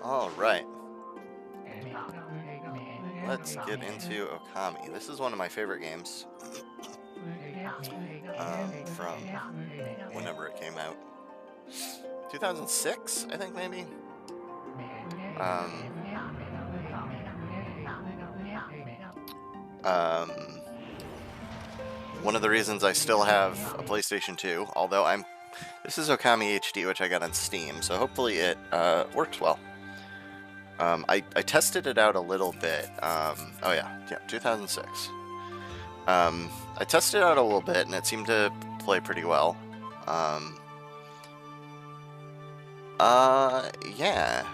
Alright. Let's get into Okami. This is one of my favorite games from whenever it came out. 2006, I think, maybe? One of the reasons I still have a PlayStation 2, although this is Okami HD, which I got on Steam, so hopefully it works well. I tested it out a little bit. Oh yeah, 2006. I tested it out a little bit, and it seemed to play pretty well. Yeah.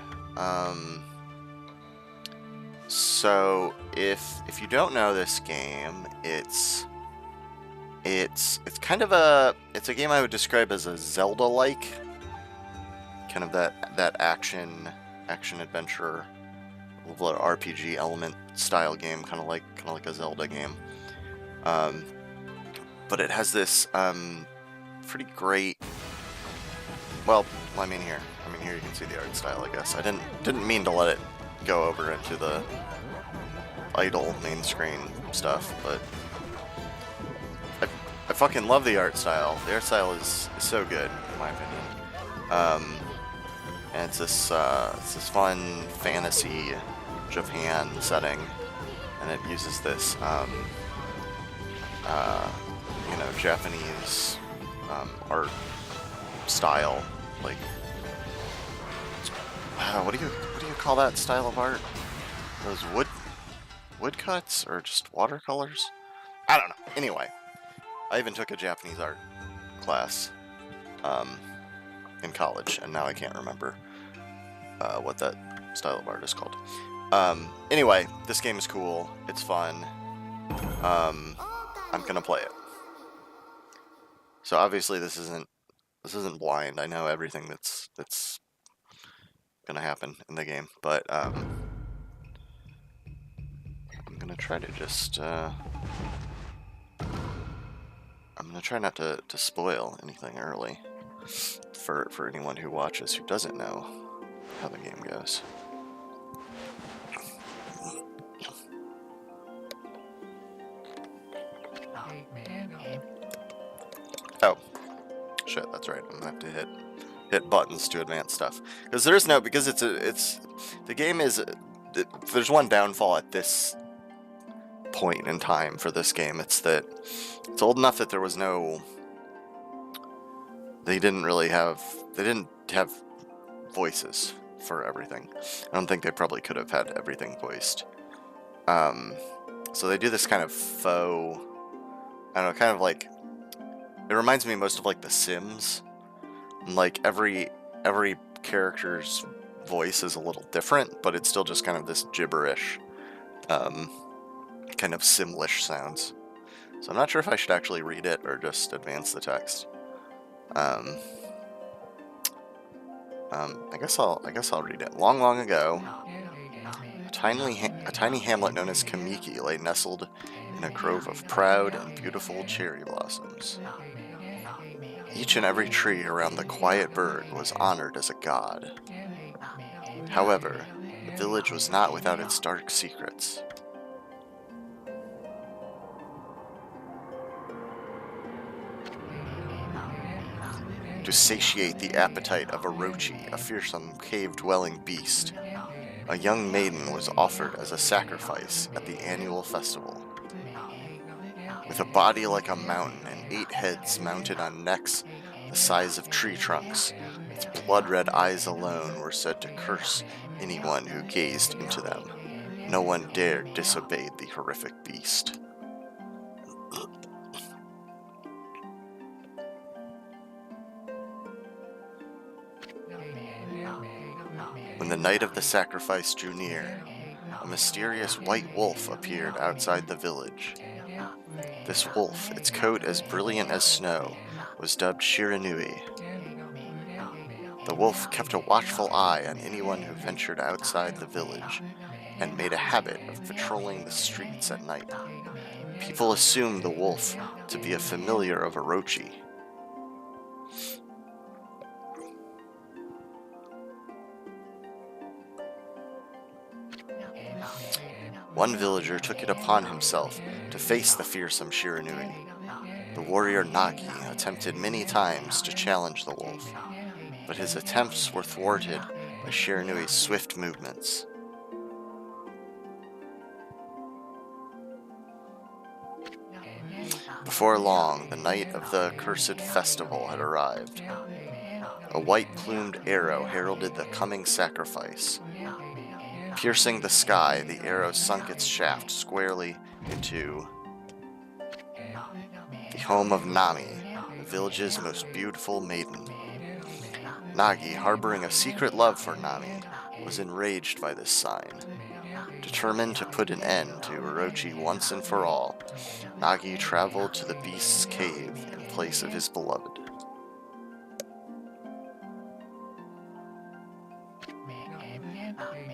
So if you don't know this game, it's kind of it's a game I would describe as a Zelda-like, kind of that action adventure, a little RPG element style game, kind of like a Zelda game. But it has this pretty great. Well, I mean here you can see the art style. I guess I didn't mean to let it go over into the idle main screen stuff, but I fucking love the art style. The art style is so good, in my opinion. And it's this fun fantasy Japan setting, and it uses this Japanese art style, like what do you call that style of art? Those woodcuts or just watercolors? I don't know. Anyway, I even took a Japanese art class in college, and now I can't remember what that style of art is called. Anyway, this game is cool. It's fun. I'm gonna play it. So obviously this isn't blind. I know everything that's gonna happen in the game, but I'm gonna try to just I'm gonna try not to spoil anything early for anyone who watches who doesn't know how the game goes. Oh, shit! That's right. I'm gonna have to hit buttons to advance stuff because the game is there's one downfall at this point in time for this game. It's that it's old enough that there was no. They didn't have voices for everything. I don't think they probably could have had everything voiced. So they do this kind of faux. I don't know, kind of like. It reminds me most of like The Sims. And like every character's voice is a little different, but it's still just kind of this gibberish, kind of Simlish sounds. So I'm not sure if I should actually read it or just advance the text. I guess I'll read it. Long ago, a tiny hamlet known as Kamiki lay nestled in a grove of proud and beautiful cherry blossoms. Each and every tree around the quiet burg was honored as a god. However, the village was not without its dark secrets. To satiate the appetite of Orochi, a fearsome cave-dwelling beast, a young maiden was offered as a sacrifice at the annual festival. With a body like a mountain and 8 heads mounted on necks the size of tree trunks, its blood-red eyes alone were said to curse anyone who gazed into them. No one dared disobey the horrific beast. When the night of the sacrifice drew near, a mysterious white wolf appeared outside the village. This wolf, its coat as brilliant as snow, was dubbed Shiranui. The wolf kept a watchful eye on anyone who ventured outside the village, and made a habit of patrolling the streets at night. People assumed the wolf to be a familiar of Orochi. One villager took it upon himself to face the fearsome Shiranui. The warrior Nagi attempted many times to challenge the wolf, but his attempts were thwarted by Shiranui's swift movements. Before long, the night of the accursed festival had arrived. A white-plumed arrow heralded the coming sacrifice. Piercing the sky, the arrow sunk its shaft squarely into the home of Nami, the village's most beautiful maiden. Nagi, harboring a secret love for Nami, was enraged by this sign. Determined to put an end to Orochi once and for all, Nagi traveled to the beast's cave in place of his beloved.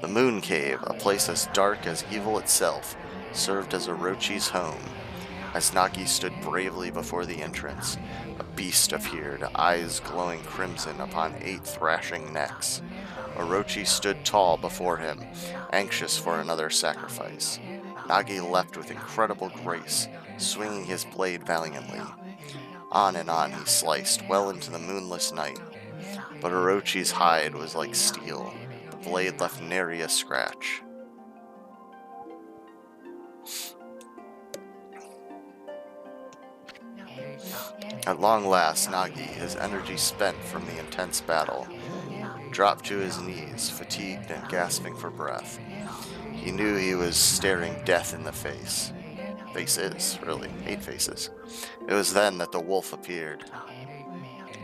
The Moon Cave, a place as dark as evil itself, served as Orochi's home. As Nagi stood bravely before the entrance, a beast appeared, eyes glowing crimson upon 8 thrashing necks. Orochi stood tall before him, anxious for another sacrifice. Nagi leapt with incredible grace, swinging his blade valiantly. On and on he sliced, well into the moonless night. But Orochi's hide was like steel. The blade left nary a scratch. At long last, Nagi, his energy spent from the intense battle, dropped to his knees, fatigued and gasping for breath. He knew he was staring death in the face. Faces, really, 8 faces. It was then that the wolf appeared.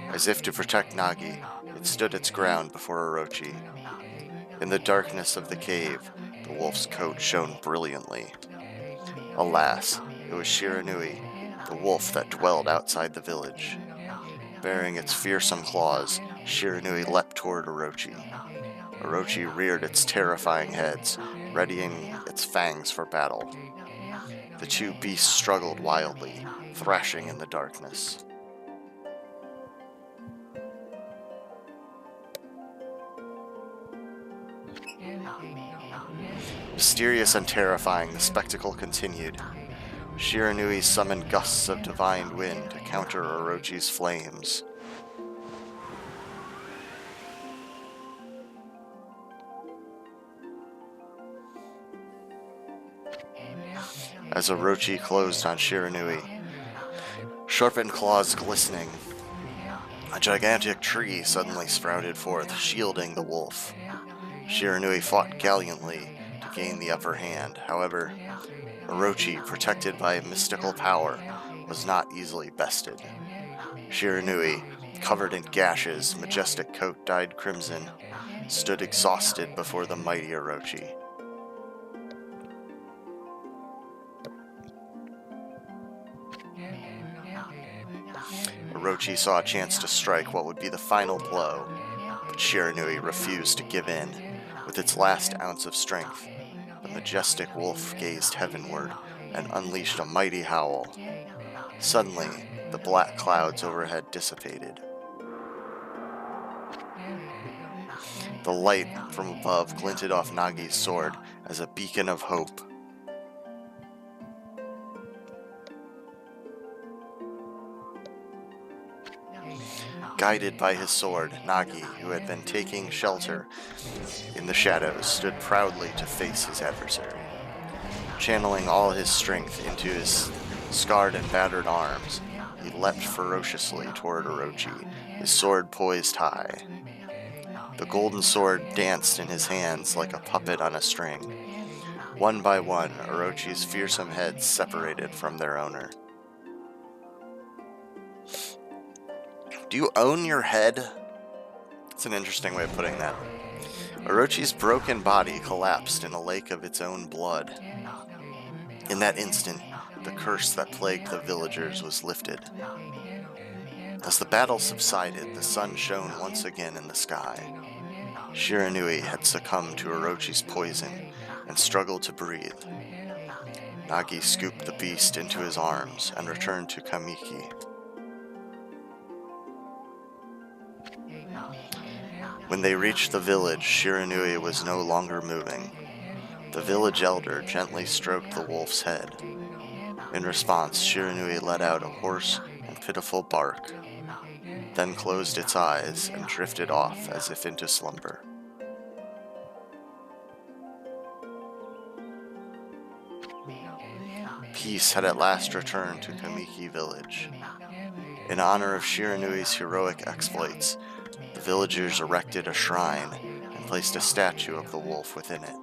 As if to protect Nagi, it stood its ground before Orochi. In the darkness of the cave, the wolf's coat shone brilliantly. Alas, it was Shiranui, the wolf that dwelled outside the village. Bearing its fearsome claws, Shiranui leapt toward Orochi. Orochi reared its terrifying heads, readying its fangs for battle. The 2 beasts struggled wildly, thrashing in the darkness. Mysterious and terrifying, the spectacle continued. Shiranui summoned gusts of divine wind to counter Orochi's flames. as Orochi closed on Shiranui. Sharpened claws glistening, a gigantic tree suddenly sprouted forth, shielding the wolf. Shiranui fought gallantly to gain the upper hand. However, Orochi, protected by a mystical power, was not easily bested. Shiranui, covered in gashes, majestic coat dyed crimson, stood exhausted before the mighty Orochi. Orochi saw a chance to strike what would be the final blow, but Shiranui refused to give in. With its last ounce of strength, the majestic wolf gazed heavenward and unleashed a mighty howl. Suddenly, the black clouds overhead dissipated. The light from above glinted off Nagi's sword as a beacon of hope. Guided by his sword, Nagi, who had been taking shelter in the shadows, stood proudly to face his adversary. Channeling all his strength into his scarred and battered arms, he leapt ferociously toward Orochi, his sword poised high. The golden sword danced in his hands like a puppet on a string. One by one, Orochi's fearsome heads separated from their owner. Do you own your head? It's an interesting way of putting that. Orochi's broken body collapsed in a lake of its own blood. In that instant, the curse that plagued the villagers was lifted. As the battle subsided, the sun shone once again in the sky. Shiranui had succumbed to Orochi's poison and struggled to breathe. Nagi scooped the beast into his arms and returned to Kamiki. When they reached the village, Shiranui was no longer moving. The village elder gently stroked the wolf's head. In response, Shiranui let out a hoarse and pitiful bark, then closed its eyes and drifted off as if into slumber. Peace had at last returned to Kamiki village. In honor of Shiranui's heroic exploits, the villagers erected a shrine and placed a statue of the wolf within it.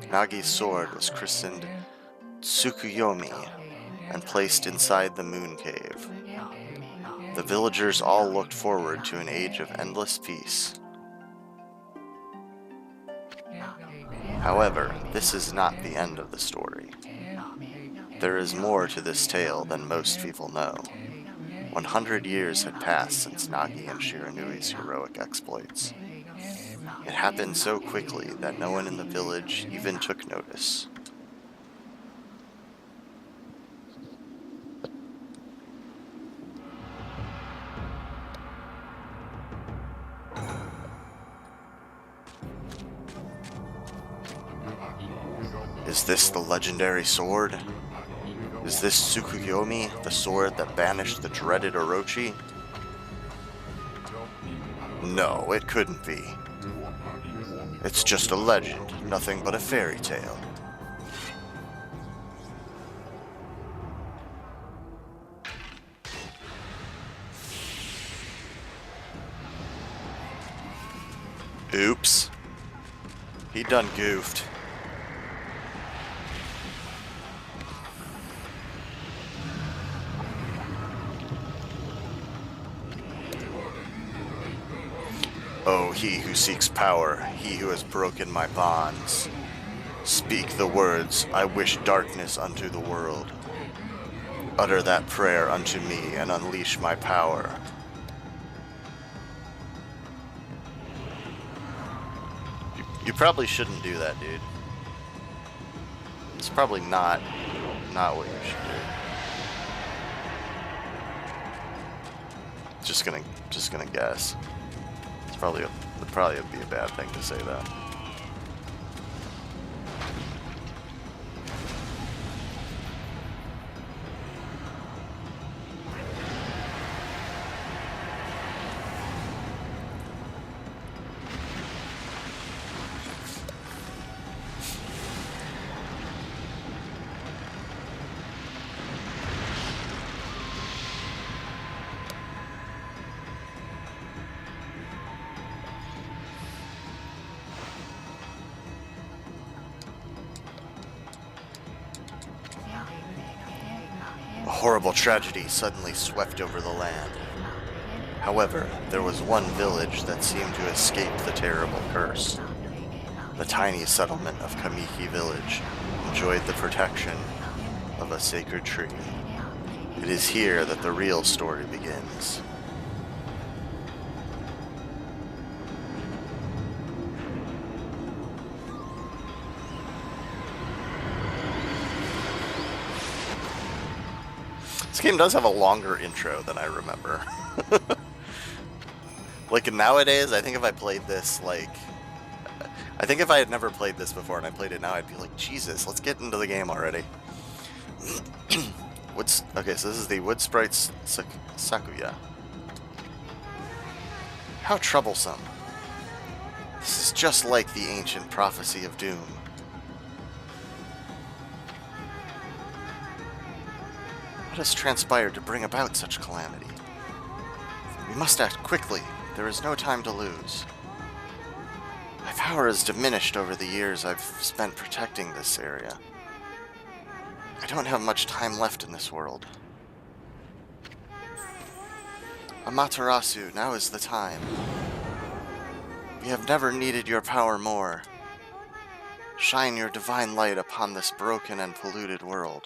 Nagi's sword was christened Tsukuyomi and placed inside the moon cave. The villagers all looked forward to an age of endless peace. However, this is not the end of the story. There is more to this tale than most people know. 100 years had passed since Nagi and Shiranui's heroic exploits. It happened so quickly that no one in the village even took notice. Is this the legendary sword? Is this Tsukuyomi, the sword that banished the dreaded Orochi? No, it couldn't be. It's just a legend, nothing but a fairy tale. Oops. He done goofed. Oh, he who seeks power, he who has broken my bonds. Speak the words, I wish darkness unto the world. Utter that prayer unto me and unleash my power. You probably shouldn't do that, dude. It's probably not what you should do. Just gonna guess. It'd probably be a bad thing to say that. horrible tragedy suddenly swept over the land. However, there was one village that seemed to escape the terrible curse. The tiny settlement of Kamiki Village enjoyed the protection of a sacred tree. It is here that the real story begins. This game does have a longer intro than I remember. Like nowadays, I think if I played this, I think if I had never played this before and I played it now, I'd be like, Jesus, let's get into the game already. Okay, so this is the Wood Sprites Sakuya. How troublesome. This is just like the ancient prophecy of doom. What has transpired to bring about such calamity? We must act quickly. There is no time to lose. My power has diminished over the years I've spent protecting this area. I don't have much time left in this world. Amaterasu, now is the time. We have never needed your power more. Shine your divine light upon this broken and polluted world.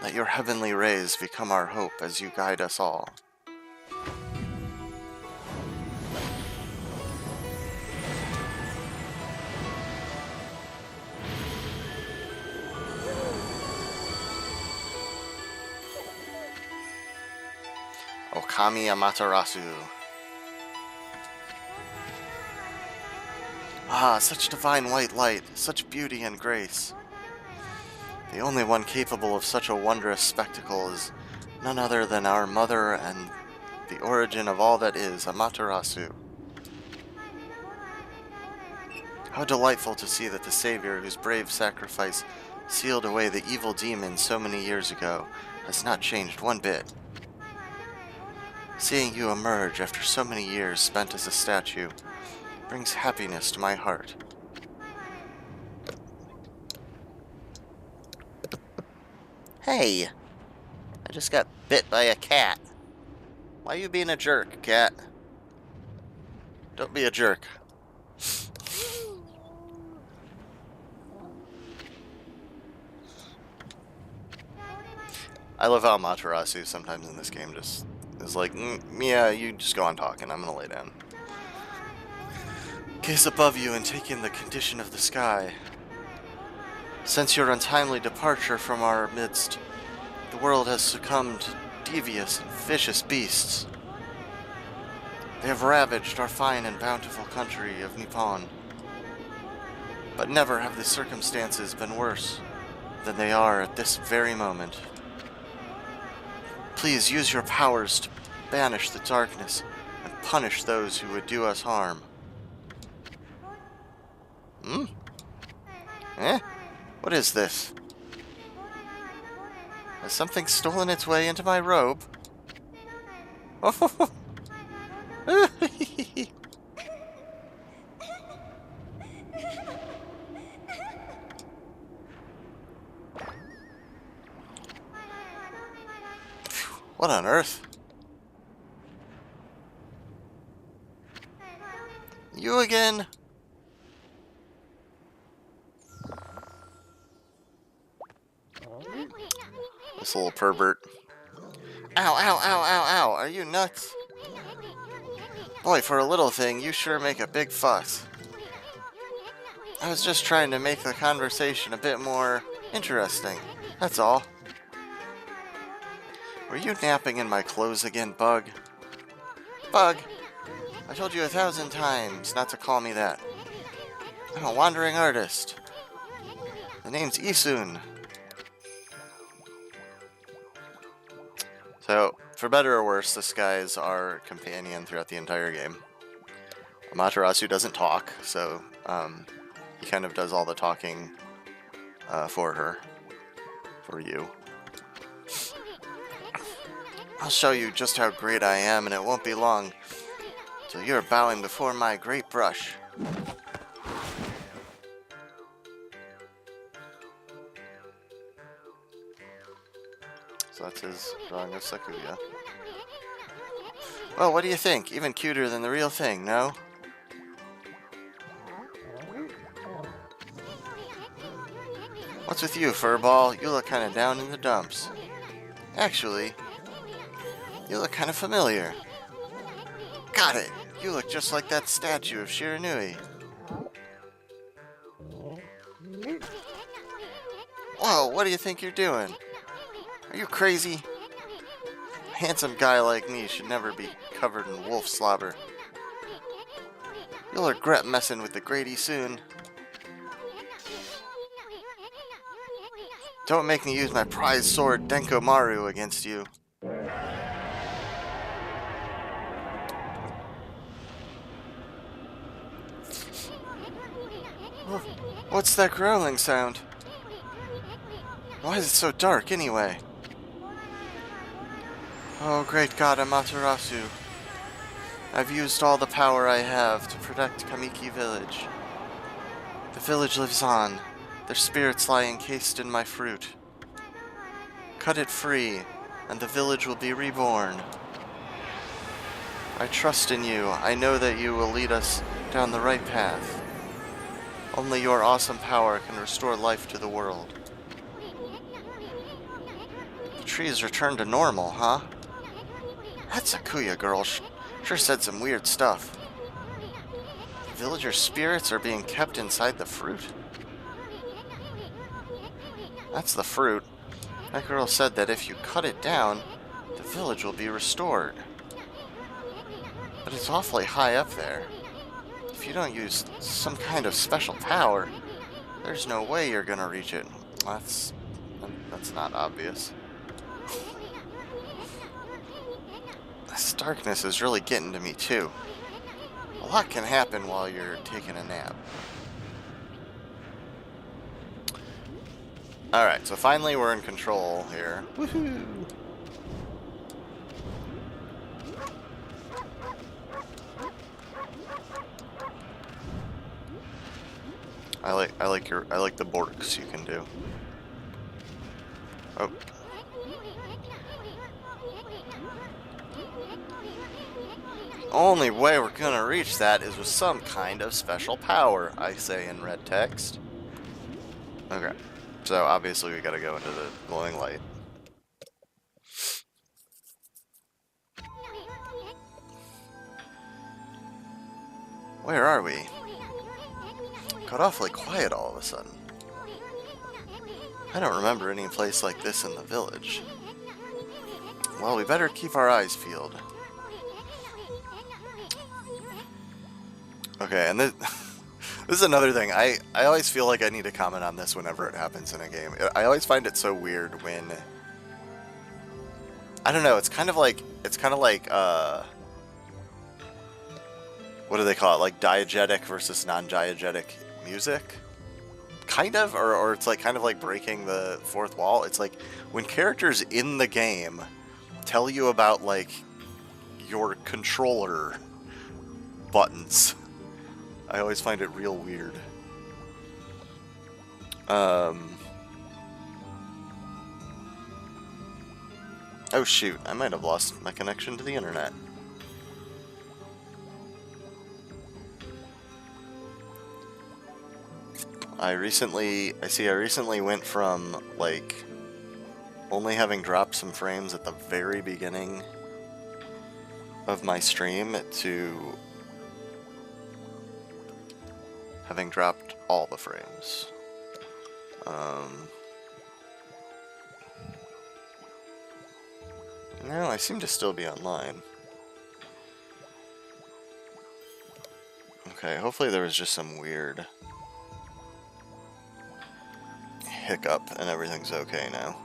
Let your heavenly rays become our hope as you guide us all. Okami Amaterasu. Ah, such divine white light, such beauty and grace. The only one capable of such a wondrous spectacle is none other than our mother and the origin of all that is, Amaterasu. How delightful to see that the Savior, whose brave sacrifice sealed away the evil demon so many years ago, has not changed one bit. Seeing you emerge after so many years spent as a statue brings happiness to my heart. Hey! I just got bit by a cat. Why are you being a jerk, cat? Don't be a jerk. I love how Amaterasu sometimes in this game just is like, yeah, you just go on talking, I'm gonna lay down. Gaze above you and take in the condition of the sky. Since your untimely departure from our midst, the world has succumbed to devious and vicious beasts. They have ravaged our fine and bountiful country of Nippon. But never have the circumstances been worse than they are at this very moment. Please use your powers to banish the darkness and punish those who would do us harm. What is this? Has something stolen its way into my robe? Oh! What on earth? You again? This little pervert. Ow, ow, ow, ow, ow. Are you nuts? Boy, for a little thing, you sure make a big fuss. I was just trying to make the conversation a bit more interesting. That's all. Were you napping in my clothes again, Bug? Bug! I told you 1,000 times not to call me that. I'm a wandering artist. The name's Isun. So, for better or worse, this guy is our companion throughout the entire game. Amaterasu doesn't talk, so he kind of does all the talking for her. For you. I'll show you just how great I am, and it won't be long till you're bowing before my great brush. So that's his drawing of Sakuya. Well, what do you think? Even cuter than the real thing, no? What's with you, Furball? You look kind of down in the dumps. Actually, you look kind of familiar. Got it! You look just like that statue of Shiranui. Whoa, what do you think you're doing? Are you crazy? A handsome guy like me should never be covered in wolf slobber. You'll regret messing with the Grady soon. Don't make me use my prized sword Denko Maru against you. What's that growling sound? Why is it so dark anyway? Oh, great god Amaterasu. I've used all the power I have to protect Kamiki Village. The village lives on. Their spirits lie encased in my fruit. Cut it free, and the village will be reborn. I trust in you. I know that you will lead us down the right path. Only your awesome power can restore life to the world. The trees returned to normal, huh? That Sakuya girl sure said some weird stuff. The villagers' spirits are being kept inside the fruit? That's the fruit. That girl said that if you cut it down, the village will be restored. But it's awfully high up there. If you don't use some kind of special power, there's no way you're gonna reach it. That's not obvious. This darkness is really getting to me too. A lot can happen while you're taking a nap. Alright, so finally we're in control here. Woohoo! I like the borks you can do. Oh. Only way we're gonna reach that is with some kind of special power, I say in red text. Okay. So obviously we gotta go into the glowing light. Where are we? Got awfully quiet all of a sudden. I don't remember any place like this in the village. Well, we better keep our eyes peeled. Okay, and this is another thing. I always feel like I need to comment on this whenever it happens in a game. I always find it so weird when... I don't know, it's kind of like what do they call it? Like diegetic versus non-diegetic music? Kind of, or it's like kind of like breaking the fourth wall. It's like when characters in the game tell you about like your controller buttons. I always find it real weird. Oh shoot, I might have lost my connection to the internet. I recently went from, like, only having dropped some frames at the very beginning of my stream to having dropped all the frames. No, I seem to still be online. Okay, hopefully there was just some weird hiccup and everything's okay now.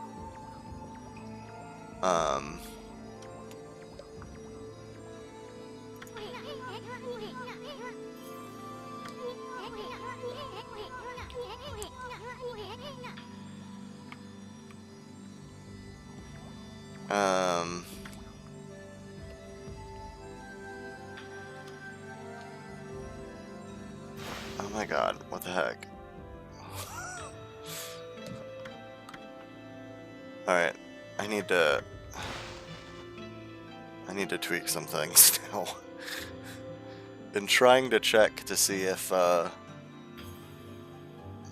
Oh my god, what the heck? Alright, I need to tweak some things now. Been trying to check to see if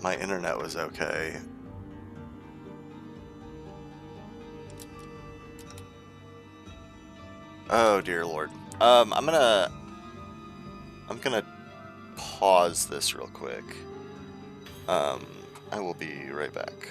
my internet was okay. Oh dear lord. I'm gonna pause this real quick. I will be right back.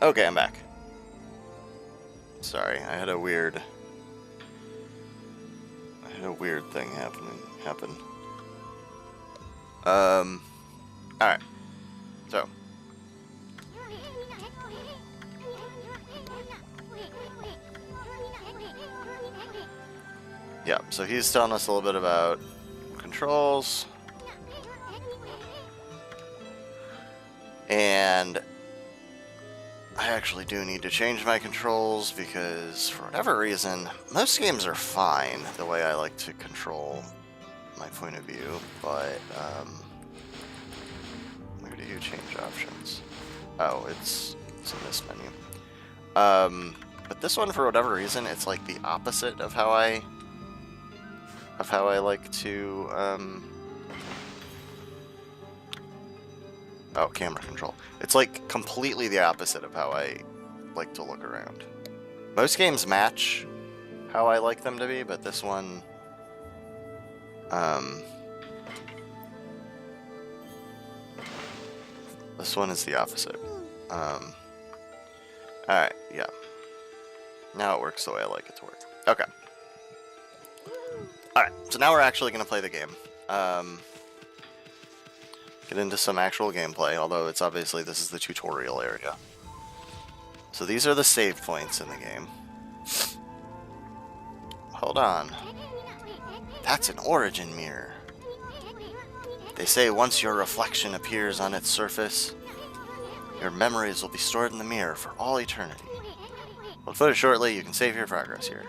Okay, I'm back. Sorry, I had a weird thing happen. Alright. So. Yeah, so he's telling us a little bit about controls. And I actually do need to change my controls because, for whatever reason, most games are fine the way I like to control my point of view, but, where do you change options? Oh, it's in this menu. But this one, for whatever reason, it's like the opposite of how I like to, oh, camera control. It's like completely the opposite of how I like to look around. Most games match how I like them to be, but this one, this one is the opposite. Alright, yeah. Now it works the way I like it to work. Okay. Alright, so now we're actually going to play the game. Get into some actual gameplay, although it's obviously this is the tutorial area. So these are the save points in the game. Hold on. That's an origin mirror. They say once your reflection appears on its surface, your memories will be stored in the mirror for all eternity. We'll put it shortly, you can save your progress here.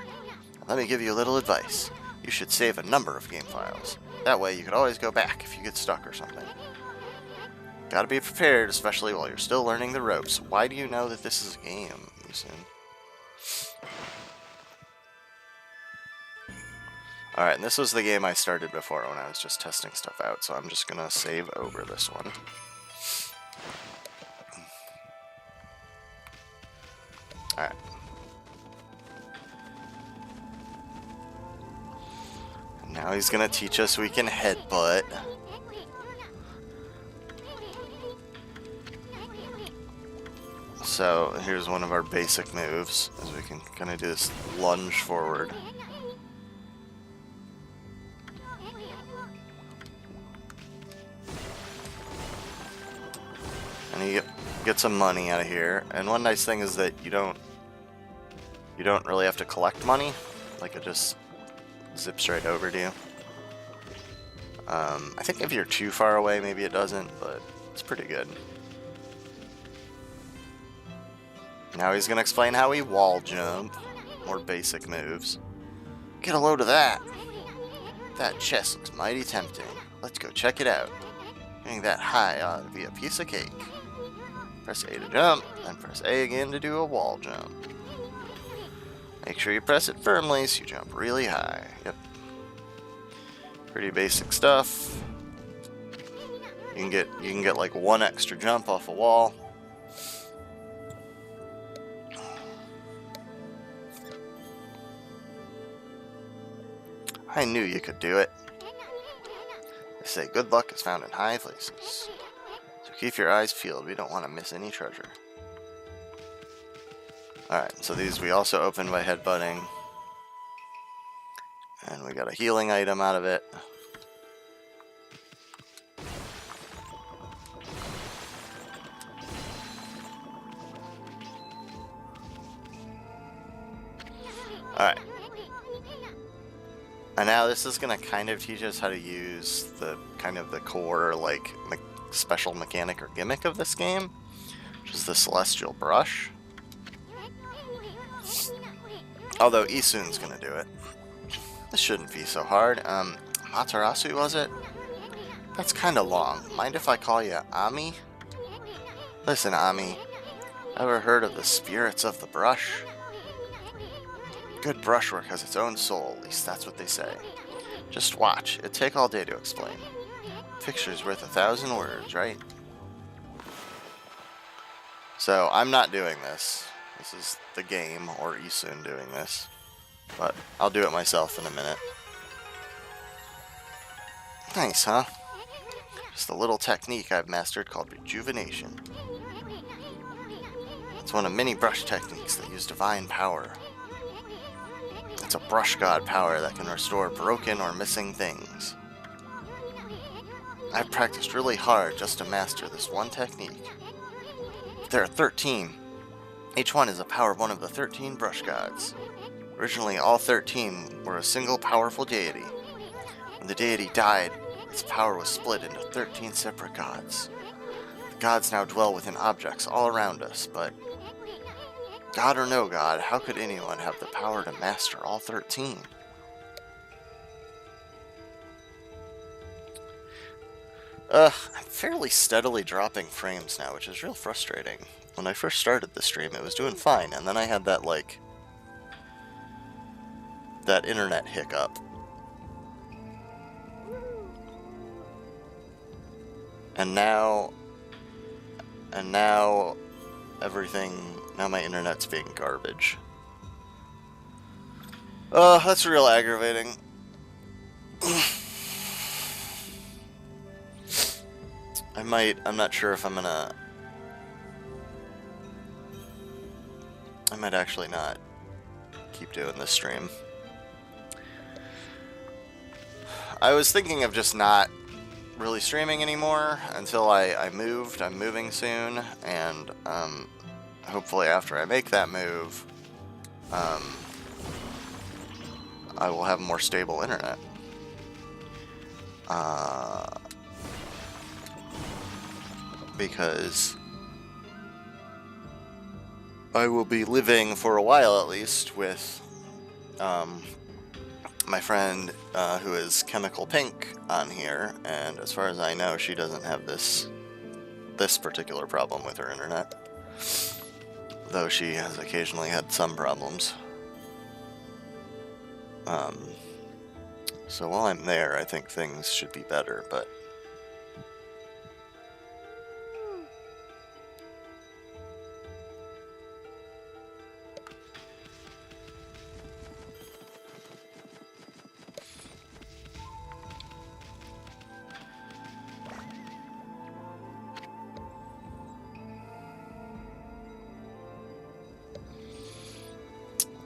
Let me give you a little advice. You should save a number of game files. That way you can always go back if you get stuck or something. Gotta be prepared, especially while you're still learning the ropes. Why do you know that this is a game, Yusin? Alright, and this was the game I started before when I was just testing stuff out, so I'm just gonna save over this one. Alright. Now he's gonna teach us we can headbutt. So here's one of our basic moves, as we can kind of do this lunge forward. And get some money out of here. And one nice thing is that you don't really have to collect money. Like, it just zips right over to you. I think if you're too far away, maybe it doesn't, but it's pretty good. Now he's gonna explain how we wall jump. More basic moves. Get a load of that! That chest looks mighty tempting. Let's go check it out. Getting that high ought to be a piece of cake. Press A to jump, then press A again to do a wall jump. Make sure you press it firmly so you jump really high. Yep. Pretty basic stuff. You can get like one extra jump off a wall. I knew you could do it. They say good luck is found in high places. So keep your eyes peeled. We don't want to miss any treasure. Alright, so these we also opened by headbutting. And we got a healing item out of it. Alright. And now this is going to kind of teach us how to use the kind of the core, like, special mechanic or gimmick of this game, which is the Celestial Brush. Although Isun's going to do it. This shouldn't be so hard. Matarasu, was it? That's kind of long. Mind if I call you Ami? Listen, Ami. Ever heard of the spirits of the brush? Good brushwork has its own soul, at least that's what they say. Just watch. It'd take all day to explain. Picture's worth 1,000 words, right? So, I'm not doing this. This is the game, or Isun doing this. But I'll do it myself in a minute. Nice, huh? Just a little technique I've mastered called rejuvenation. It's one of many brush techniques that use divine power. It's a brush god power that can restore broken or missing things. I've practiced really hard just to master this one technique. There are 13. Each one is a power of one of the 13 brush gods. Originally, all 13 were a single powerful deity. When the deity died, its power was split into 13 separate gods. The gods now dwell within objects all around us, but God or no God, how could anyone have the power to master all 13? I'm fairly steadily dropping frames now, which is real frustrating. When I first started the stream, it was doing fine, and then I had that, like, that internet hiccup. And now everything, now my internet's being garbage. That's real aggravating. I'm not sure if I'm gonna... I might actually not keep doing this stream. I was thinking of just not really streaming anymore until I moved. I'm moving soon, and hopefully after I make that move, I will have more stable internet. Because I will be living for a while at least with my friend who is Chemical Pink on here, and as far as I know, she doesn't have this particular problem with her internet, though she has occasionally had some problems. So while I'm there, I think things should be better, but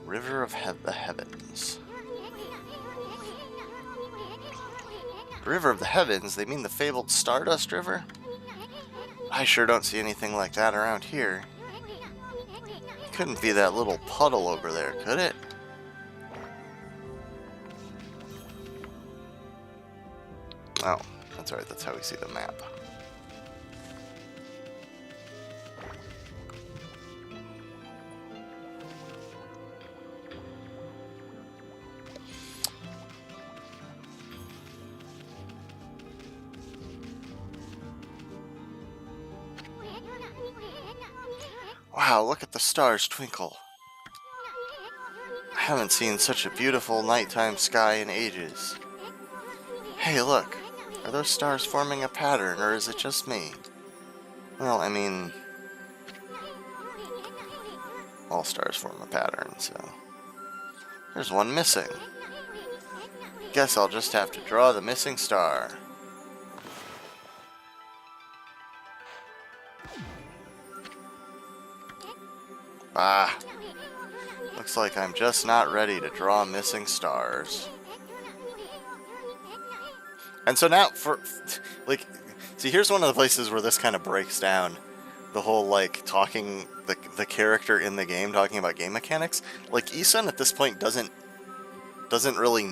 River of the Heavens. River of the Heavens? They mean the fabled Stardust River? I sure don't see anything like that around here. Couldn't be that little puddle over there, could it? Oh, that's right, that's how we see the map. Wow, look at the stars twinkle. I haven't seen such a beautiful nighttime sky in ages. Hey, look. Are those stars forming a pattern, or is it just me? Well, I mean, all stars form a pattern, so... There's one missing. Guess I'll just have to draw the missing star. Ah. Looks like I'm just not ready to draw missing stars. And so now, like, see, here's one of the places where this kind of breaks down. The whole, like, talking, the character in the game talking about game mechanics. Like, Isun at this point doesn't really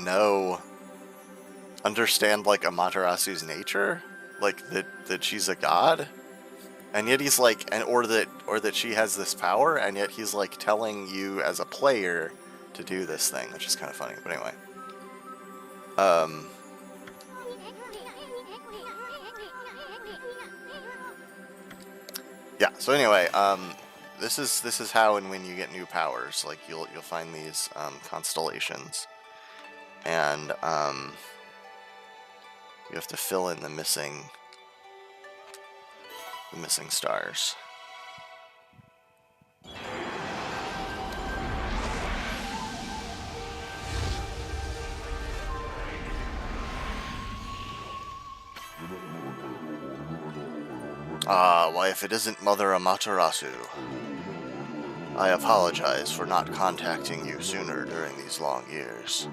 understand, like, Amaterasu's nature. Like, that she's a god. And yet he's like, or that she has this power, and yet he's like telling you as a player to do this thing, which is kind of funny. But anyway, yeah. So anyway, this is how and when you get new powers. Like you'll find these constellations, and you have to fill in the missing stars. Ah, why if it isn't Mother Amaterasu. I apologize for not contacting you sooner during these long years.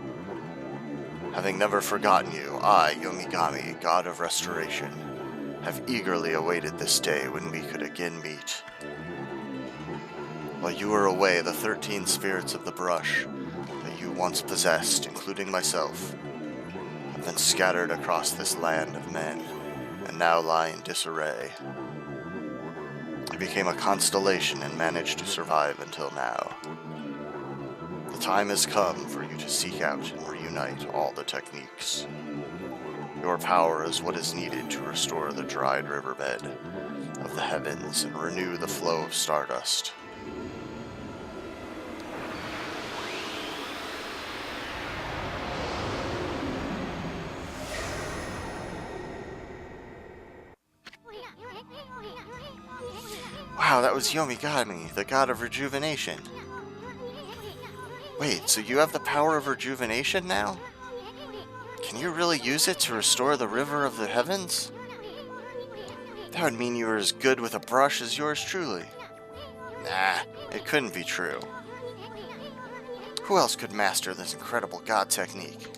Having never forgotten you, I, Yomigami, God of Restoration, have eagerly awaited this day when we could again meet. While you were away, the 13 spirits of the brush that you once possessed, including myself, have been scattered across this land of men, and now lie in disarray. I became a constellation and managed to survive until now. The time has come for you to seek out and reunite all the techniques. Your power is what is needed to restore the dried riverbed of the heavens and renew the flow of stardust. Wow, that was Yomigami, the god of rejuvenation. Wait, so you have the power of rejuvenation now? Can you really use it to restore the river of the heavens? That would mean you were as good with a brush as yours truly. Nah, it couldn't be true. Who else could master this incredible god technique?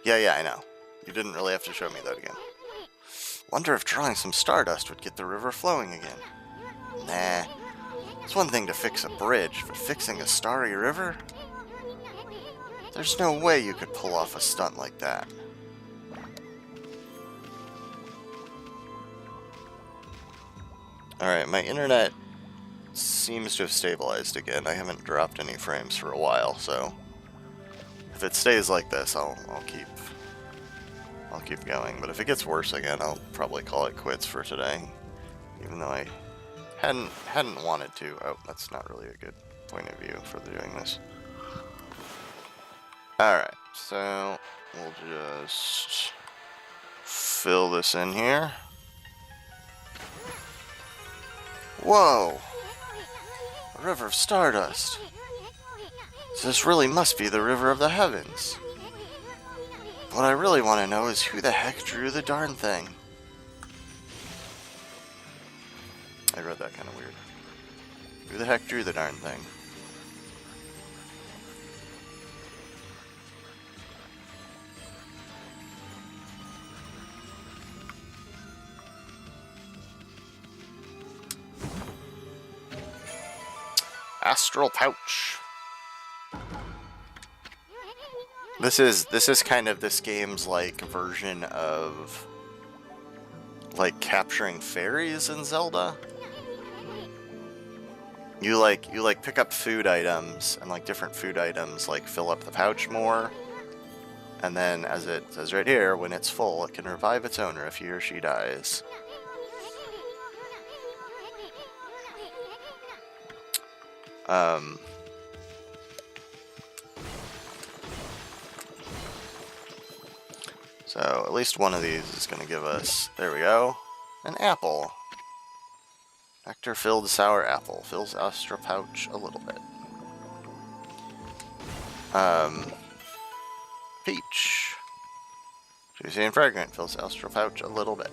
Yeah, I know. You didn't really have to show me that again. Wonder if drawing some stardust would get the river flowing again. Nah. It's one thing to fix a bridge, but fixing a starry river? There's no way you could pull off a stunt like that. Alright, my internet seems to have stabilized again. I haven't dropped any frames for a while, so if it stays like this, I'll keep going. But if it gets worse again, I'll probably call it quits for today. Even though I hadn't wanted to. Oh, that's not really a good point of view for doing this. Alright, so we'll just fill this in here. Whoa! A river of stardust. So this really must be the river of the heavens. What I really want to know is who the heck drew the darn thing. I read that kind of weird. Who the heck drew the darn thing? Astral pouch. This is kind of this game's like version of like capturing fairies in Zelda. You pick up food items, and like different food items like fill up the pouch more. And then, as it says right here, when it's full, it can revive its owner if he or she dies. So at least one of these is going to give us, there we go, an apple. Nectar-filled sour apple. Fills Astral pouch a little bit. Peach. Juicy and fragrant. Fills Astral pouch a little bit.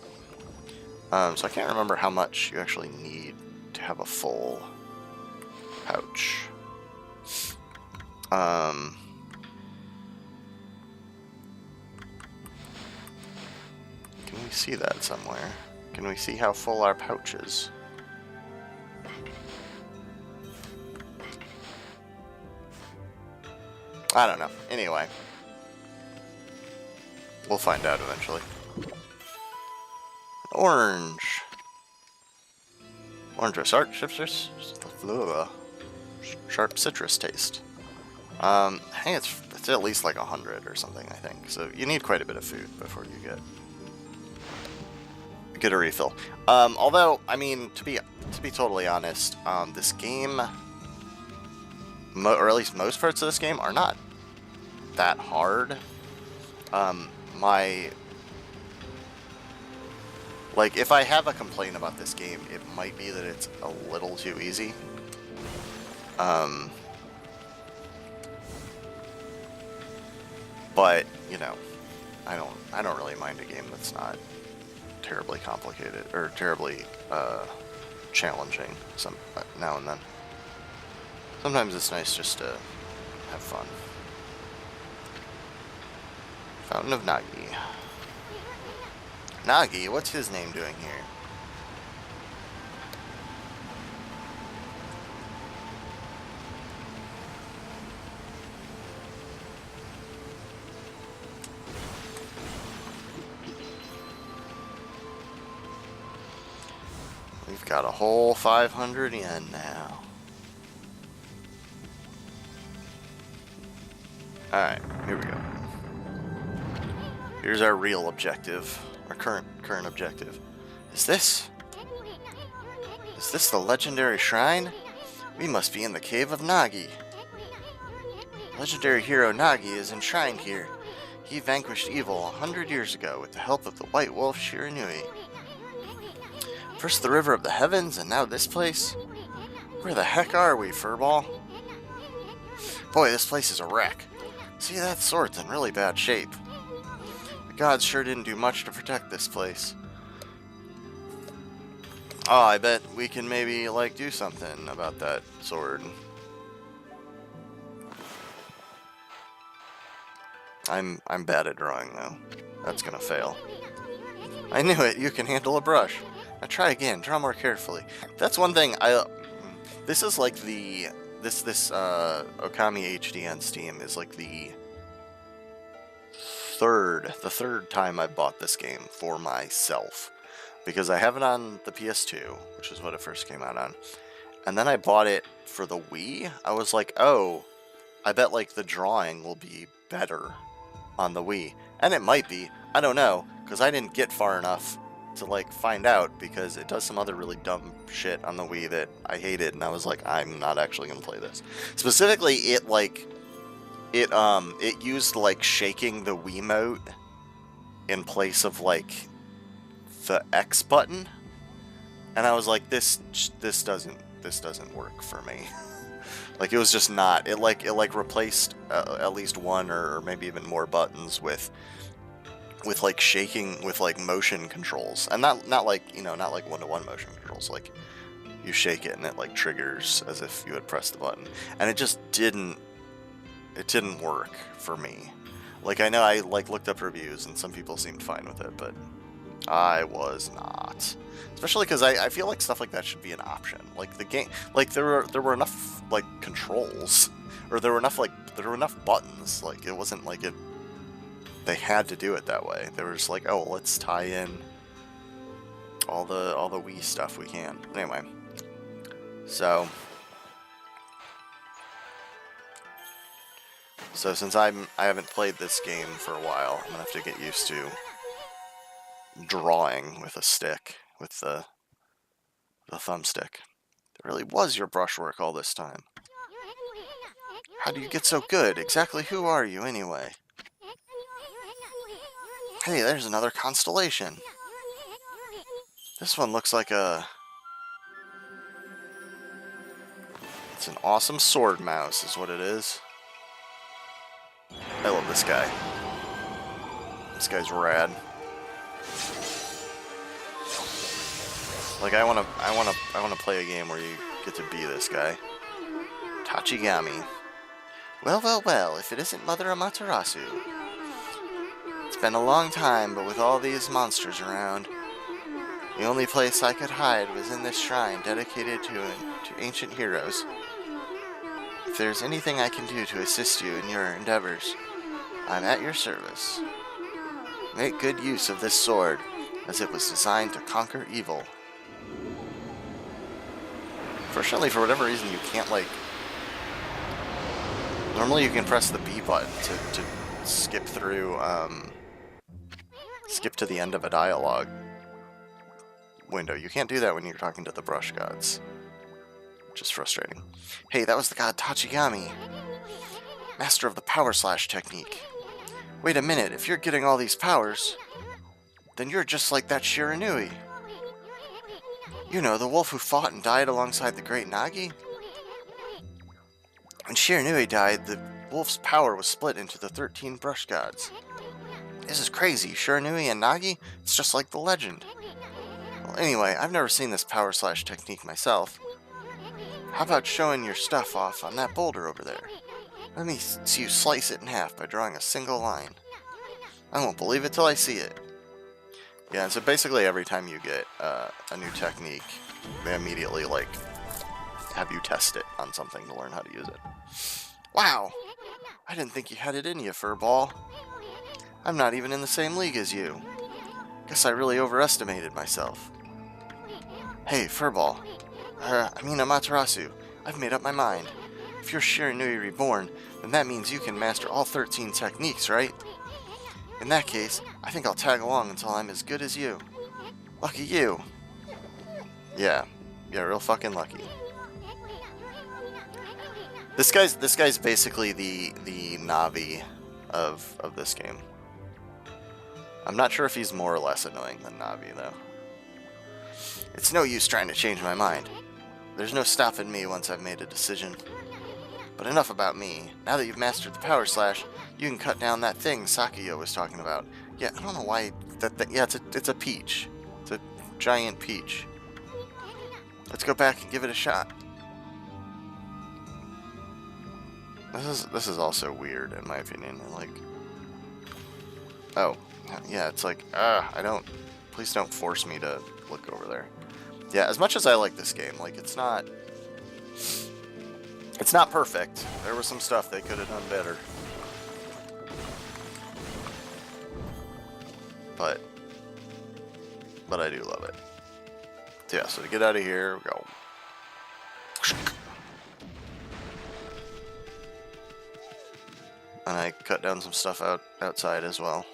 So I can't remember how much you actually need to have a full pouch. Can we see that somewhere? Can we see how full our pouch is? I don't know. Anyway. We'll find out eventually. Orange. Orange with sharp citrus taste. I think it's at least like 100 or something, I think. So you need quite a bit of food before you get a refill. Although, I mean, to be totally honest, this game, or at least most parts of this game, are not that hard. Like, if I have a complaint about this game, it might be that it's a little too easy. But, you know, I don't really mind a game that's not terribly complicated or terribly challenging now and then. Sometimes it's nice just to have fun. Fountain of Nagi. Nagi, what's his name doing here? We've got a whole 500 yen now. Alright, here we go. Here's our real objective. Our current objective. Is this the legendary shrine? We must be in the cave of Nagi. Legendary hero Nagi is enshrined here. He vanquished evil 100 years ago with the help of the White Wolf Shiranui. First the River of the Heavens, and now this place? Where the heck are we, Furball? Boy, this place is a wreck. See, that sword's in really bad shape. The gods sure didn't do much to protect this place. Oh, I bet we can maybe, like, do something about that sword. I'm bad at drawing, though. That's gonna fail. I knew it! You can handle a brush. Now try again. Draw more carefully. That's one thing this is like the... This Okami HD on Steam is like the third time I bought this game for myself. Because I have it on the PS2, which is what it first came out on. And then I bought it for the Wii. I was like, oh, I bet like the drawing will be better on the Wii. And it might be. I don't know, because I didn't get far enough to like find out, because it does some other really dumb shit on the Wii that I hated, and I was like, I'm not actually gonna play this. Specifically, it used like shaking the Wiimote in place of like the X button, and I was like, this doesn't work for me. Like, it was just not. It replaced at least one or maybe even more buttons with like shaking, with like motion controls, and not like, you know, not like one-to-one motion controls, like you shake it and it like triggers as if you had pressed the button, and it just didn't work for me. Like, I know I like looked up reviews and some people seemed fine with it, but I was not. Especially because I feel like stuff like that should be an option. Like the game, like there were enough like controls, or there were enough buttons. Like it wasn't like they had to do it that way. They were just like, oh, let's tie in all the Wii stuff we can. Anyway, so since I haven't played this game for a while, I'm gonna have to get used to drawing with a stick, with the thumbstick. It really was your brushwork all this time. How do you get so good? Exactly who are you, anyway? Hey, there's another constellation. This one looks like it's an awesome sword mouse, is what it is. I love this guy. This guy's rad. Like, I wanna play a game where you get to be this guy. Tachigami. Well, well, well, if it isn't Mother Amaterasu. It's been a long time, but with all these monsters around, the only place I could hide was in this shrine dedicated to ancient heroes. If there's anything I can do to assist you in your endeavors, I'm at your service. Make good use of this sword, as it was designed to conquer evil. Fortunately, for whatever reason, you can't, like... Normally you can press the B button to skip through, skip to the end of a dialogue window. You can't do that when you're talking to the brush gods. Which is frustrating. Hey, that was the god Tachigami, master of the power slash technique. Wait a minute, if you're getting all these powers, then you're just like that Shiranui. You know, the wolf who fought and died alongside the great Nagi? When Shiranui died, the wolf's power was split into the 13 brush gods. This is crazy. Shiranui and Nagi? It's just like the legend. Well, anyway, I've never seen this power slash technique myself. How about showing your stuff off on that boulder over there? Let me see you slice it in half by drawing a single line. I won't believe it till I see it. Yeah, so basically every time you get a new technique, they immediately, like, have you test it on something to learn how to use it. Wow! I didn't think you had it in you, Furball. I'm not even in the same league as you. Guess I really overestimated myself. Hey, Furball. Amaterasu. I've made up my mind. If you're Shiranui Reborn, then that means you can master all 13 techniques, right? In that case, I think I'll tag along until I'm as good as you. Lucky you. Yeah, real fucking lucky. This guy's basically the Navi of this game. I'm not sure if he's more or less annoying than Navi, though. It's no use trying to change my mind. There's no stopping me once I've made a decision. But enough about me. Now that you've mastered the power slash, you can cut down that thing Sakuya was talking about. Yeah, I don't know why yeah, it's a peach. It's a giant peach. Let's go back and give it a shot. This is also weird in my opinion. Like, oh, yeah, it's like, please don't force me to look over there. Yeah, as much as I like this game, like, it's not perfect. There was some stuff they could have done better. But I do love it. So yeah, so to get out of here, we go. And I cut down some stuff outside as well.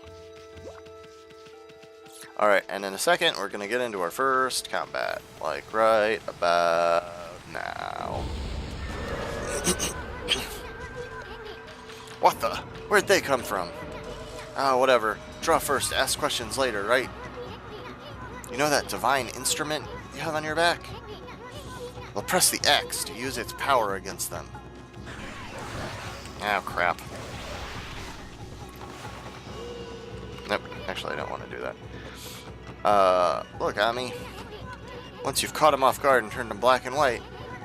Alright, and in a second, we're going to get into our first combat. Like, right about now. What the? Where'd they come from? Ah, whatever. Draw first, ask questions later, right? You know that divine instrument you have on your back? Well, press the X to use its power against them. Oh, crap. Nope, actually I don't want to do that. Look, Ami. Once you've caught them off guard and turned them black and white,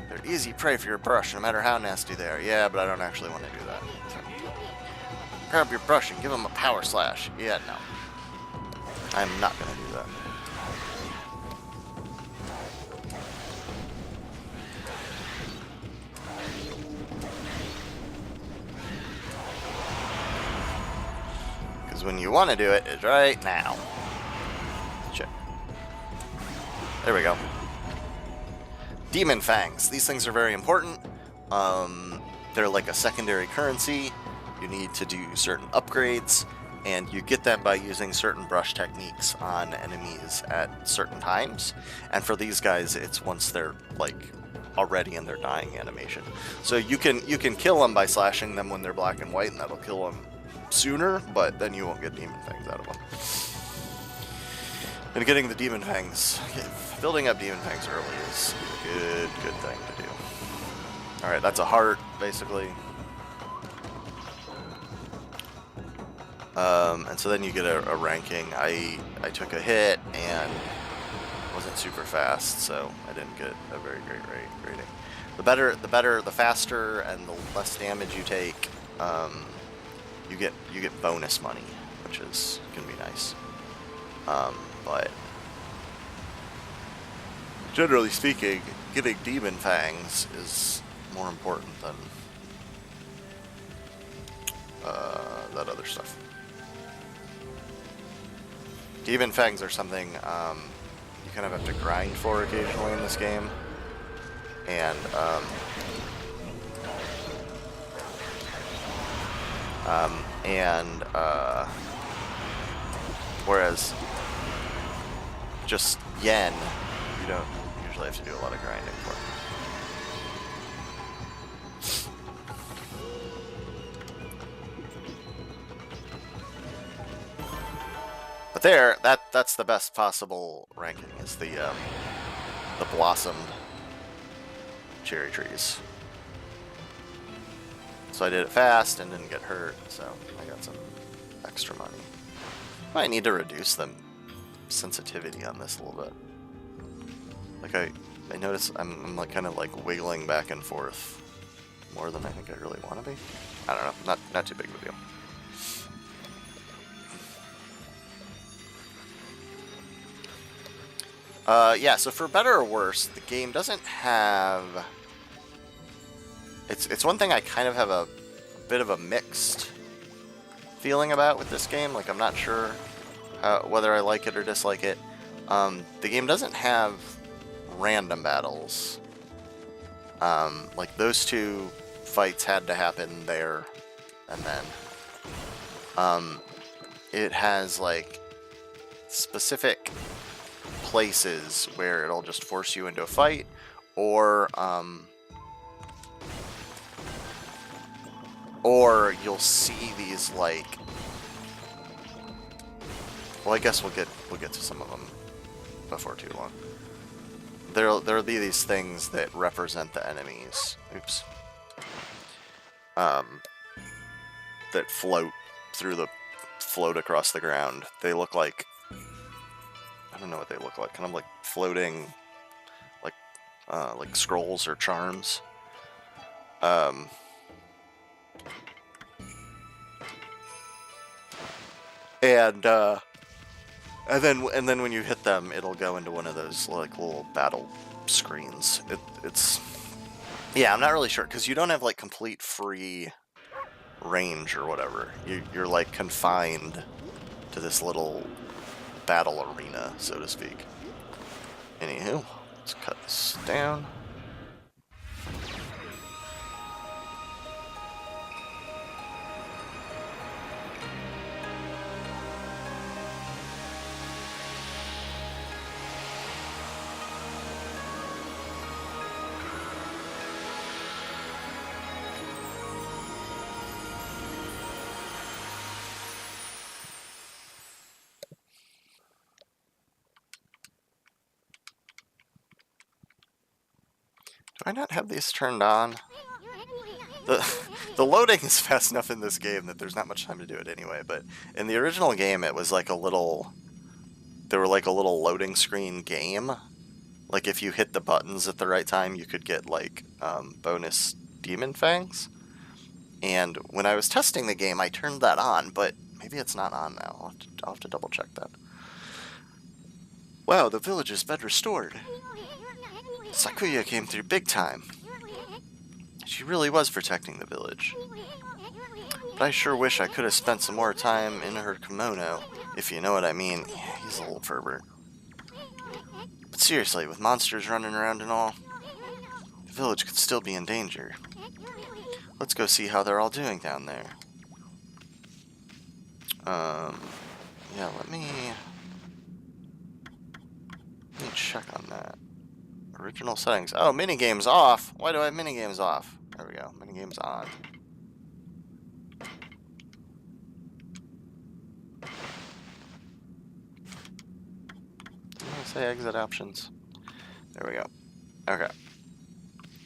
they're easy prey for your brush, no matter how nasty they are. Yeah, but I don't actually want to do that. So, grab your brush and give them a power slash. Yeah, no. I'm not going to do that. Because when you want to do it, it's right now. Check. There we go. Demon Fangs. These things are very important. They're like a secondary currency. You need to do certain upgrades, and you get them by using certain brush techniques on enemies at certain times. And for these guys, it's once they're like already in their dying animation. So you can kill them by slashing them when they're black and white, and that'll kill them sooner, but then you won't get Demon Fangs out of them. And getting the Demon Fangs, building up Demon Fangs early is a good thing to do. Alright, that's a heart, basically. And so then you get a ranking. I took a hit and wasn't super fast, so I didn't get a very great rating. The faster and the less damage you take, you get bonus money, which is gonna be nice. But generally speaking, getting Demon Fangs is more important than that other stuff. Demon Fangs are something you kind of have to grind for occasionally in this game, and whereas just yen, you don't usually have to do a lot of grinding for. But there, that's the best possible ranking, is the blossomed cherry trees. So I did it fast and didn't get hurt, so I got some extra money. Might need to reduce the sensitivity on this a little bit. Like I notice I'm like kind of like wiggling back and forth more than I think I really want to be. I don't know, not too big of a deal. Yeah, so for better or worse, the game doesn't have... It's one thing I kind of have a bit of a mixed feeling about with this game. Like, I'm not sure whether I like it or dislike it. The game doesn't have random battles. Like, those two fights had to happen there and then. It has, like, specific places where it'll just force you into a fight, or you'll see these, like, well, I guess we'll get to some of them before too long. There'll be these things that represent the enemies. Oops. That float across the ground. They look like, I don't know what they look like. Kind of like floating, like scrolls or charms. And then when you hit them, it'll go into one of those like little battle screens. It's yeah, I'm not really sure, because you don't have like complete free range or whatever. You're like confined to this little battle arena, so to speak. Anywho, let's cut this down. Do I not have these turned on? The loading is fast enough in this game that there's not much time to do it anyway, but in the original game it was like a little... There were like a little loading screen game Like, if you hit the buttons at the right time, you could get, like, bonus demon fangs. And when I was testing the game, I turned that on, but maybe it's not on now. I'll have to double check that. Wow, the village has been restored. Sakuya came through big time. She really was protecting the village. But I sure wish I could have spent some more time in her kimono, if you know what I mean. Yeah, he's a little pervert. But seriously, with monsters running around and all, the village could still be in danger. Let's go see how they're all doing down there. Yeah, let me check on that. Original settings. Oh, minigames off. Why do I have minigames off? There we go. Minigames on. Say exit options. There we go. Okay.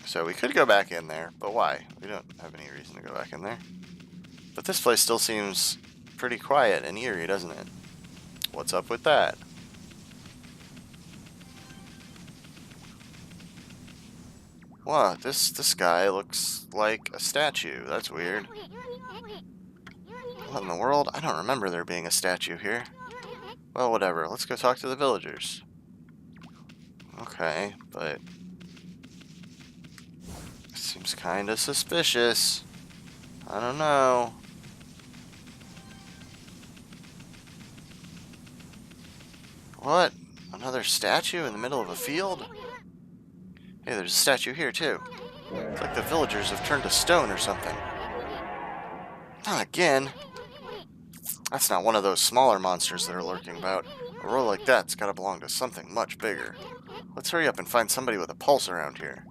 So we could go back in there, but why? We don't have any reason to go back in there. But this place still seems pretty quiet and eerie, doesn't it? What's up with that? What? This guy looks like a statue. That's weird. What in the world? I don't remember there being a statue here. Well, whatever. Let's go talk to the villagers. Okay, but it seems kind of suspicious. I don't know. What? Another statue in the middle of a field? Hey, there's a statue here, too. It's like the villagers have turned to stone or something. Not again. That's not one of those smaller monsters that are lurking about. A roar like that's gotta belong to something much bigger. Let's hurry up and find somebody with a pulse around here.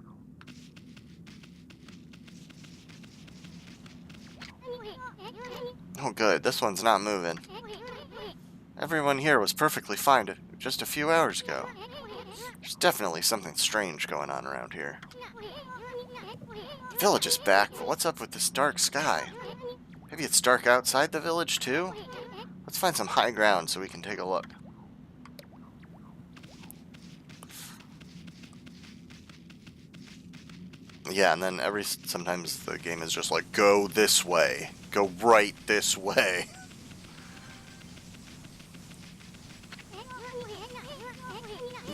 Oh good, this one's not moving. Everyone here was perfectly fine just a few hours ago. There's definitely something strange going on around here. The village is back, but what's up with this dark sky? Maybe it's dark outside the village too? Let's find some high ground so we can take a look. Yeah, and then sometimes the game is just like, go this way. Go right this way.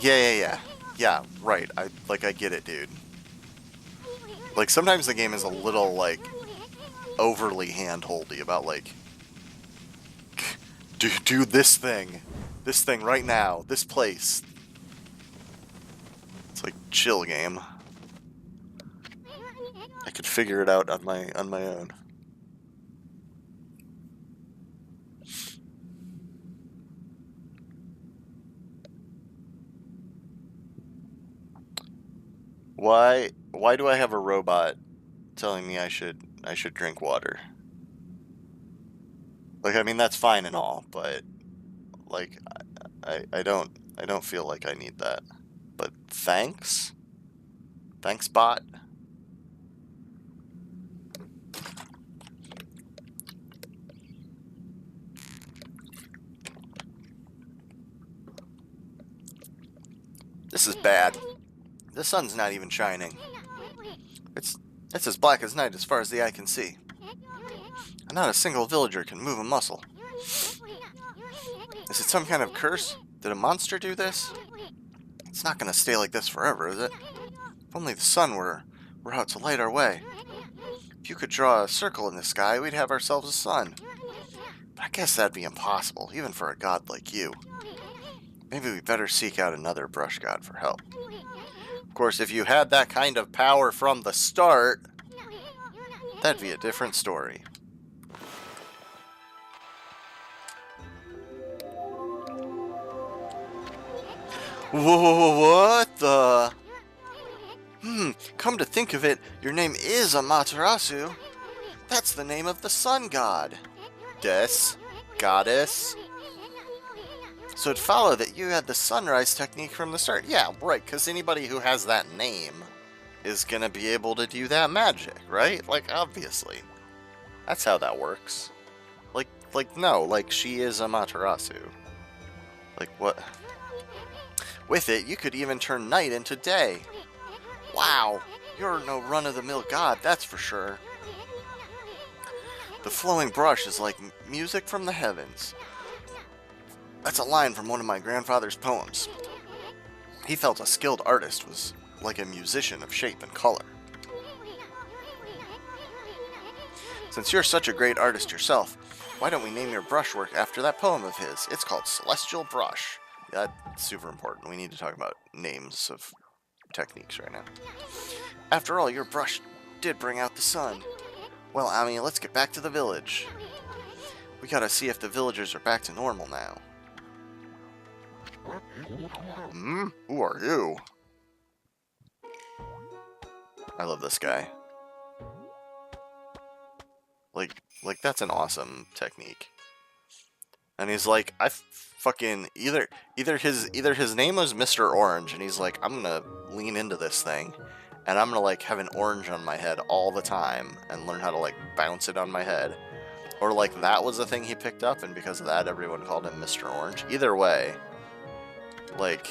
Yeah. Yeah, right. I get it, dude. Like, sometimes the game is a little, like, overly hand-holdy about, like, do this thing. This thing right now. This place. It's like, chill, game. I could figure it out on my own. Why do I have a robot telling me I should drink water? Like, I mean, that's fine and all, but like I don't feel like I need that. But thanks? Thanks, bot. This is bad. The sun's not even shining. It's as black as night as far as the eye can see. And not a single villager can move a muscle. Is it some kind of curse? Did a monster do this? It's not gonna stay like this forever, is it? If only the sun were out to light our way. If you could draw a circle in the sky, we'd have ourselves a sun. But I guess that'd be impossible, even for a god like you. Maybe we better seek out another brush god for help. Of course, if you had that kind of power from the start, that'd be a different story. Whoa, what the? Come to think of it, your name is Amaterasu. That's the name of the sun god. Des? Goddess? So it'd follow that you had the sunrise technique from the start. Yeah, right, because anybody who has that name is going to be able to do that magic, right? Like, obviously. That's how that works. No, like, she is Amaterasu. Like, what? With it, you could even turn night into day. Wow, you're no run-of-the-mill god, that's for sure. The flowing brush is like music from the heavens. That's a line from one of my grandfather's poems. He felt a skilled artist was like a musician of shape and color. Since you're such a great artist yourself, why don't we name your brushwork after that poem of his? It's called Celestial Brush. Yeah, that's super important. We need to talk about names of techniques right now. After all, your brush did bring out the sun. Well, Ami, let's get back to the village. We gotta see if the villagers are back to normal now. Who are you? I love this guy. Like that's an awesome technique. And he's like, I fucking either his name was Mr. Orange, and he's like, I'm gonna lean into this thing, and I'm gonna like have an orange on my head all the time and learn how to like bounce it on my head. Or like that was the thing he picked up, and because of that everyone called him Mr. Orange. Either way, like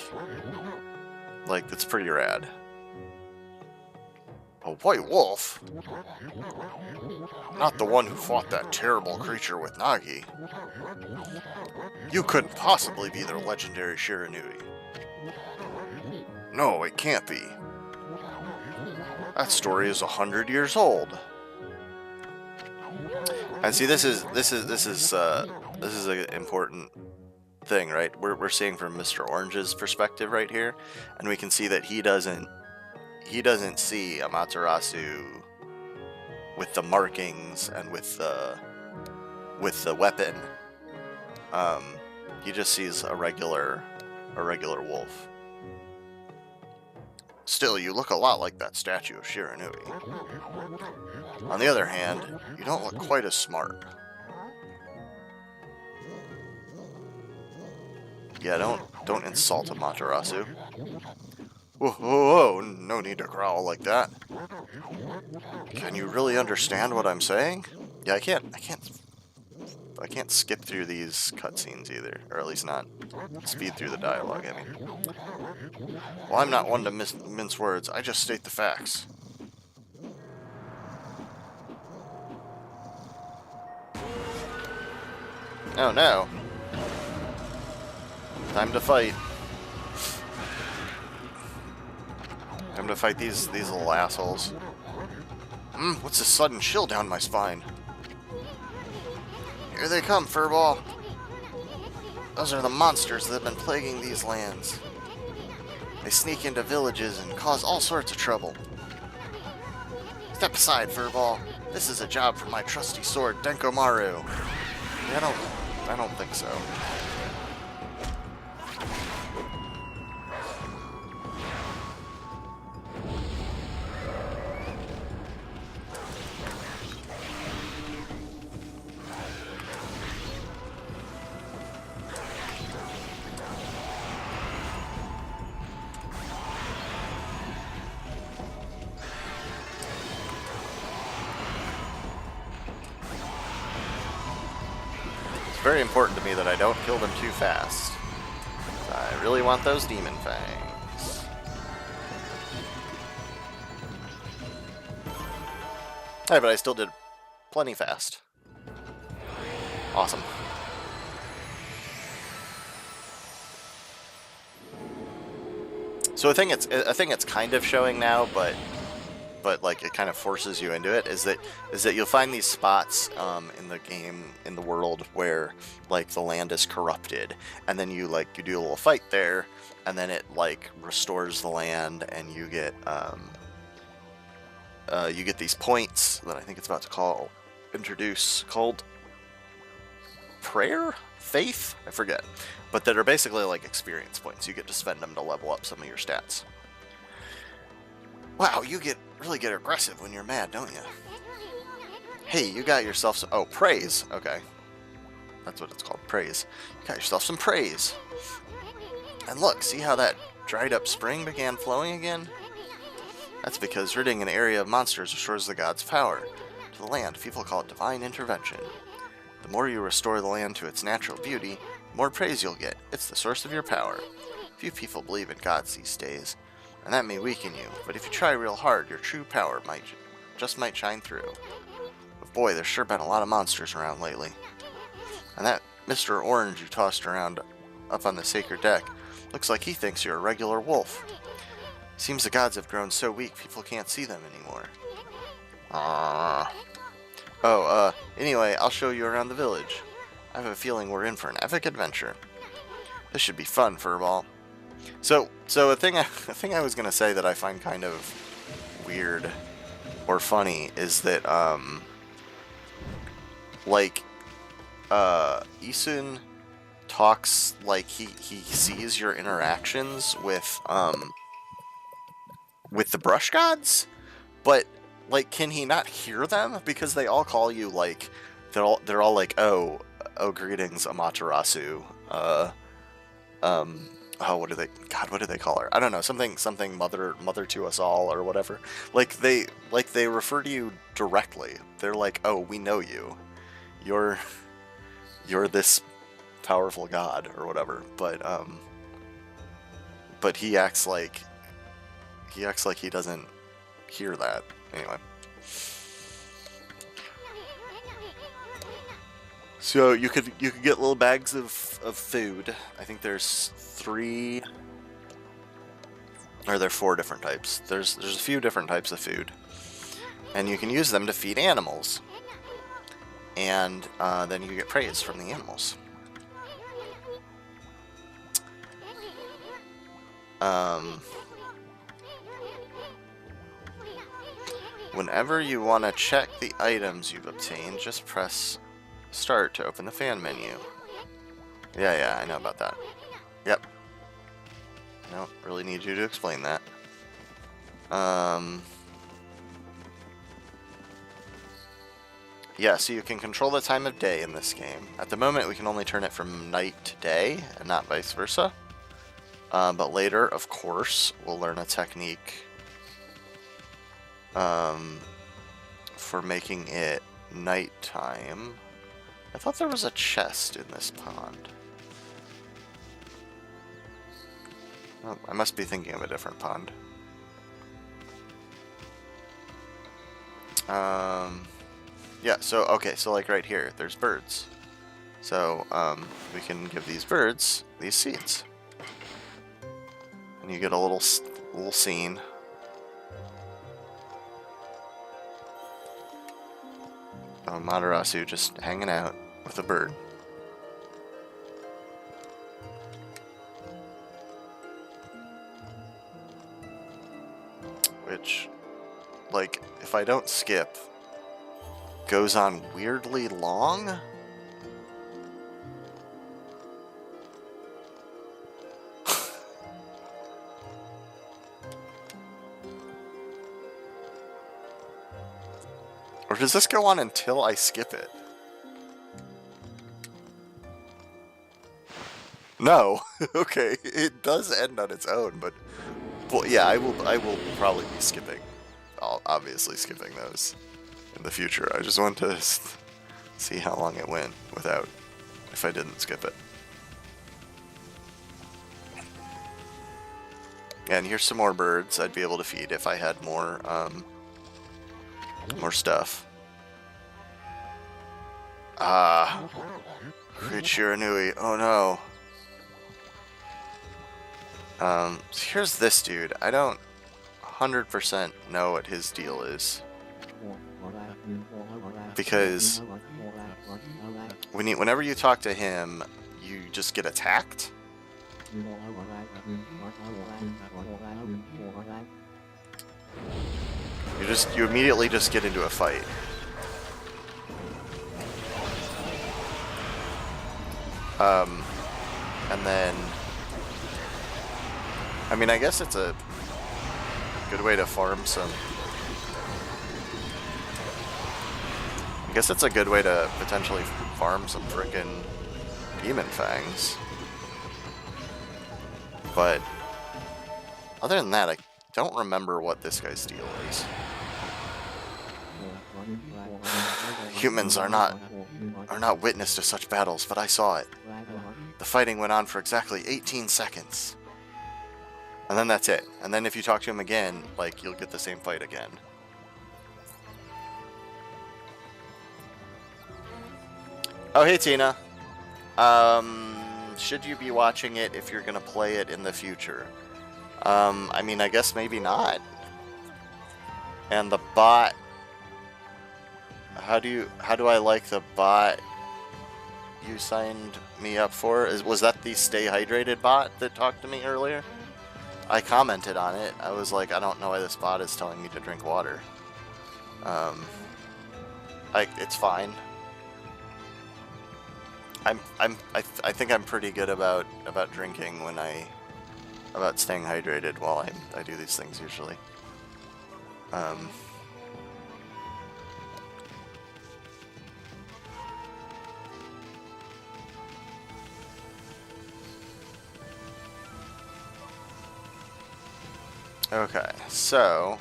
that's pretty rad. A white wolf? Not the one who fought that terrible creature with Nagi. You couldn't possibly be the legendary Shiranui. No, it can't be. That story is 100 years old. And see, this is an important thing, right? We're seeing from Mr. Orange's perspective right here, and we can see that he doesn't see Amaterasu with the markings and with the weapon. He just sees a regular wolf. Still, you look a lot like that statue of Shiranui. On the other hand, you don't look quite as smart. Yeah, don't insult Amaterasu. Whoa, whoa, whoa, no need to growl like that. Can you really understand what I'm saying? Yeah, I can't skip through these cutscenes either, or at least not speed through the dialogue, I mean. Well, I'm not one to mince words, I just state the facts. Oh no. Time to fight. Time to fight these little assholes. What's this sudden chill down my spine? Here they come, Furball. Those are the monsters that have been plaguing these lands. They sneak into villages and cause all sorts of trouble. Step aside, Furball. This is a job for my trusty sword, Denkomaru. Yeah, I don't think so. Very important to me that I don't kill them too fast. I really want those demon fangs. Hey, but I still did plenty fast. Awesome. So I think it's kind of showing now, but like it kind of forces you into it, is that you'll find these spots in the game, in the world, where like the land is corrupted, and then you do a little fight there, and then it like restores the land, and you get these points that I think it's about to introduce called prayer, faith, I forget, but that are basically like experience points. You get to spend them to level up some of your stats. Wow, you really get aggressive when you're mad, don't you? Hey, you got yourself some... Oh, praise. Okay. That's what it's called, praise. You got yourself some praise. And look, see how that dried up spring began flowing again? That's because ridding an area of monsters restores the god's power to the land. People call it divine intervention. The more you restore the land to its natural beauty, the more praise you'll get. It's the source of your power. If Few people believe in gods these days, and that may weaken you, but if you try real hard, your true power might shine through. But boy, there's sure been a lot of monsters around lately. And that Mr. Orange you tossed around up on the sacred deck looks like he thinks you're a regular wolf. Seems the gods have grown so weak people can't see them anymore. Anyway, I'll show you around the village. I have a feeling we're in for an epic adventure. This should be fun, Furball. So a thing I was gonna say that I find kind of weird or funny is that Isun talks like he sees your interactions with the brush gods, but like, can he not hear them? Because they all call you, like, they're all like, oh, greetings, Amaterasu. What do they call her? I don't know, something mother to us all or whatever. Like they refer to you directly. They're like, oh, we know you. You're this powerful god or whatever. But he acts like he doesn't hear that. Anyway. So you could get little bags of food. I think there's 3, or there are 4 different types. There's a few different types of food, and you can use them to feed animals. And then you get praise from the animals. Whenever you want to check the items you've obtained, just press Start to open the fan menu. Yeah, I know about that. Yep. I don't really need you to explain that. Yeah, so you can control the time of day in this game. At the moment, we can only turn it from night to day, and not vice versa. But later, of course, we'll learn a technique for making it nighttime. I thought there was a chest in this pond. Oh, I must be thinking of a different pond. Yeah, so, okay, so like right here, there's birds. So, we can give these birds these seeds. And you get a little scene. Oh, Materasu just hanging out with a bird. Which, like, if I don't skip, goes on weirdly long? Or does this go on until I skip it? No. Okay, it does end on its own, but well, yeah, I will probably be skipping. I'll obviously skipping those in the future. I just want to see how long it went without, if I didn't skip it. And here's some more birds I'd be able to feed if I had more stuff. Kuchiranui. Oh no. So here's this dude. I don't 100% know what his deal is. Because whenever you talk to him, you just get attacked. You immediately just get into a fight. And then, I mean, I guess it's a good way to farm some. I guess it's a good way to potentially farm some frickin' demon fangs. But other than that, I don't remember what this guy's deal is. Humans are not witness to such battles, but I saw it. The fighting went on for exactly 18 seconds. And then that's it. And then if you talk to him again, like, you'll get the same fight again. Oh, hey, Tina. Should you be watching it if you're going to play it in the future? I mean, I guess maybe not. And the bot... How do I like the bot you signed me up for? Was that the Stay Hydrated bot that talked to me earlier? I commented on it. I was like, I don't know why this bot is telling me to drink water. It's fine. I think I'm pretty good about drinking when about staying hydrated while I do these things usually. Okay, so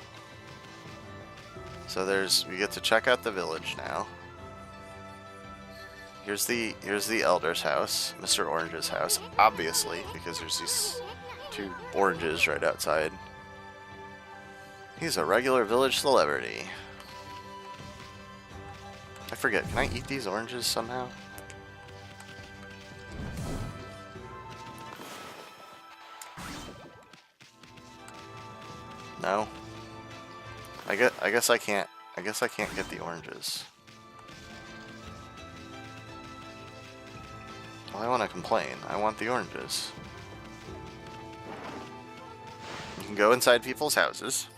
we get to check out the village now. Here's the elder's house, Mr. Orange's house, obviously, because there's these 2 oranges right outside. He's a regular village celebrity. I forget, can I eat these oranges somehow? No. I guess I can't get the oranges. Well, I want to complain. I want the oranges. You can go inside people's houses.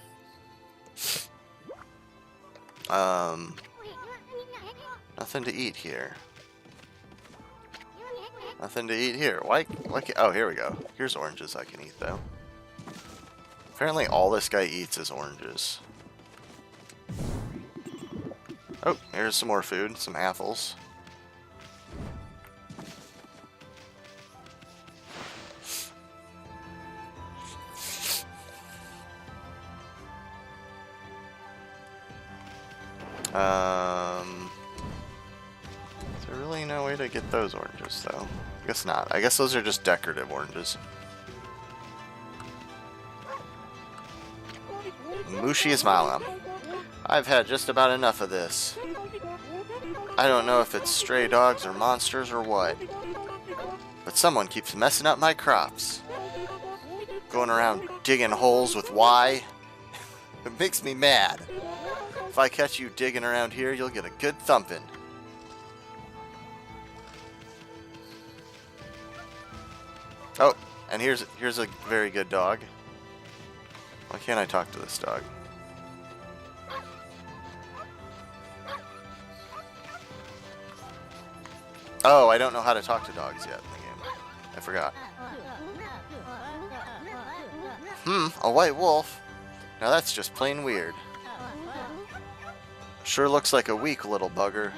Nothing to eat here. Nothing to eat here. Why oh, here we go. Here's oranges I can eat, though. Apparently all this guy eats is oranges. Oh, here's some more food, some apples. Is there really no way to get those oranges, though? I guess not. I guess those are just decorative oranges. Mushi's mama. I've had just about enough of this. I don't know if it's stray dogs or monsters or what, but someone keeps messing up my crops. Going around digging holes with Y. It makes me mad. If I catch you digging around here, you'll get a good thumping. Oh, and here's a very good dog. Why can't I talk to this dog? Oh, I don't know how to talk to dogs yet in the game. I forgot. A white wolf? Now that's just plain weird. Sure looks like a weak little bugger.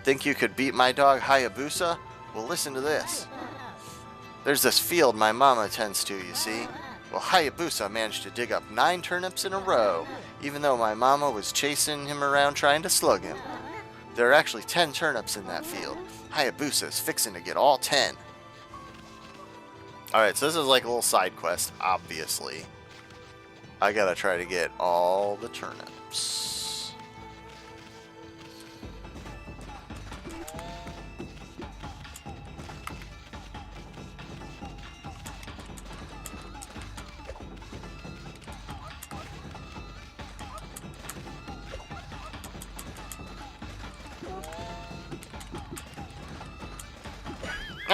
Think you could beat my dog Hayabusa? Well, listen to this. There's this field my mama tends to, you see. Well, Hayabusa managed to dig up 9 turnips in a row, even though my mama was chasing him around trying to slug him. There are actually 10 turnips in that field. Hayabusa is fixing to get all 10. Alright, so this is like a little side quest, obviously. I gotta try to get all the turnips.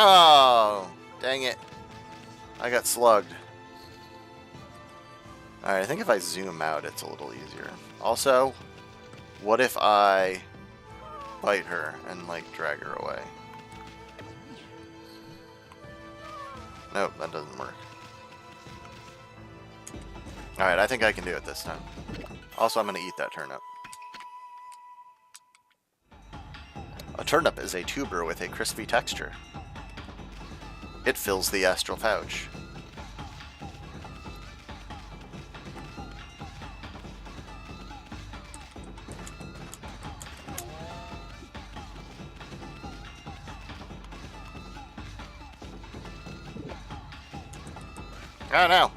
Oh, dang it. I got slugged. Alright, I think if I zoom out, it's a little easier. Also, what if I bite her and, like, drag her away? Nope, that doesn't work. Alright, I think I can do it this time. Also, I'm going to eat that turnip. A turnip is a tuber with a crispy texture. It fills the astral pouch. Oh no!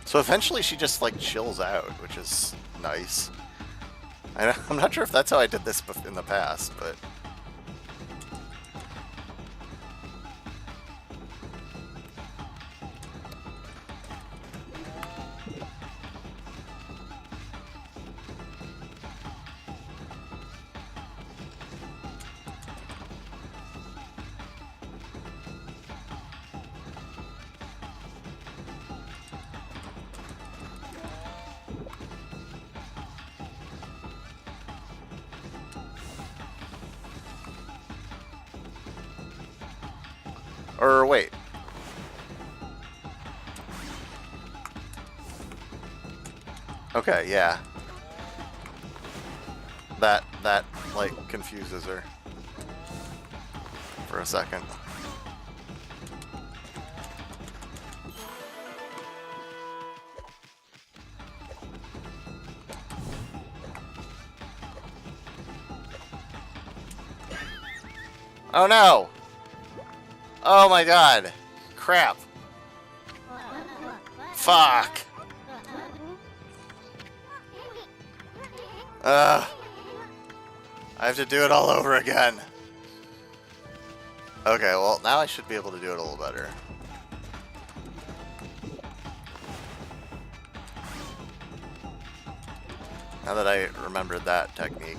So eventually she just, like, chills out, which is nice. I'm not sure if that's how I did this in the past, but... Or wait. Okay, yeah. That, like, confuses her. For a second. Oh no! Oh my god. Crap. Fuck. I have to do it all over again. Okay, well, now I should be able to do it a little better. Now that I remembered that technique.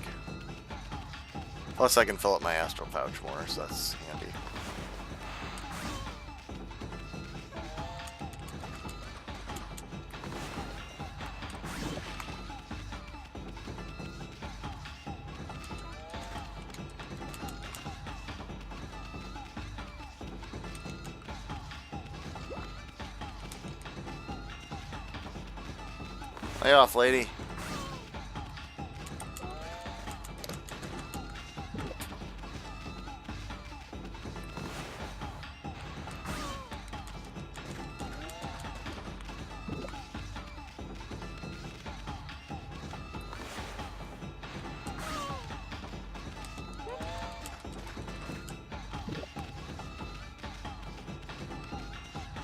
Plus I can fill up my astral pouch more, so that's handy. Lay off, lady.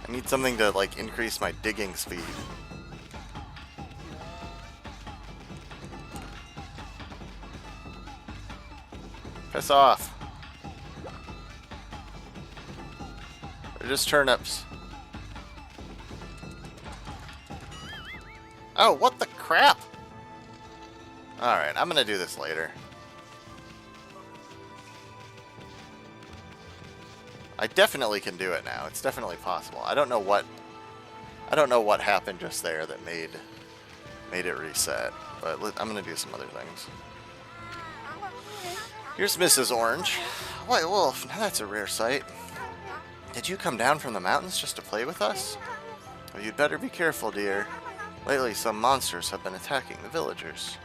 I need something to, like, increase my digging speed. Piss off. They're just turnips. Oh, what the crap? Alright, I'm gonna do this later. I definitely can do it now. It's definitely possible. I don't know what happened just there that made it reset, but I'm gonna do some other things. Here's Mrs. Orange. White Wolf, now that's a rare sight. Did you come down from the mountains just to play with us? Well, you'd better be careful, dear. Lately, some monsters have been attacking the villagers.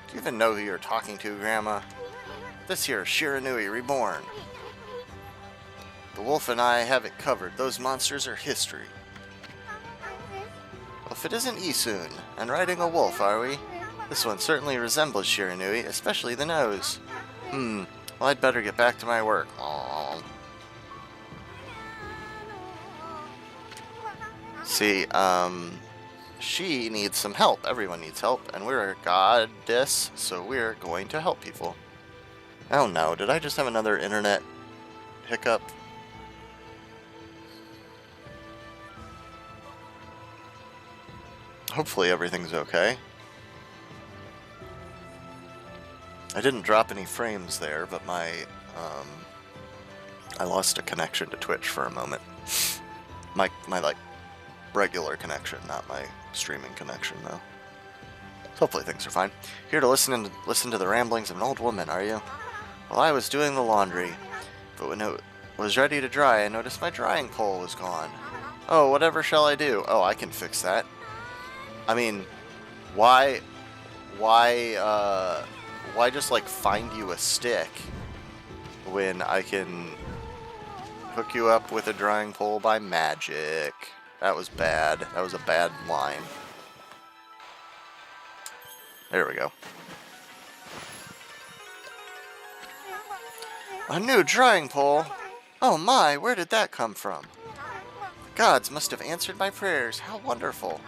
Do you even know who you're talking to, Grandma? This here is Shiranui Reborn. The wolf and I have it covered. Those monsters are history. Well, if it isn't Isun, and riding a wolf, are we? This one certainly resembles Shiranui, especially the nose. Well, I'd better get back to my work. Aww. See, she needs some help. Everyone needs help, and we're a goddess, so we're going to help people. Oh no, did I just have another internet hiccup? Hopefully everything's okay. I didn't drop any frames there, but I lost a connection to Twitch for a moment. My like regular connection, not my streaming connection though. Hopefully things are fine. Here to listen to the ramblings of an old woman, are you? Well, I was doing the laundry, but was ready to dry, I noticed my drying pole was gone. Oh, whatever shall I do? Oh, I can fix that. I mean, why just, like, find you a stick when I can hook you up with a drying pole by magic? That was bad. That was a bad line. There we go. A new drying pole? Oh my, where did that come from? The gods must have answered my prayers. How wonderful.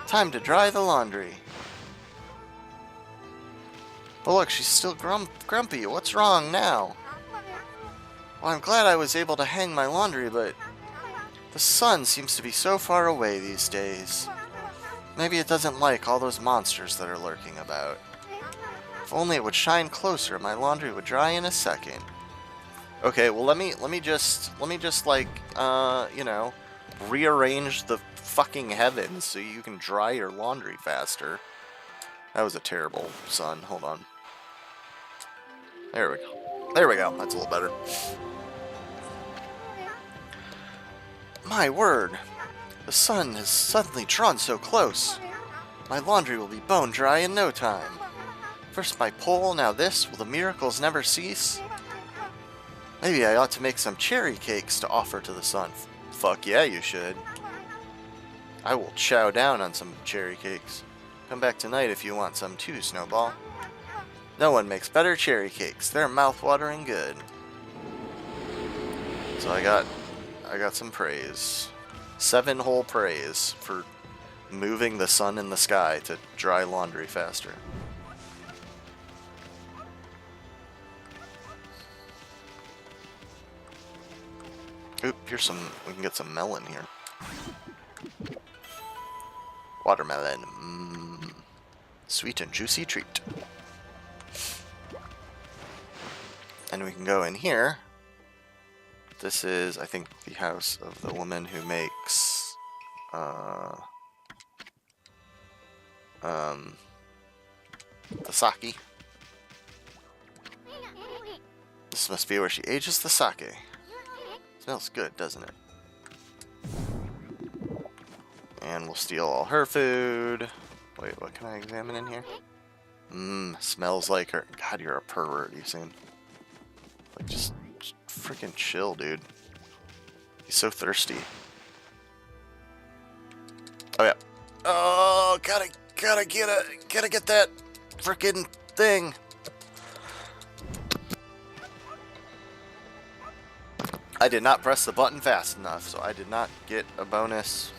Time to dry the laundry. But look, she's still grumpy. What's wrong now? Well, I'm glad I was able to hang my laundry, but the sun seems to be so far away these days. Maybe it doesn't like all those monsters that are lurking about. If only it would shine closer, my laundry would dry in a second. Okay, well let me just like you know, rearrange the fucking heavens so you can dry your laundry faster. That was a terrible sun. Hold on. There we go. There we go. That's a little better. My word. The sun has suddenly drawn so close. My laundry will be bone dry in no time. First my pole, now this. Will the miracles never cease? Maybe I ought to make some cherry cakes to offer to the sun. Fuck yeah, you should. I will chow down on some cherry cakes. Come back tonight if you want some too, Snowball. No one makes better cherry cakes. They're mouth-watering good. So I got some praise. 7 whole praise for moving the sun in the sky to dry laundry faster. Oop, here's some, we can get some melon here. Watermelon. Sweet and juicy treat. And we can go in here. This is, I think, the house of the woman who makes, the sake. This must be where she ages the sake. Smells good, doesn't it? And we'll steal all her food. Wait, what can I examine in here? Smells like her. God, you're a pervert, you seem. Like, just freaking chill, dude. He's so thirsty. Oh, yeah. Oh, gotta get that freaking thing. I did not press the button fast enough, so I did not get a bonus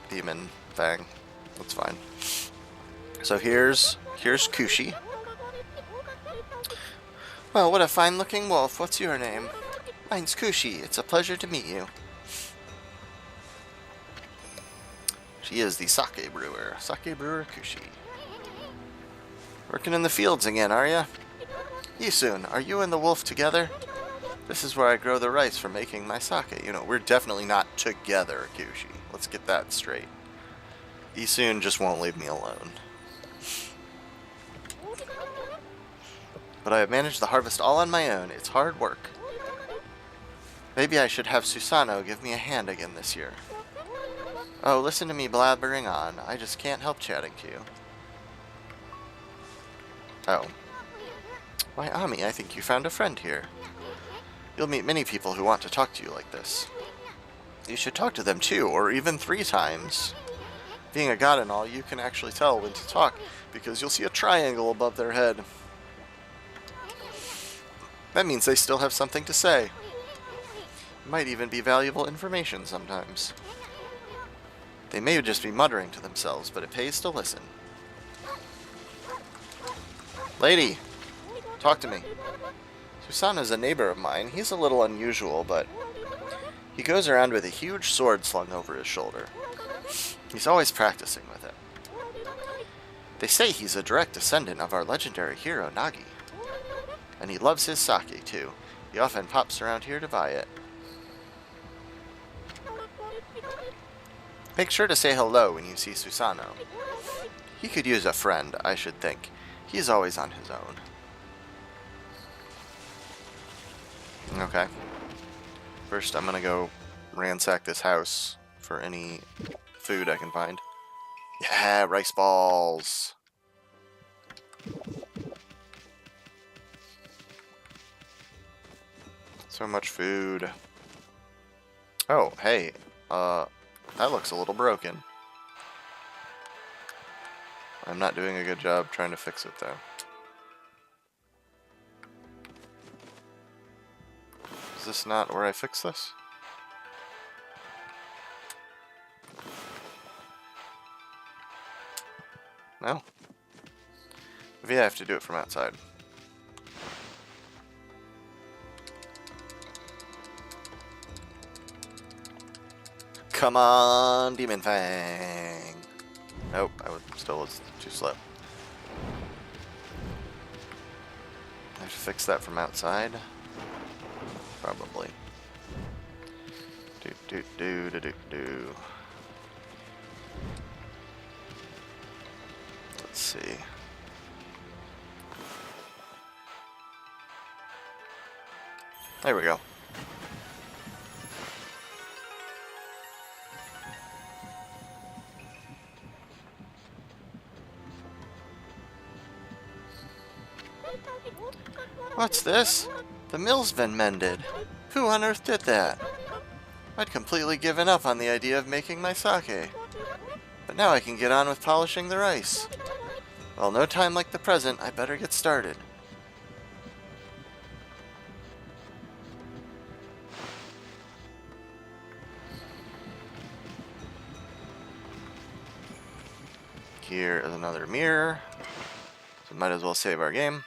demon thing. That's fine. So here's Kushi. Well, what a fine-looking wolf. What's your name? Mine's Kushi. It's a pleasure to meet you. She is the sake brewer. Sake brewer Kushi. Working in the fields again, are ya? Yisun, are you and the wolf together? This is where I grow the rice for making my sake. You know, we're definitely not together, Kushi. Let's get that straight. Yisun just won't leave me alone. But I have managed the harvest all on my own. It's hard work. Maybe I should have Susano give me a hand again this year. Oh, listen to me blabbering on. I just can't help chatting to you. Oh. Why, Ami, I think you found a friend here. You'll meet many people who want to talk to you like this. You should talk to them 2 or even 3 times. Being a god and all, you can actually tell when to talk because you'll see a triangle above their head. That means they still have something to say. It might even be valuable information sometimes. They may just be muttering to themselves, but it pays to listen. Lady, talk to me. Susano's a neighbor of mine. He's a little unusual, but he goes around with a huge sword slung over his shoulder. He's always practicing with it. They say he's a direct descendant of our legendary hero, Nagi. And he loves his sake, too. He often pops around here to buy it. Make sure to say hello when you see Susano. He could use a friend, I should think. He's always on his own. Okay. First, I'm gonna go ransack this house for any food I can find. Yeah, rice balls! So much food. Oh, hey. That looks a little broken. I'm not doing a good job trying to fix it, though. Is this not where I fix this? No? Maybe I have to do it from outside. Come on, Demon Fang! Nope, I still was too slow. I have to fix that from outside? Probably. Do. Let's see. There we go. What's this? The mill's been mended. Who on earth did that? I'd completely given up on the idea of making my sake. But now I can get on with polishing the rice. Well, no time like the present, I better get started. Here is another mirror. So might as well save our game.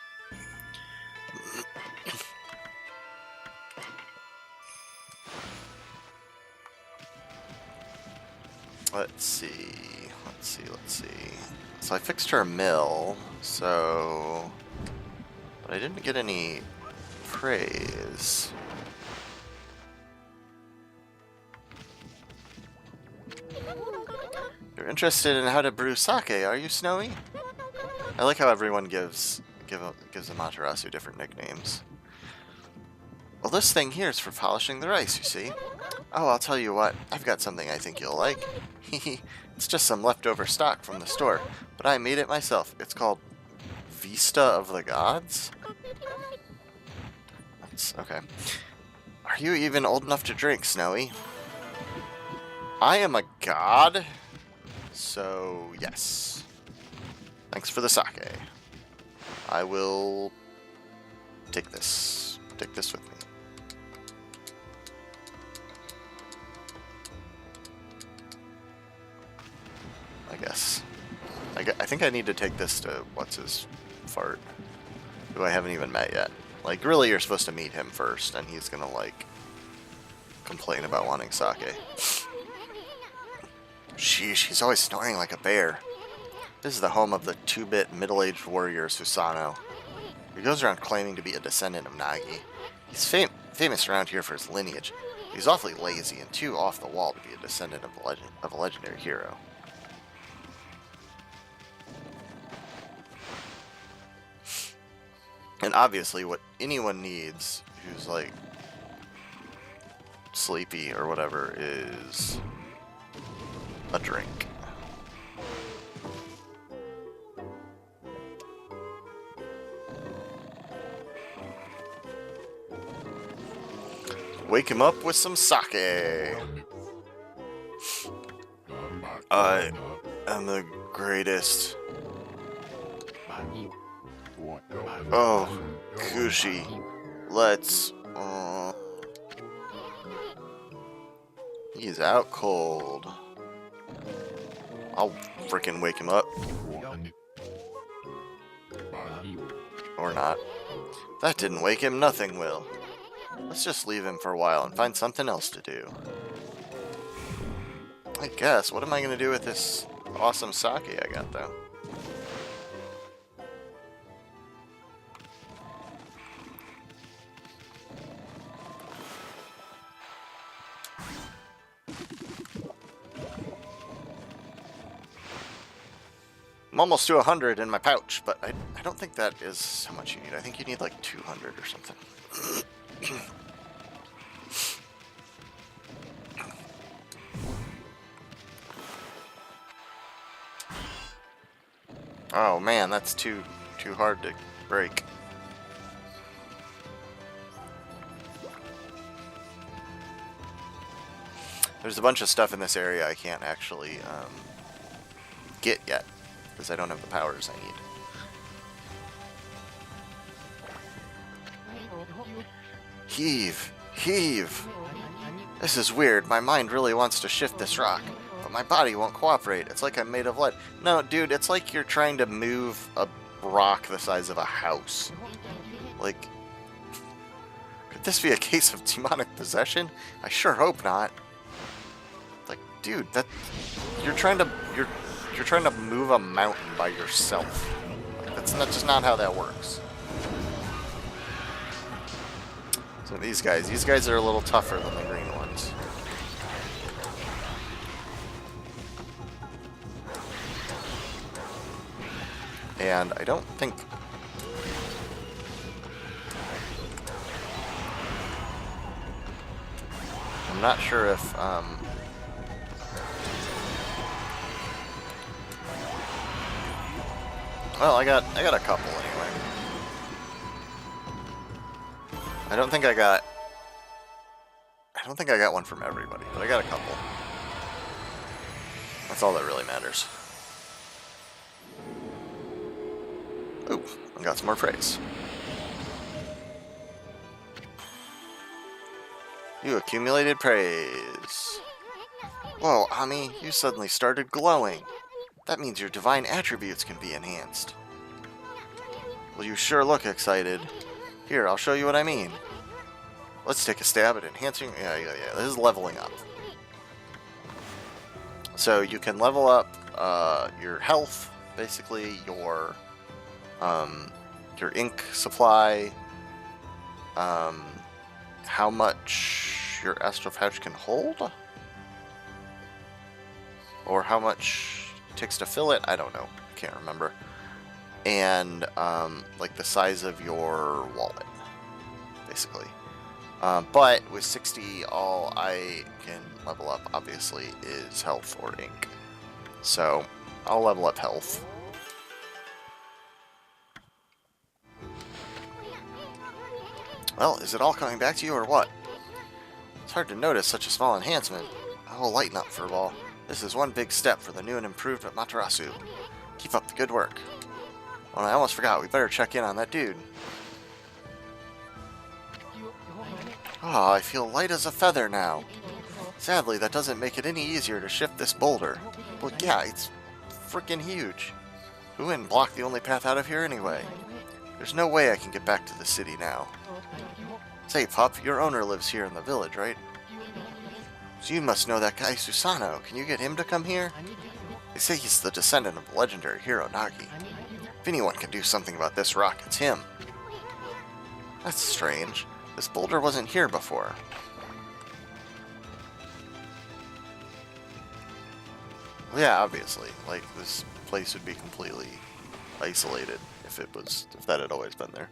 Let's see. So I fixed her mill, so... But I didn't get any praise. You're interested in how to brew sake, are you, Snowy? I like how everyone gives Amaterasu different nicknames. Well, this thing here is for polishing the rice, you see. Oh, I'll tell you what, I've got something I think you'll like. It's just some leftover stock from the store, but I made it myself. It's called Vista of the Gods? That's okay. Are you even old enough to drink, Snowy? I am a god, so yes. Thanks for the sake. I will take this with me. I guess. I think I need to take this to what's his fart, who I haven't even met yet. Like, really, you're supposed to meet him first, and he's gonna, like, complain about wanting sake. Sheesh, he's always snoring like a bear. This is the home of the 2-bit middle-aged warrior Susano. He goes around claiming to be a descendant of Nagi. He's famous around here for his lineage. He's awfully lazy and too off the wall to be a descendant of a legendary hero. And obviously what anyone needs who's like sleepy or whatever is a drink. Wake him up with some sake. I am the greatest. Oh, Kushi, let's... He's out cold. I'll frickin' wake him up. Or not. That didn't wake him, nothing will. Let's just leave him for a while and find something else to do. I guess. What am I going to do with this awesome sake I got, though? I'm almost to 100 in my pouch, but I don't think that is how much you need. I think you need like 200 or something. Oh man, that's too hard to break. There's a bunch of stuff in this area I can't actually get yet, because I don't have the powers I need. Heave! Heave! This is weird. My mind really wants to shift this rock, but my body won't cooperate. It's like I'm made of lead. No, dude, it's like you're trying to move a rock the size of a house. Like, could this be a case of demonic possession? I sure hope not. Like, dude, that you're trying to move a mountain by yourself. Like, that's just not how that works. So these guys are a little tougher than the green ones. And I don't think... I'm not sure if, well, I got a couple anyway. I don't think I got one from everybody, but I got a couple. That's all that really matters. Ooh, I got some more praise. You accumulated praise. Whoa, Ami, you suddenly started glowing. That means your divine attributes can be enhanced. Well, you sure look excited. Here, I'll show you what I mean. Let's take a stab at enhancing... Yeah. This is leveling up. So you can level up your health, basically your ink supply, how much your astral pouch can hold, or how much it takes to fill it. I don't know. I can't remember. And like the size of your wallet, basically. But with 60, all I can level up, obviously, is health or ink. So I'll level up health. Well, is it all coming back to you or what? It's hard to notice such a small enhancement. Oh, lighten up, Furball. This is one big step for the new and improved Matarasu. Keep up the good work. Well, I almost forgot. We better check in on that dude. Oh, I feel light as a feather now. Sadly, that doesn't make it any easier to shift this boulder. But yeah, it's freaking huge. We wouldn't block the only path out of here anyway. There's no way I can get back to the city now. Say, pup, your owner lives here in the village, right? So you must know that guy Susano. Can you get him to come here? They say he's the descendant of the legendary hero Nagi. If anyone can do something about this rock, it's him. That's strange. This boulder wasn't here before. Well, yeah, obviously. Like, this place would be completely isolated if that had always been there.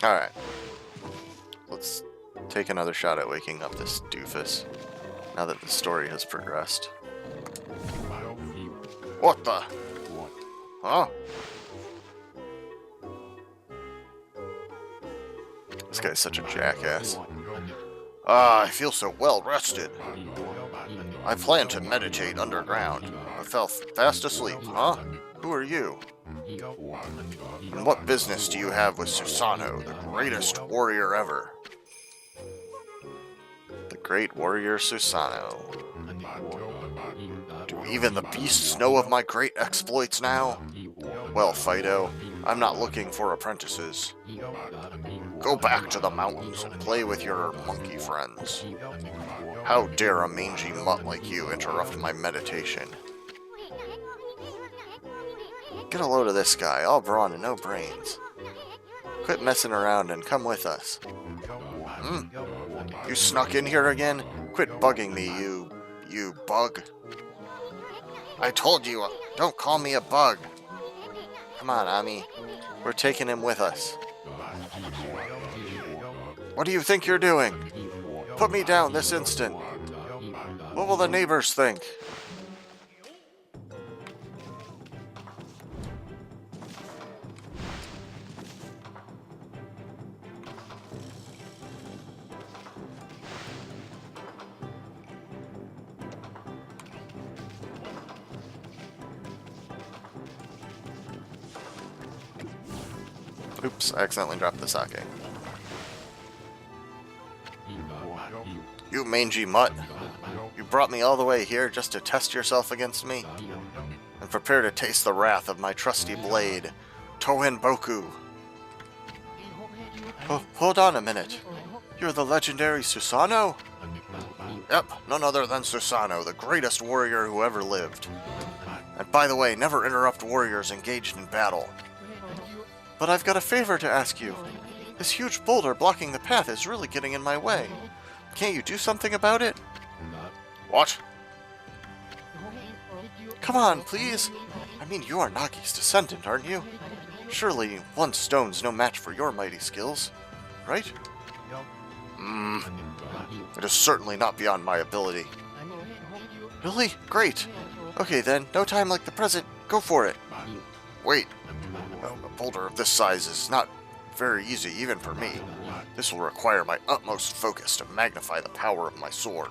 Alright. Let's take another shot at waking up this doofus, now that the story has progressed. What the? Huh? This guy's such a jackass. I feel so well rested. I plan to meditate underground. I fell fast asleep, huh? Who are you? And what business do you have with Susano, the greatest warrior ever? The great warrior Susano. Do even the beasts know of my great exploits now? Well, Fido, I'm not looking for apprentices. Go back to the mountains and play with your monkey friends. How dare a mangy mutt like you interrupt my meditation? Get a load of this guy, all brawn and no brains. Quit messing around and come with us. You snuck in here again? Quit bugging me, you bug. I told you, don't call me a bug. Come on, Ami. We're taking him with us. What do you think you're doing? Put me down this instant. What will the neighbors think? Oops, I accidentally dropped the sake. You mangy mutt. You brought me all the way here just to test yourself against me? And prepare to taste the wrath of my trusty blade, Tohen Boku. Oh, hold on a minute. You're the legendary Susanoo? Yep, none other than Susanoo, the greatest warrior who ever lived. And by the way, never interrupt warriors engaged in battle. But I've got a favor to ask you. This huge boulder blocking the path is really getting in my way. Can't you do something about it? What? Come on, please. I mean, you are Nagi's descendant, aren't you? Surely one stone's no match for your mighty skills, right? It is certainly not beyond my ability. Really? Great. Okay then, no time like the present. Go for it. Wait. A boulder of this size is not very easy even for me. This will require my utmost focus to magnify the power of my sword.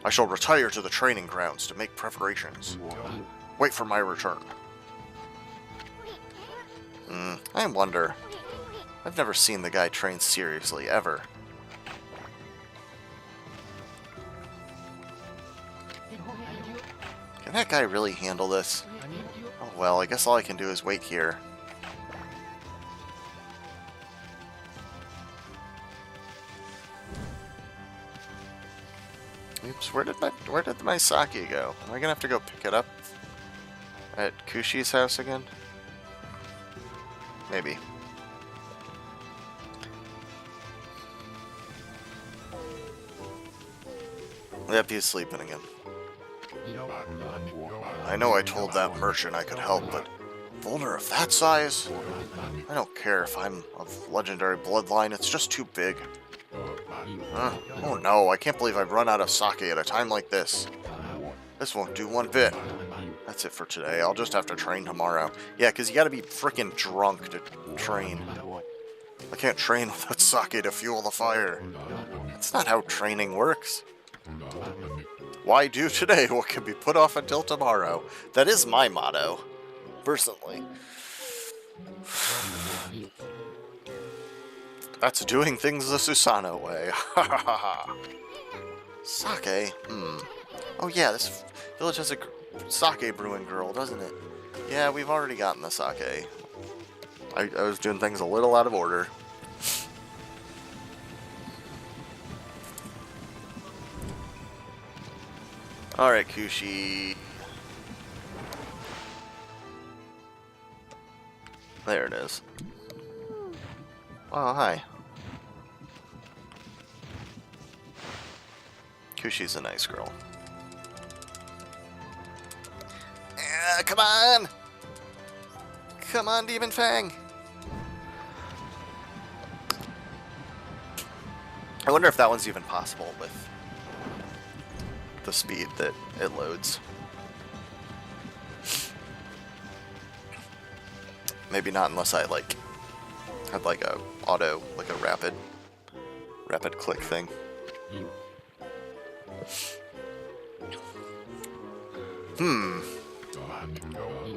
I shall retire to the training grounds to make preparations. Wait for my return. I wonder. I've never seen the guy train seriously, ever. Can that guy really handle this? Oh well, I guess all I can do is wait here. Oops, where did my sake go? Am I gonna have to go pick it up at Kushi's house again? Maybe. Yep, he's sleeping again. I know I told that merchant I could help, but boulder of that size? I don't care if I'm of legendary bloodline, it's just too big. Oh no, I can't believe I've run out of sake at a time like this. This won't do one bit. That's it for today, I'll just have to train tomorrow. Yeah, because you gotta be freaking drunk to train. I can't train without sake to fuel the fire. That's not how training works. Why do today what can be put off until tomorrow? That is my motto, personally. That's doing things the Susanoo way. Ha ha ha ha. Sake? Oh yeah, this village has a sake brewing girl, doesn't it? Yeah, we've already gotten the sake. I was doing things a little out of order. Alright, Kushi. There it is. Oh, hi. Kushi's a nice girl. Come on! Come on, Demon Fang! I wonder if that one's even possible with the speed that it loads. Maybe not unless I like had like a auto, like a rapid click thing.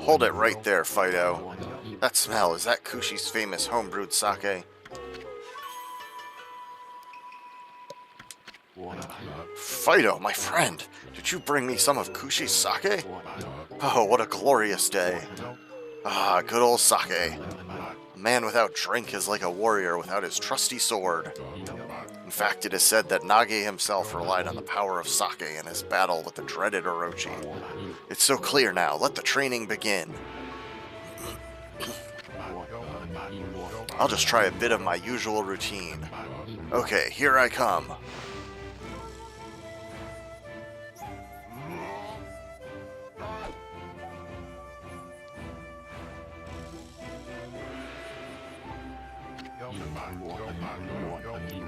Hold it right there, Fido. That smell, is that Kushi's famous homebrewed sake? Fido, my friend, did you bring me some of Kushi's sake? Oh, what a glorious day. Ah, good old sake. A man without drink is like a warrior without his trusty sword. In fact, it is said that Nagi himself relied on the power of sake in his battle with the dreaded Orochi. It's so clear now, let the training begin. I'll just try a bit of my usual routine. Okay, here I come.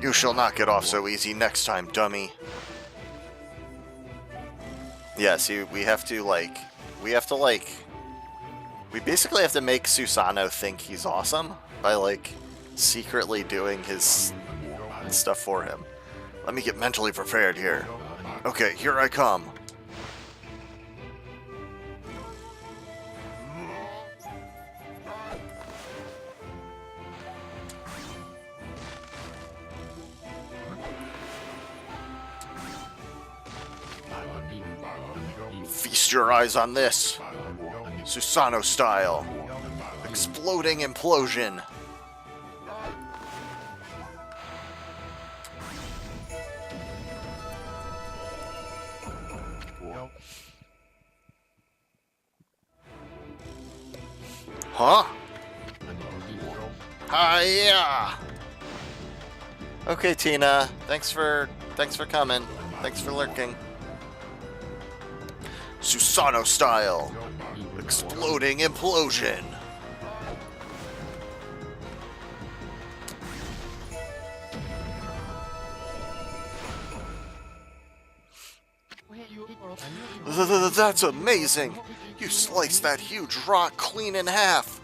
You shall not get off so easy next time, dummy. Yeah, see, we basically have to make Susanoo think he's awesome by, like, secretly doing his stuff for him. Let me get mentally prepared here. Okay, here I come. Feast your eyes on this. Susano style. Exploding implosion. Huh? Hiya! Okay, Tina. Thanks for coming. Thanks for lurking. Susano style. Exploding implosion. That's amazing! You sliced that huge rock clean in half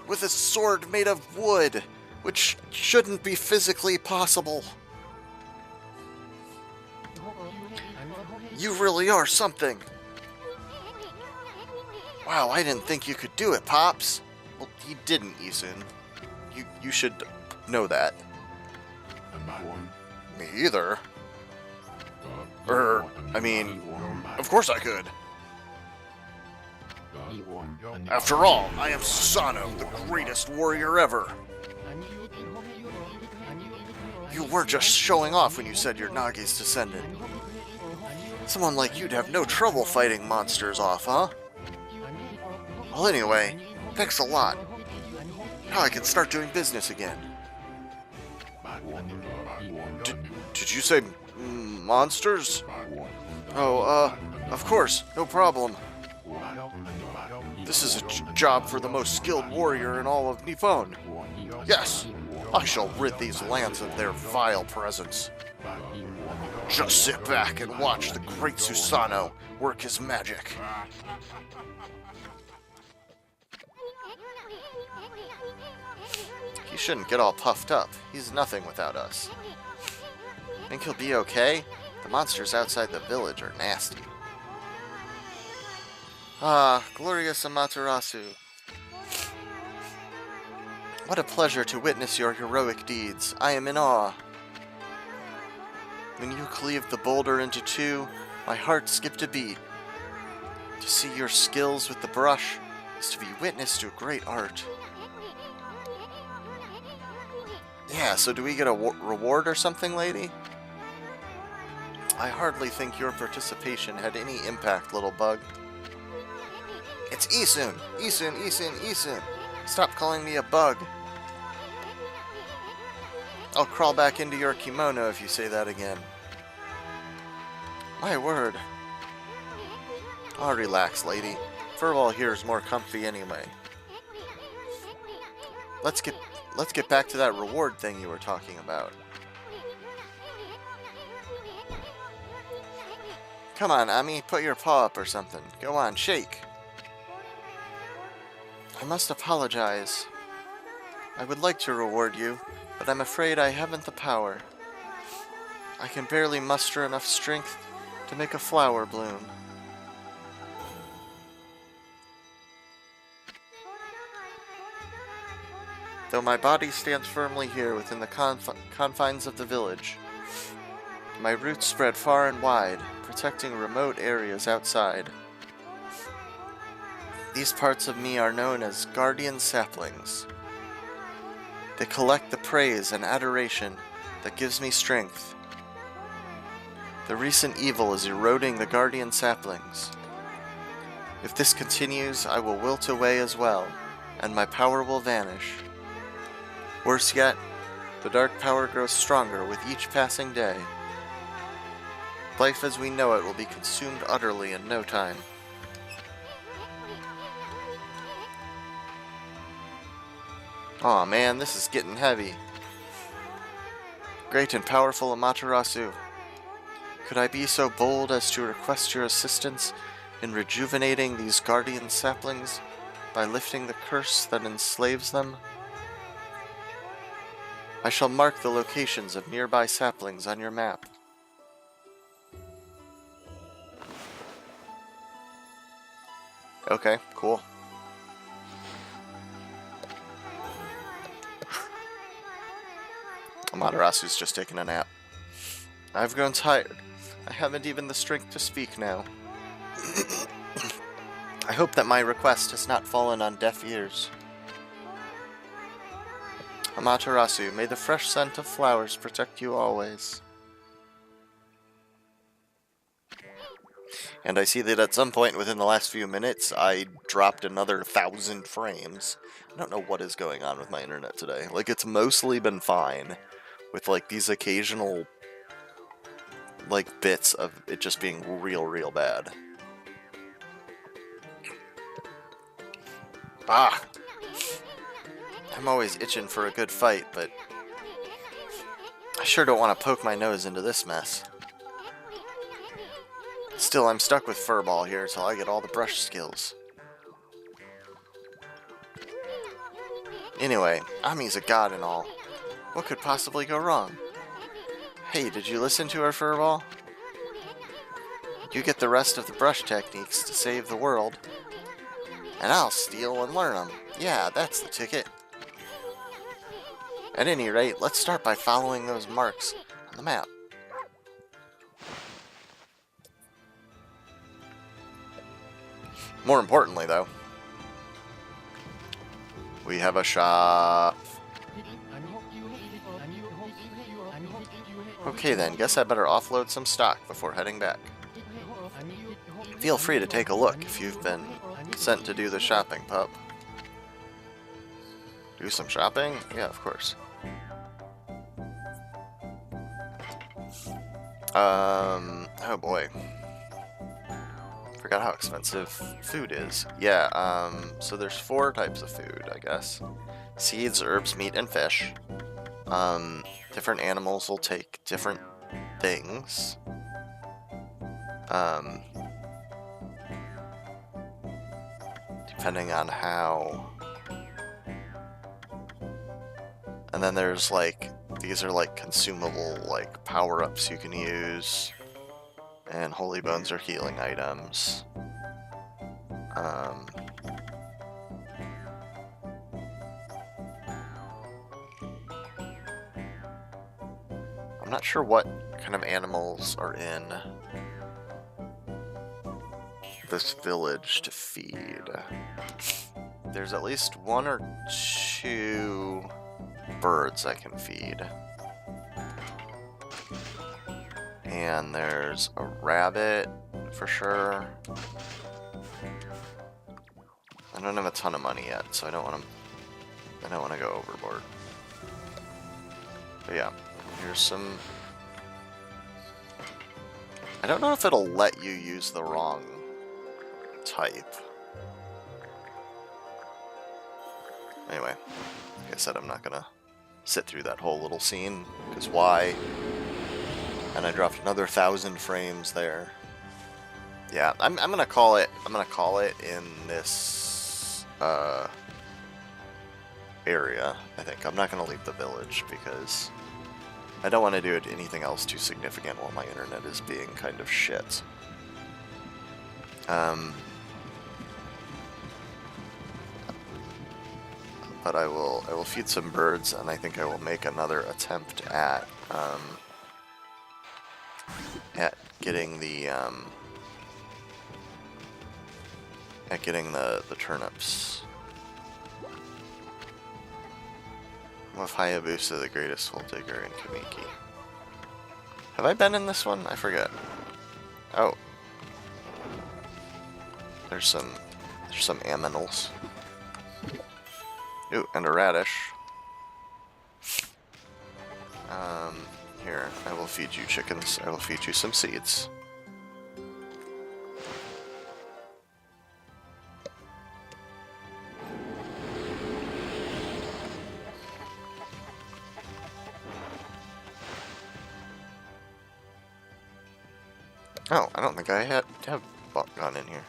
with a sword made of wood, which shouldn't be physically possible. You really are something. Wow, I didn't think you could do it, Pops. Well, you didn't, Isun. You should know that. Me either. I mean, of course I could. After all, I am Susano, the greatest warrior ever. You were just showing off when you said you're Nagi's descendant. Someone like you'd have no trouble fighting monsters off, huh? Well, anyway, thanks a lot. Now I can start doing business again. Did you say monsters? Oh, of course, no problem. This is a job for the most skilled warrior in all of Nippon. Yes, I shall rid these lands of their vile presence. Just sit back and watch the great Susano work his magic. He shouldn't get all puffed up. He's nothing without us. Think he'll be okay? The monsters outside the village are nasty. Ah, glorious Amaterasu. What a pleasure to witness your heroic deeds. I am in awe. When you cleaved the boulder into two, my heart skipped a beat. To see your skills with the brush is to be witness to great art. Yeah, so do we get a reward or something, lady? I hardly think your participation had any impact, little bug. It's Isun! Isun, Isun, Isun! Stop calling me a bug. I'll crawl back into your kimono if you say that again. My word. Oh, relax, lady. Furball here is more comfy anyway. Let's get back to that reward thing you were talking about. Come on, Ami, put your paw up or something. Go on, shake. I must apologize. I would like to reward you, but I'm afraid I haven't the power. I can barely muster enough strength to make a flower bloom. Though my body stands firmly here within the confines of the village, my roots spread far and wide, protecting remote areas outside. These parts of me are known as guardian saplings. They collect the praise and adoration that gives me strength. The recent evil is eroding the guardian saplings. If this continues, I will wilt away as well, and my power will vanish. Worse yet, the dark power grows stronger with each passing day. Life as we know it will be consumed utterly in no time. Aw man, this is getting heavy. Great and powerful Amaterasu, could I be so bold as to request your assistance in rejuvenating these guardian saplings by lifting the curse that enslaves them? I shall mark the locations of nearby saplings on your map. Okay, cool. Amaterasu's just taking a nap. I've grown tired. I haven't even the strength to speak now. I hope that my request has not fallen on deaf ears. Amaterasu, may the fresh scent of flowers protect you always. And I see that at some point within the last few minutes, I dropped another 1,000 frames. I don't know what is going on with my internet today. Like, it's mostly been fine, with, like, these occasional, like, bits of it just being real bad. Ah! I'm always itching for a good fight, but I sure don't want to poke my nose into this mess. Still, I'm stuck with Furball here until I get all the brush skills. Anyway, Ami's a god and all. What could possibly go wrong? Hey, did you listen to her, Furball? You get the rest of the brush techniques to save the world, and I'll steal and learn them. Yeah, that's the ticket. At any rate, let's start by following those marks on the map. More importantly, though, we have a shop. Okay then, guess I better offload some stock before heading back. Feel free to take a look if you've been sent to do the shopping, pup. Do some shopping? Yeah, of course. Oh boy. Forgot how expensive food is. Yeah, so there's 4 types of food, I guess. Seeds, herbs, meat, and fish. Different animals will take different things. Depending on how... And then there's, like, these are, like, consumable, like, power-ups you can use. And holy bones are healing items. I'm not sure what kind of animals are in this village to feed. There's at least 1 or 2 birds I can feed. And there's a rabbit for sure. I don't have a ton of money yet, so I don't want to go overboard. But yeah, here's some. I don't know if it'll let you use the wrong type. Anyway, like I said, I'm not gonna sit through that whole little scene, because why? And I dropped another 1,000 frames there. Yeah, I'm gonna call it. I'm gonna call it in this area. I think I'm not gonna leave the village because I don't want to do anything else too significant while my internet is being kind of shit. But I will feed some birds, and I think I will make another attempt at getting the turnips. With Hayabusa, the greatest hole digger in Kamiki. Have I been in this one? I forget. Oh, there's some aminals. Ooh, and a radish. Here, I will feed you chickens. I will feed you some seeds. Oh, I don't think I have gone in here.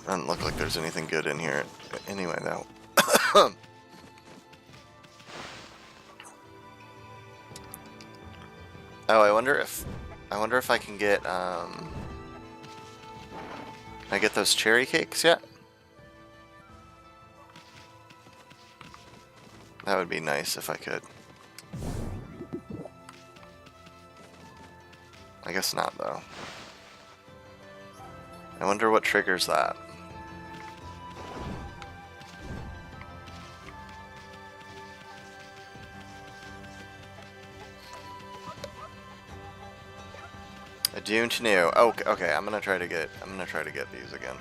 Doesn't look like there's anything good in here anyway, though. Oh, I wonder if I can get can I get those cherry cakes yet? That would be nice if I could. I guess not, though. I wonder what triggers that. A dune to new. Oh, okay. I'm gonna try to get these again.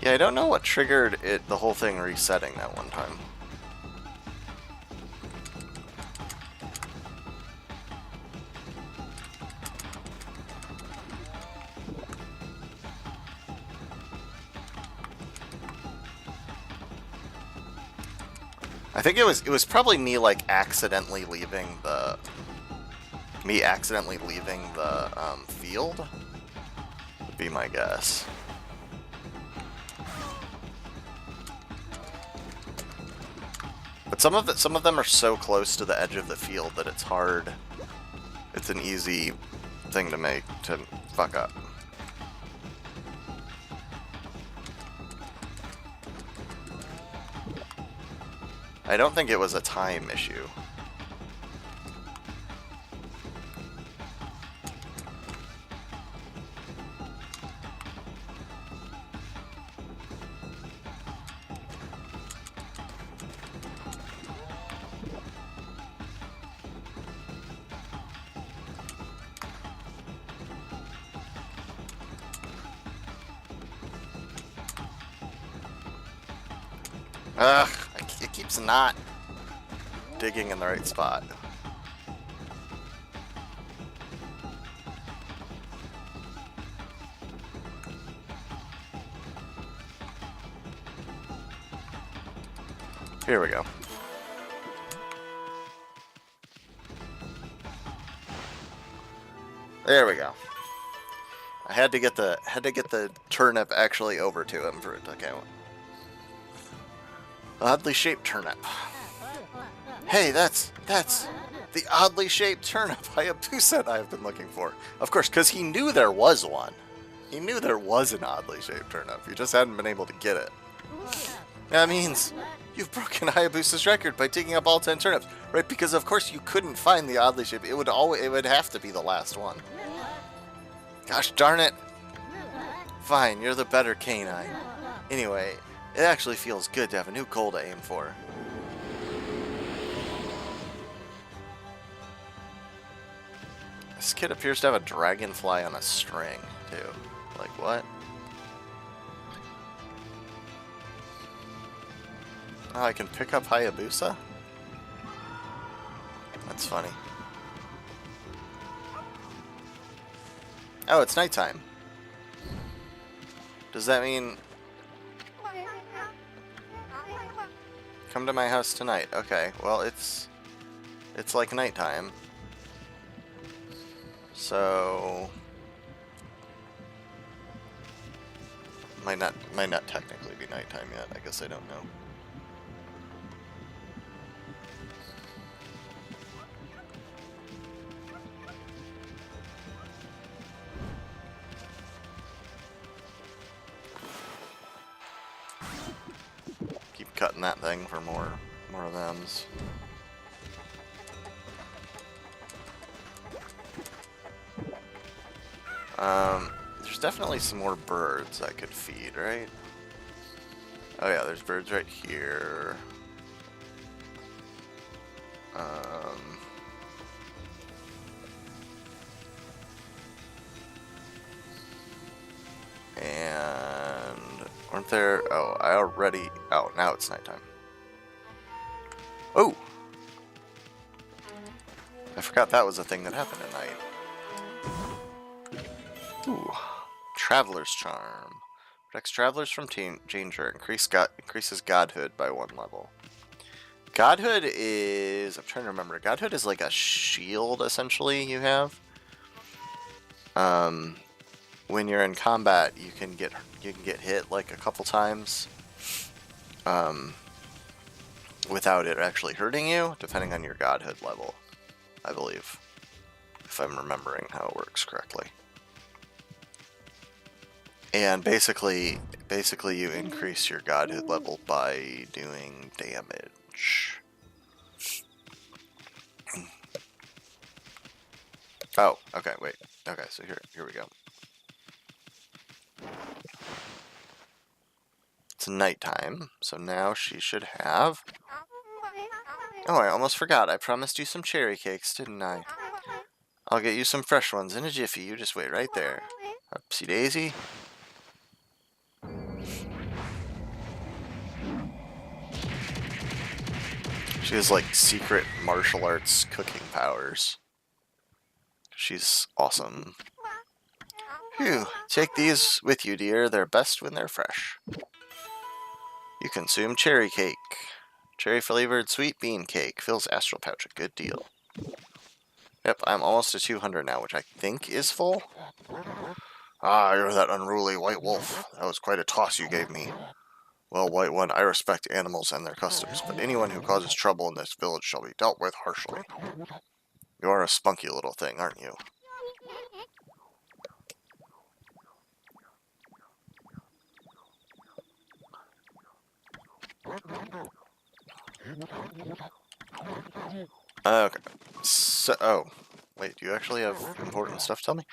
Yeah, I don't know what triggered the whole thing resetting that one time. I think it was probably me like accidentally leaving the field would be my guess. But some of them are so close to the edge of the field that it's hard. It's an easy thing to fuck up. I don't think it was a time issue. Ugh, it keeps not digging in the right spot. Here we go. There we go. I had to get the turnip actually over to him for it to count. Oddly shaped turnip. Hey, that's the oddly shaped turnip Hayabusa I've been looking for. Of course, because he knew there was one. He knew there was an oddly shaped turnip. He just hadn't been able to get it. That means you've broken Hayabusa's record by digging up all 10 turnips, right? Because of course you couldn't find the oddly shaped. It would have to be the last one. Gosh darn it. Fine, you're the better canine. Anyway, it actually feels good to have a new goal to aim for. This kid appears to have a dragonfly on a string, too. Like, what? Oh, I can pick up Hayabusa? That's funny. Oh, it's nighttime. Does that mean... Come to my house tonight. Okay, well, it's like nighttime. So... Might not technically be nighttime yet. I guess I don't know. Keep cutting that thing for more of thems. There's definitely some more birds I could feed, right? Oh yeah, there's birds right here. And weren't there? Oh, I already. Oh, now it's nighttime. Oh, I forgot that was a thing that happened at night. Ooh, Traveler's Charm protects travelers from danger. Increases godhood by 1 level. Godhood is... I'm trying to remember. Godhood is like a shield, essentially, you have. When you're in combat, you can get hit like a couple times. Without it actually hurting you, depending on your Godhood level, I believe. If I'm remembering how it works correctly. And basically you increase your Godhood level by doing damage. Oh, okay, wait. Okay, so here we go. It's nighttime, so now she should have... Oh, I almost forgot. I promised you some cherry cakes, didn't I? I'll get you some fresh ones in a jiffy. You just wait right there. Upsy daisy. She has like secret martial arts cooking powers. She's awesome. Phew, take these with you, dear. They're best when they're fresh. You consume cherry cake. Cherry-flavored sweet bean cake. Fills astral pouch a good deal. Yep, I'm almost to 200 now, which I think is full. Ah, you're that unruly white wolf. That was quite a toss you gave me. Well, White One, I respect animals and their customs, but anyone who causes trouble in this village shall be dealt with harshly. You are a spunky little thing, aren't you? Okay. So, oh. Wait, do you actually have important stuff to tell me?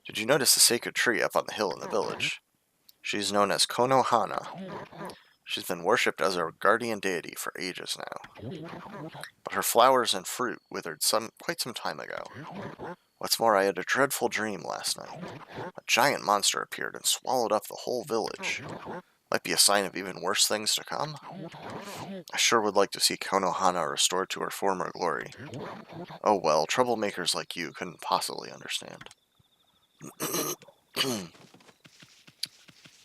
Did you notice the sacred tree up on the hill in the village? She's known as Konohana. She's been worshipped as our guardian deity for ages now. But her flowers and fruit withered quite some time ago. What's more, I had a dreadful dream last night. A giant monster appeared and swallowed up the whole village. Might be a sign of even worse things to come. I sure would like to see Konohana restored to her former glory. Oh well, troublemakers like you couldn't possibly understand.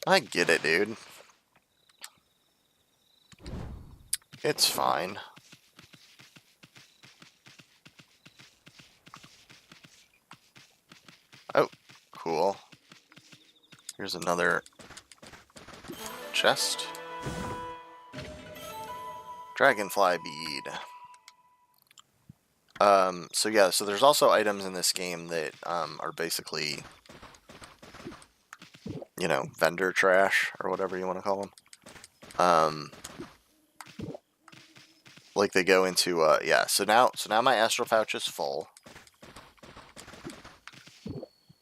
I get it, dude. It's fine. Oh, cool. Here's another chest. Dragonfly bead. So yeah, so there's also items in this game that are basically, you know, vendor trash or whatever you want to call them. Like they go into yeah. So now my astral pouch is full.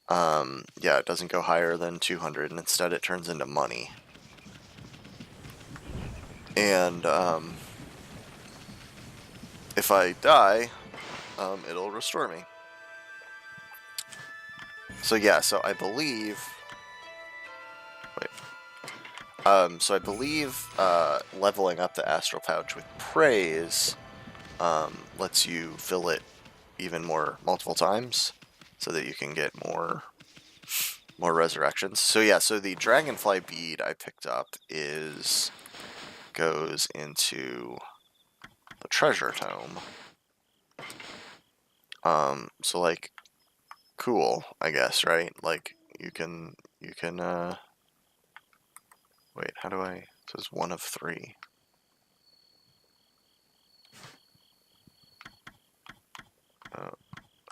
Yeah, it doesn't go higher than 200, and instead it turns into money. And if I die, it'll restore me. So yeah, so I believe. Wait. So I believe leveling up the astral pouch with praise lets you fill it even more multiple times, so that you can get more resurrections. So yeah, so the dragonfly bead I picked up goes into the treasure tome. So like, cool, I guess, right? Like you can wait, how do I? It says 1 of 3.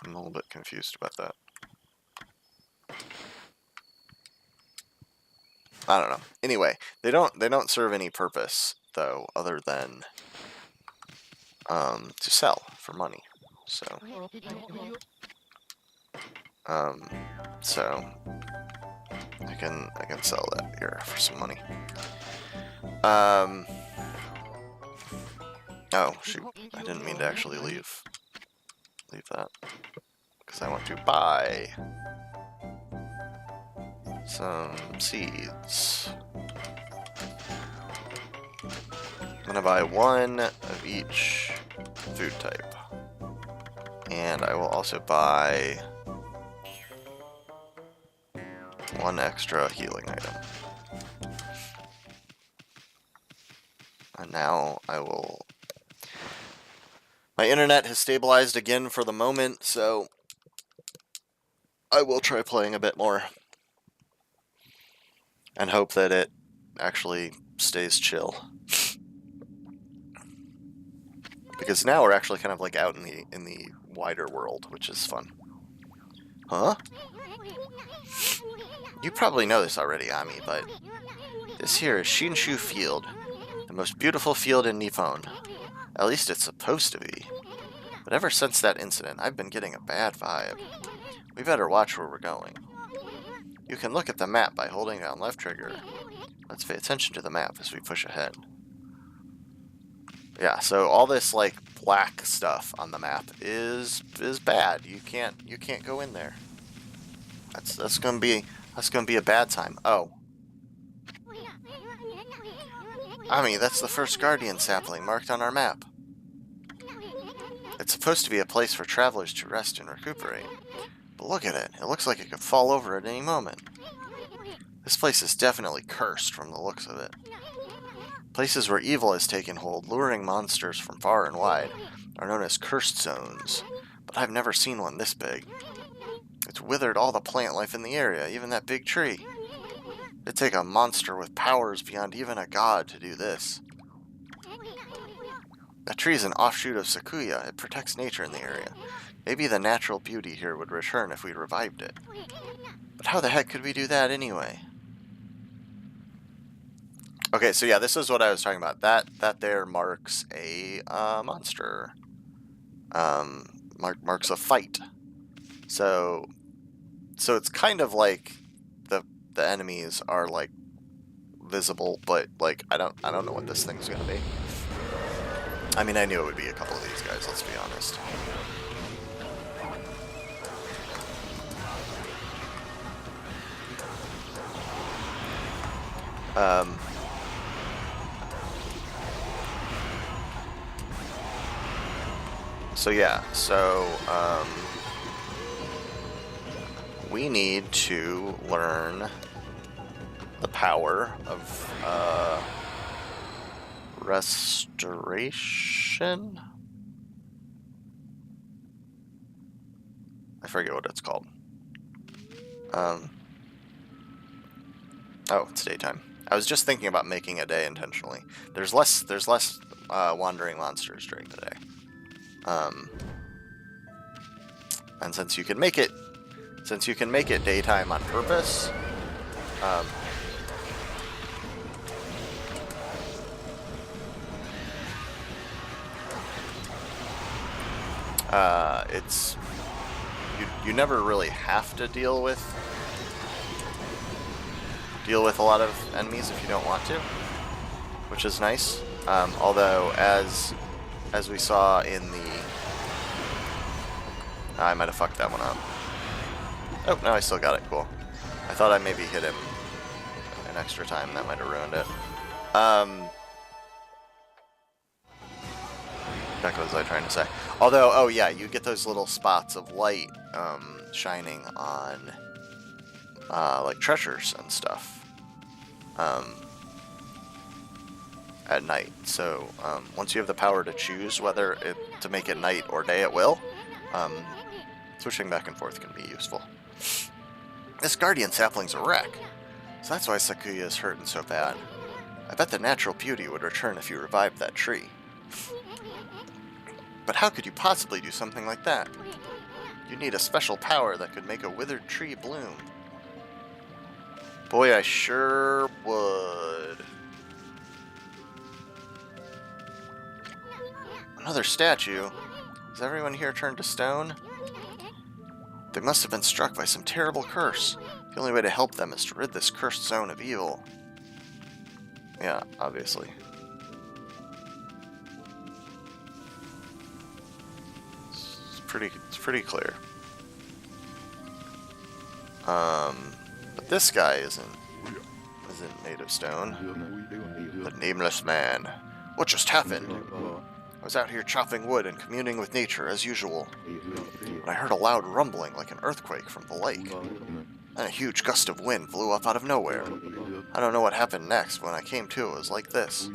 I'm a little bit confused about that. I don't know. Anyway, they don't serve any purpose though, other than to sell for money. So so I can sell that here for some money. Oh shoot! I didn't mean to actually leave that, because I want to buy some seeds. I'm gonna buy 1 of each food type, and I will also buy 1 extra healing item. And now I will My internet has stabilized again for the moment, so I will try playing a bit more. And hope that it actually stays chill. Because now we're actually kind of like out in the wider world, which is fun. Huh? You probably know this already, Ami, but this here is Shinshu Field, the most beautiful field in Nippon. At least it's supposed to be. But ever since that incident, I've been getting a bad vibe. We better watch where we're going. You can look at the map by holding down left trigger. Let's pay attention to the map as we push ahead. Yeah, so all this like black stuff on the map is bad. You can't go in there. That's gonna be a bad time. Oh. I mean, that's the first Guardian sapling marked on our map. It's supposed to be a place for travelers to rest and recuperate. But look at it. It looks like it could fall over at any moment. This place is definitely cursed from the looks of it. Places where evil has taken hold, luring monsters from far and wide, are known as cursed zones. But I've never seen one this big. It's withered all the plant life in the area, even that big tree. It'd take a monster with powers beyond even a god to do this. That tree is an offshoot of Sakuya. It protects nature in the area. Maybe the natural beauty here would return if we revived it. But how the heck could we do that anyway? Okay, so yeah, this is what I was talking about. That there marks a monster. Marks a fight. So it's kind of like the enemies are like visible, but like I don't know what this thing's gonna be. I mean, I knew it would be a couple of these guys, let's be honest. So yeah, we need to learn the power of restoration? I forget what it's called. Oh, it's daytime. I was just thinking about making a day intentionally. There's less wandering monsters during the day. And since you can make it daytime on purpose, it's you never really have to deal with a lot of enemies if you don't want to, which is nice. Although as we saw in the I might have fucked that one up. Oh, no, I still got it. Cool. I thought I maybe hit him an extra time. That might have ruined it. What was I trying to say? Although, oh yeah, you get those little spots of light shining on like treasures and stuff at night. So once you have the power to choose whether to make it night or day at will, switching back and forth can be useful. This guardian sapling's a wreck, so that's why Sakuya is hurting so bad. I bet the natural beauty would return if you revived that tree. But how could you possibly do something like that? You need a special power that could make a withered tree bloom. Boy, I sure would. Another statue? Has everyone here turned to stone? They must have been struck by some terrible curse. The only way to help them is to rid this cursed zone of evil. Yeah, obviously. It's pretty clear. But this guy isn't made of stone. The nameless man. What just happened? I was out here chopping wood and communing with nature as usual, when I heard a loud rumbling like an earthquake from the lake. Then a huge gust of wind blew up out of nowhere. I don't know what happened next. When I came to, it was like this.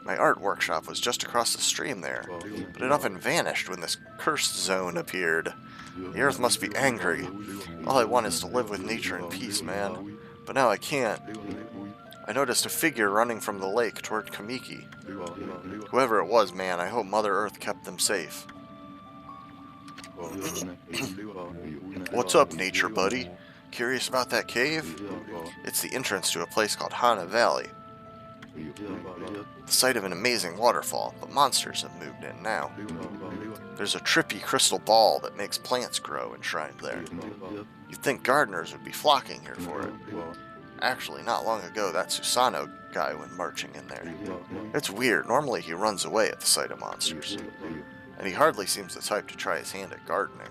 My art workshop was just across the stream there, but it often vanished when this cursed zone appeared. The earth must be angry. All I want is to live with nature in peace, man. But now I can't. I noticed a figure running from the lake toward Kamiki. Whoever it was, man, I hope Mother Earth kept them safe. What's up, nature buddy? Curious about that cave? It's the entrance to a place called Hana Valley. The site of an amazing waterfall, but monsters have moved in now. There's a trippy crystal ball that makes plants grow enshrined there. You'd think gardeners would be flocking here for it. Actually, not long ago, that Susano guy went marching in there. It's weird, normally he runs away at the sight of monsters. And he hardly seems the type to try his hand at gardening.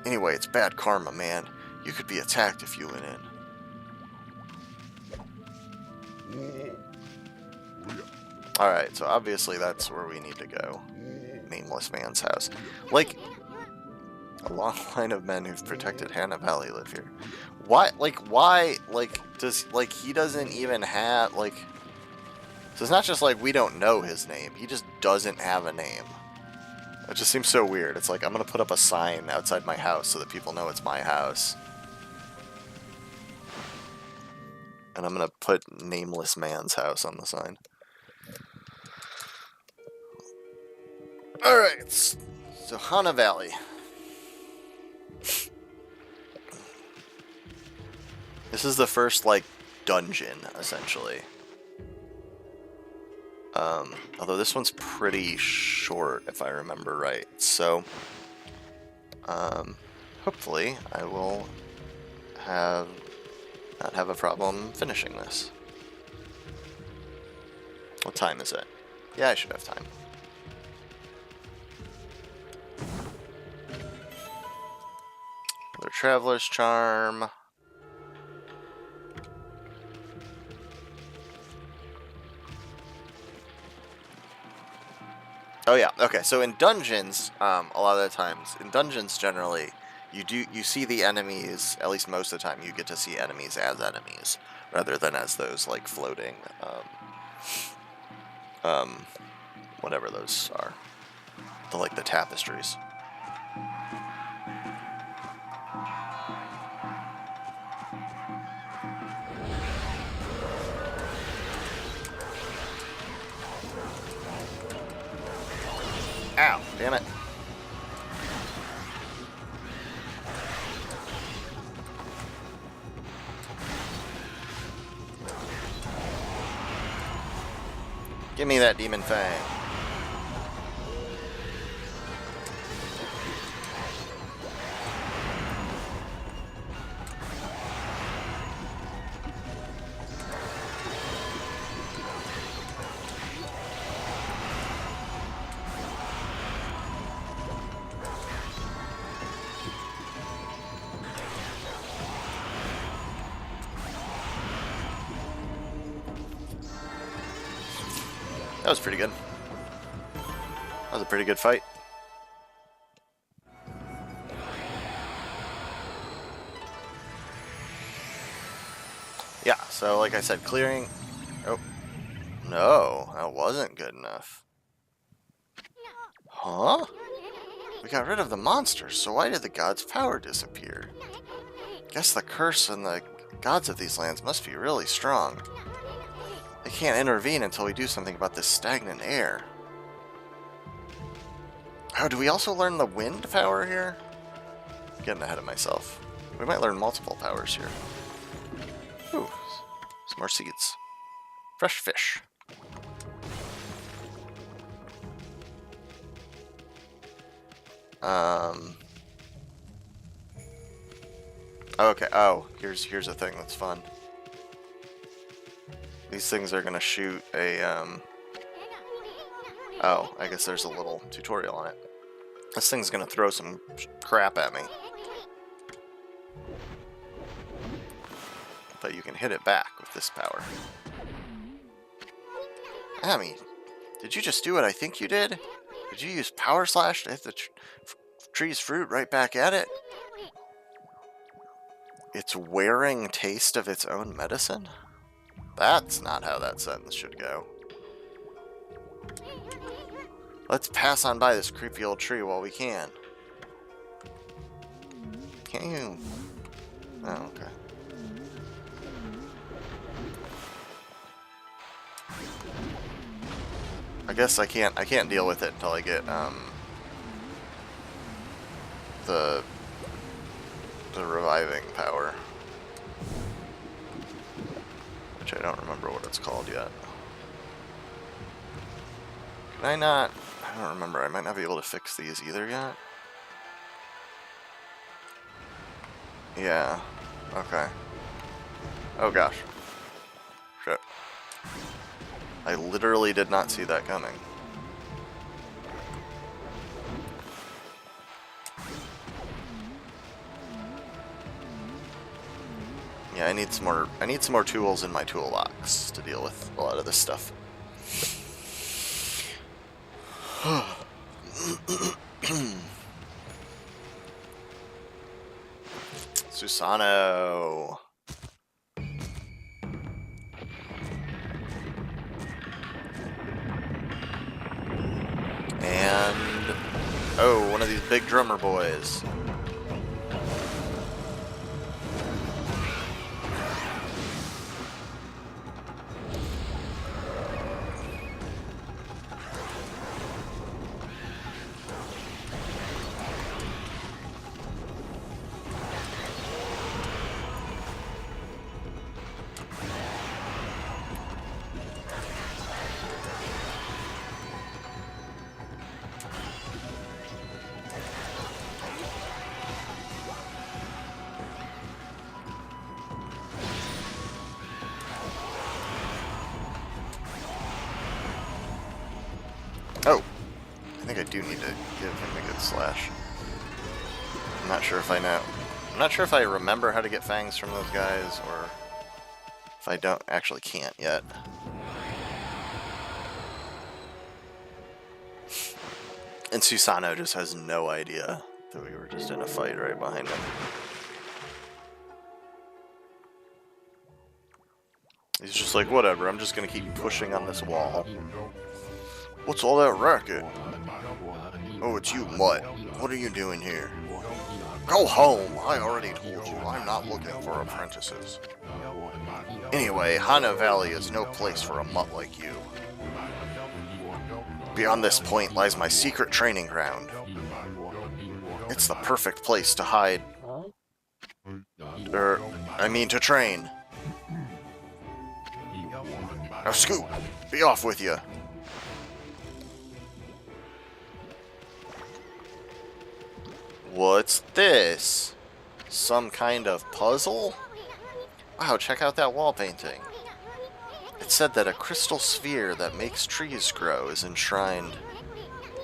Anyway, it's bad karma, man. You could be attacked if you went in. Alright, so obviously that's where we need to go. Nameless man's house. Like, a long line of men who've protected Hana Valley live here. Why, does, he doesn't even have, so it's not just like we don't know his name, he just doesn't have a name. It just seems so weird. It's like, I'm gonna put up a sign outside my house so that people know it's my house. And I'm gonna put Nameless Man's house on the sign. Alright, so Hana Valley. This is the first, dungeon, essentially. Although this one's pretty short, if I remember right. So, hopefully I will not have a problem finishing this. What time is it? Yeah, I should have time. Another Traveler's Charm. Oh yeah, okay, so in dungeons, a lot of the times, in dungeons generally, you see the enemies, at least most of the time, you get to see enemies as enemies, rather than as those, floating, whatever those are. The tapestries. Ow, damn it. Give me that demon fang. That was pretty good. That was a pretty good fight. Yeah, so like I said, clearing... Oh. No, that wasn't good enough. Huh? We got rid of the monsters, so why did the gods' power disappear? Guess the curse and the gods of these lands must be really strong. They can't intervene until we do something about this stagnant air. Oh, do we also learn the wind power here? I'm getting ahead of myself. We might learn multiple powers here. Ooh, some more seeds. Fresh fish. Okay, oh, here's a thing that's fun. These things are gonna shoot a, oh, I guess there's a little tutorial on it. This thing's gonna throw some crap at me. But you can hit it back with this power. Amy, did you just do what I think you did? Did you use Power Slash to hit the tree's fruit right back at it? It's wearing taste of its own medicine? That's not how that sentence should go. Let's pass on by this creepy old tree while we can. Can't you? Oh, okay. I guess I can't deal with it until I get the reviving power, which I don't remember what it's called yet. Can I not? I don't remember. I might not be able to fix these either yet. Yeah. Okay. Oh gosh. Shit. I literally did not see that coming. Yeah, I need some more tools in my toolbox to deal with a lot of this stuff. Susano. And oh, one of these big drummer boys. Oh, I think I do need to give him a good slash. I'm not sure if I know. I'm not sure if I remember how to get fangs from those guys, or if I don't actually can't yet. And Susano just has no idea that we were just in a fight right behind him. He's just like, whatever, I'm just gonna keep pushing on this wall. What's all that racket? Oh, it's you, Mutt. What are you doing here? Go home! I already told you, I'm not looking for apprentices. Anyway, Hana Valley is no place for a mutt like you. Beyond this point lies my secret training ground. It's the perfect place to hide. To train. Now scoot! Be off with you! What's this? Some kind of puzzle? Wow, check out that wall painting. It said that a crystal sphere that makes trees grow is enshrined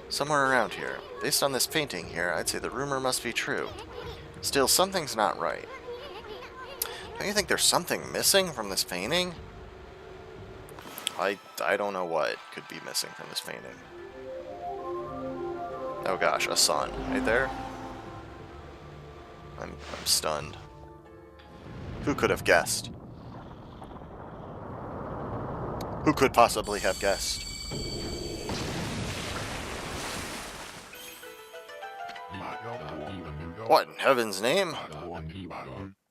somewhere around here. Based on this painting here, I'd say the rumor must be true. Still, something's not right. Don't you think there's something missing from this painting? I don't know what could be missing from this painting. Oh gosh, a sun. Right there? I'm stunned. Who could have guessed? Who could possibly have guessed? What in heaven's name?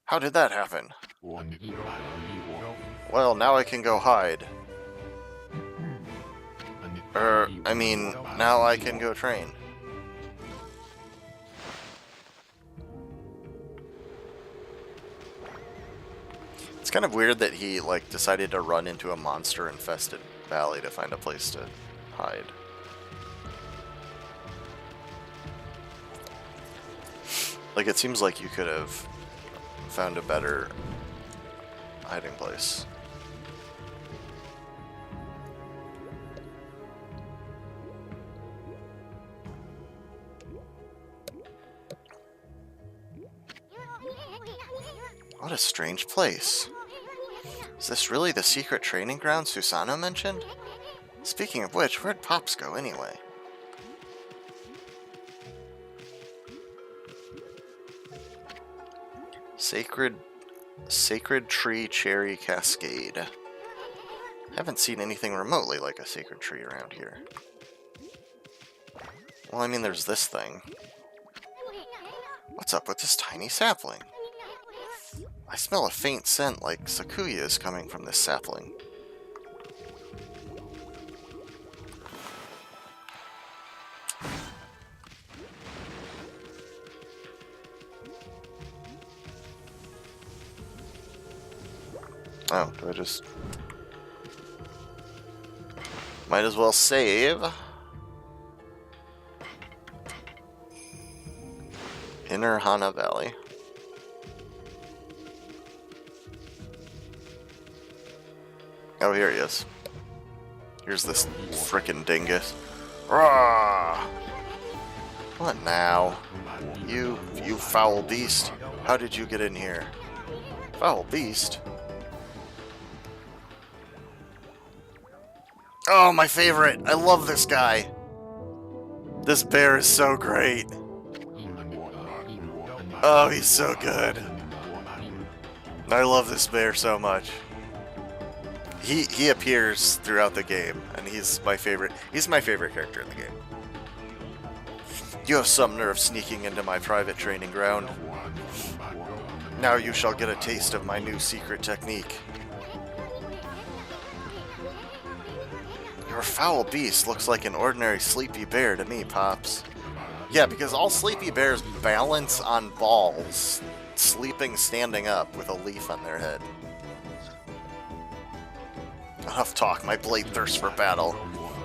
How did that happen? Well, now I can go hide. Now I can go train. It's kind of weird that he, like, decided to run into a monster-infested valley to find a place to hide. Like, it seems like you could have found a better hiding place. What a strange place. Is this really the secret training ground Susano mentioned? Speaking of which, where'd Pops go anyway? Sacred Tree Cherry Cascade. Haven't seen anything remotely like a sacred tree around here. Well, I mean, there's this thing. What's up with this tiny sapling? I smell a faint scent like Sakuya is coming from this sapling. Oh, do I just... Might as well save. Inner Hana Valley. Oh, here he is. Here's this frickin' dingus. Rawr! What now? You foul beast. How did you get in here? Foul beast? Oh, my favorite! I love this guy! This bear is so great. Oh, he's so good. I love this bear so much. He appears throughout the game, and he's my favorite character in the game. You have some nerve sneaking into my private training ground. Now you shall get a taste of my new secret technique. Your foul beast looks like an ordinary sleepy bear to me, Pops. Yeah, because all sleepy bears balance on balls, sleeping standing up with a leaf on their head. Enough talk, my blade thirsts for battle.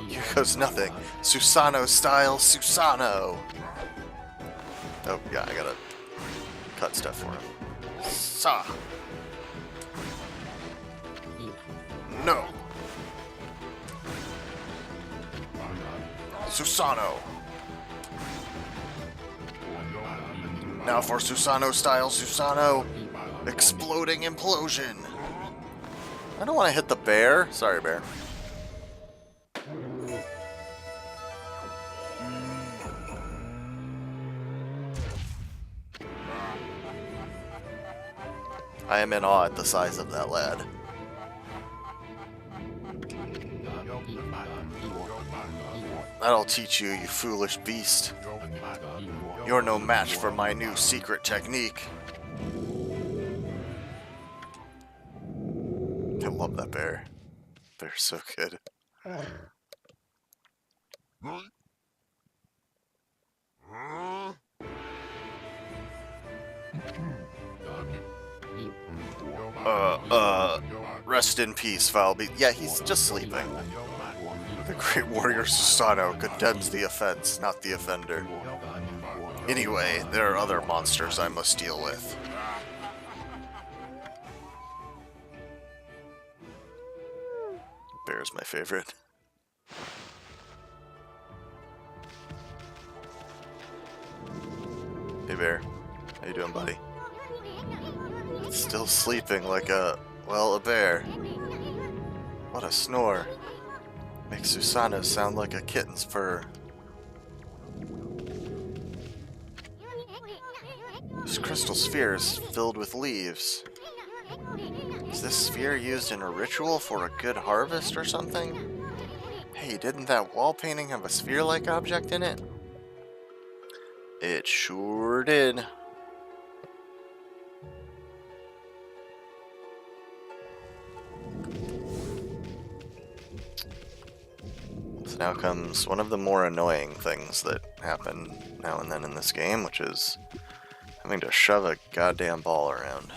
Here goes nothing. Susanoo style, Susanoo! Oh, yeah, I gotta cut stuff for him. Sa! No! Susanoo! Now for Susanoo style, Susanoo! Exploding implosion! I don't want to hit the bear. Sorry, bear. I am in awe at the size of that lad. That'll teach you, you foolish beast. You're no match for my new secret technique. I love that bear. They're so good. Rest in peace, foul beast. Yeah, he's just sleeping. The great warrior Susanoo condemns the offense, not the offender. Anyway, there are other monsters I must deal with. Bear's my favorite. Hey Bear, how you doing, buddy? Still sleeping like a bear. What a snore. Makes Susanoo sound like a kitten's purr. This crystal sphere is filled with leaves. Is this sphere used in a ritual for a good harvest or something? Hey, didn't that wall painting have a sphere-like object in it? It sure did. So now comes one of the more annoying things that happen now and then in this game, which is having to shove a goddamn ball around.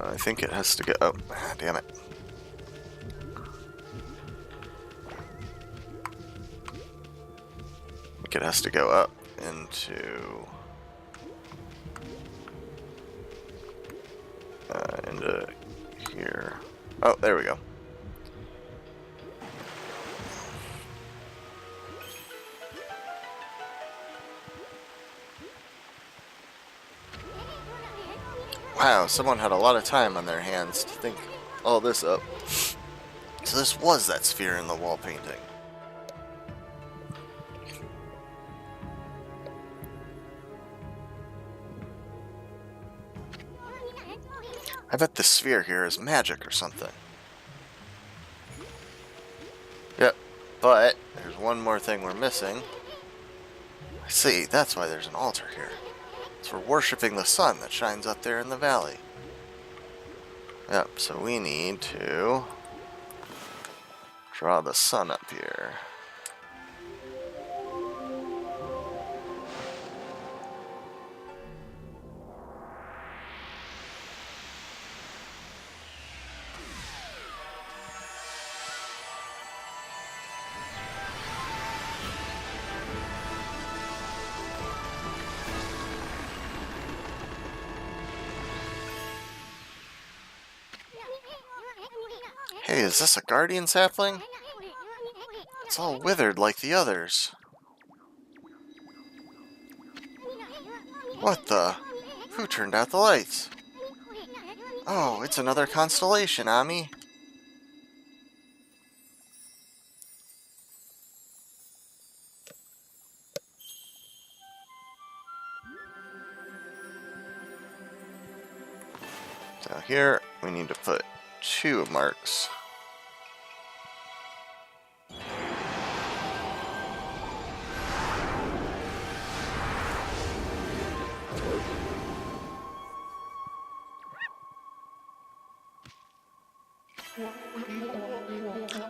I think it has to go... Oh, damn it. I think it has to go up into here. Oh, there we go. Wow, someone had a lot of time on their hands to think all this up. So this was that sphere in the wall painting. I bet this sphere here is magic or something. Yep, but there's one more thing we're missing. I see, that's why there's an altar here. It's for worshipping the sun that shines up there in the valley. Yep, so we need to draw the sun up here. Hey, is this a guardian sapling? It's all withered like the others. What the? Who turned out the lights? Oh, it's another constellation, Ami. So here, we need to put 2 marks.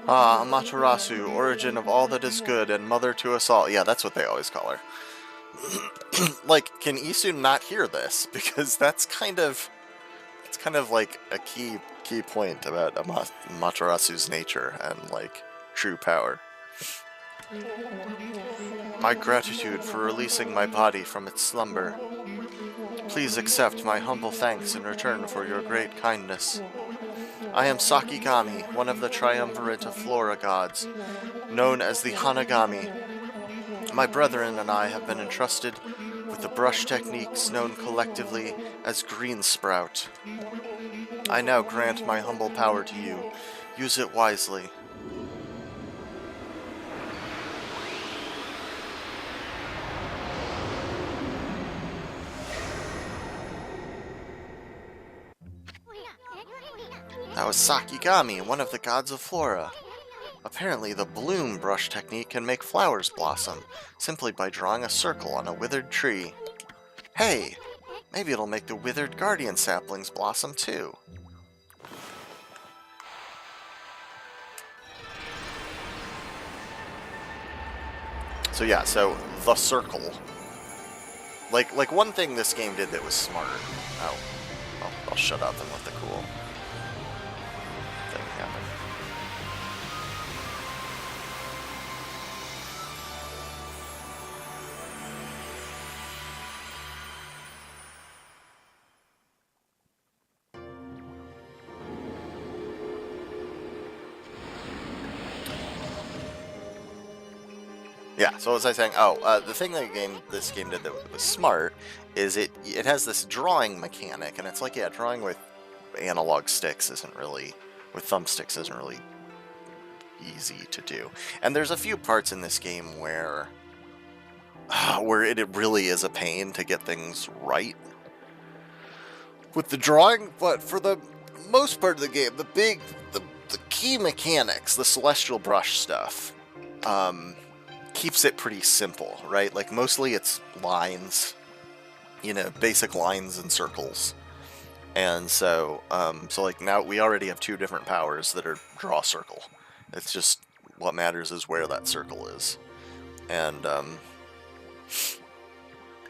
Ah, Amaterasu, origin of all that is good and mother to us all. Yeah, that's what they always call her. Like, can Isu not hear this? Because that's kind of like a key point about Amaterasu's nature and, like, true power. My gratitude for releasing my body from its slumber. Please accept my humble thanks in return for your great kindness. I am Sakigami, one of the triumvirate of Flora gods, known as the Hanagami. My brethren and I have been entrusted with the brush techniques known collectively as Green Sprout. I now grant my humble power to you. Use it wisely. That was Sakigami, one of the gods of Flora. Apparently, the bloom brush technique can make flowers blossom, simply by drawing a circle on a withered tree. Hey! Maybe it'll make the withered guardian saplings blossom too. So yeah, so the circle. Like one thing this game did that was smart. Oh, I'll shut up and let the cool thing happen. Yeah, so what was I saying? Oh, the thing that this game did that was smart is it has this drawing mechanic, and it's like, yeah, drawing with analog sticks isn't really, with thumbsticks isn't really easy to do. And there's a few parts in this game where it really is a pain to get things right with the drawing, but for the most part of the game, the key mechanics, the celestial brush stuff, keeps it pretty simple, right? Like, mostly it's lines, you know, basic lines and circles. And so, like, now we already have 2 different powers that are draw circle. It's just, what matters is where that circle is. And,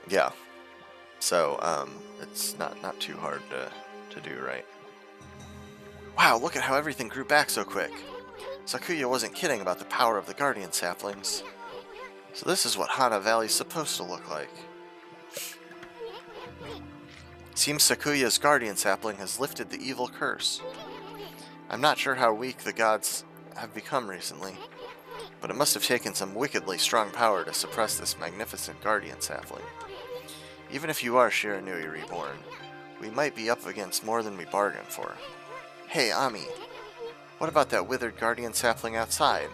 yeah. So, it's not too hard to do, right? Wow, look at how everything grew back so quick. Sakuya wasn't kidding about the power of the guardian saplings. So this is what Hana Valley's supposed to look like. Seems Sakuya's guardian sapling has lifted the evil curse. I'm not sure how weak the gods have become recently, but it must have taken some wickedly strong power to suppress this magnificent guardian sapling. Even if you are Shiranui reborn, we might be up against more than we bargained for. Hey, Ami, what about that withered guardian sapling outside?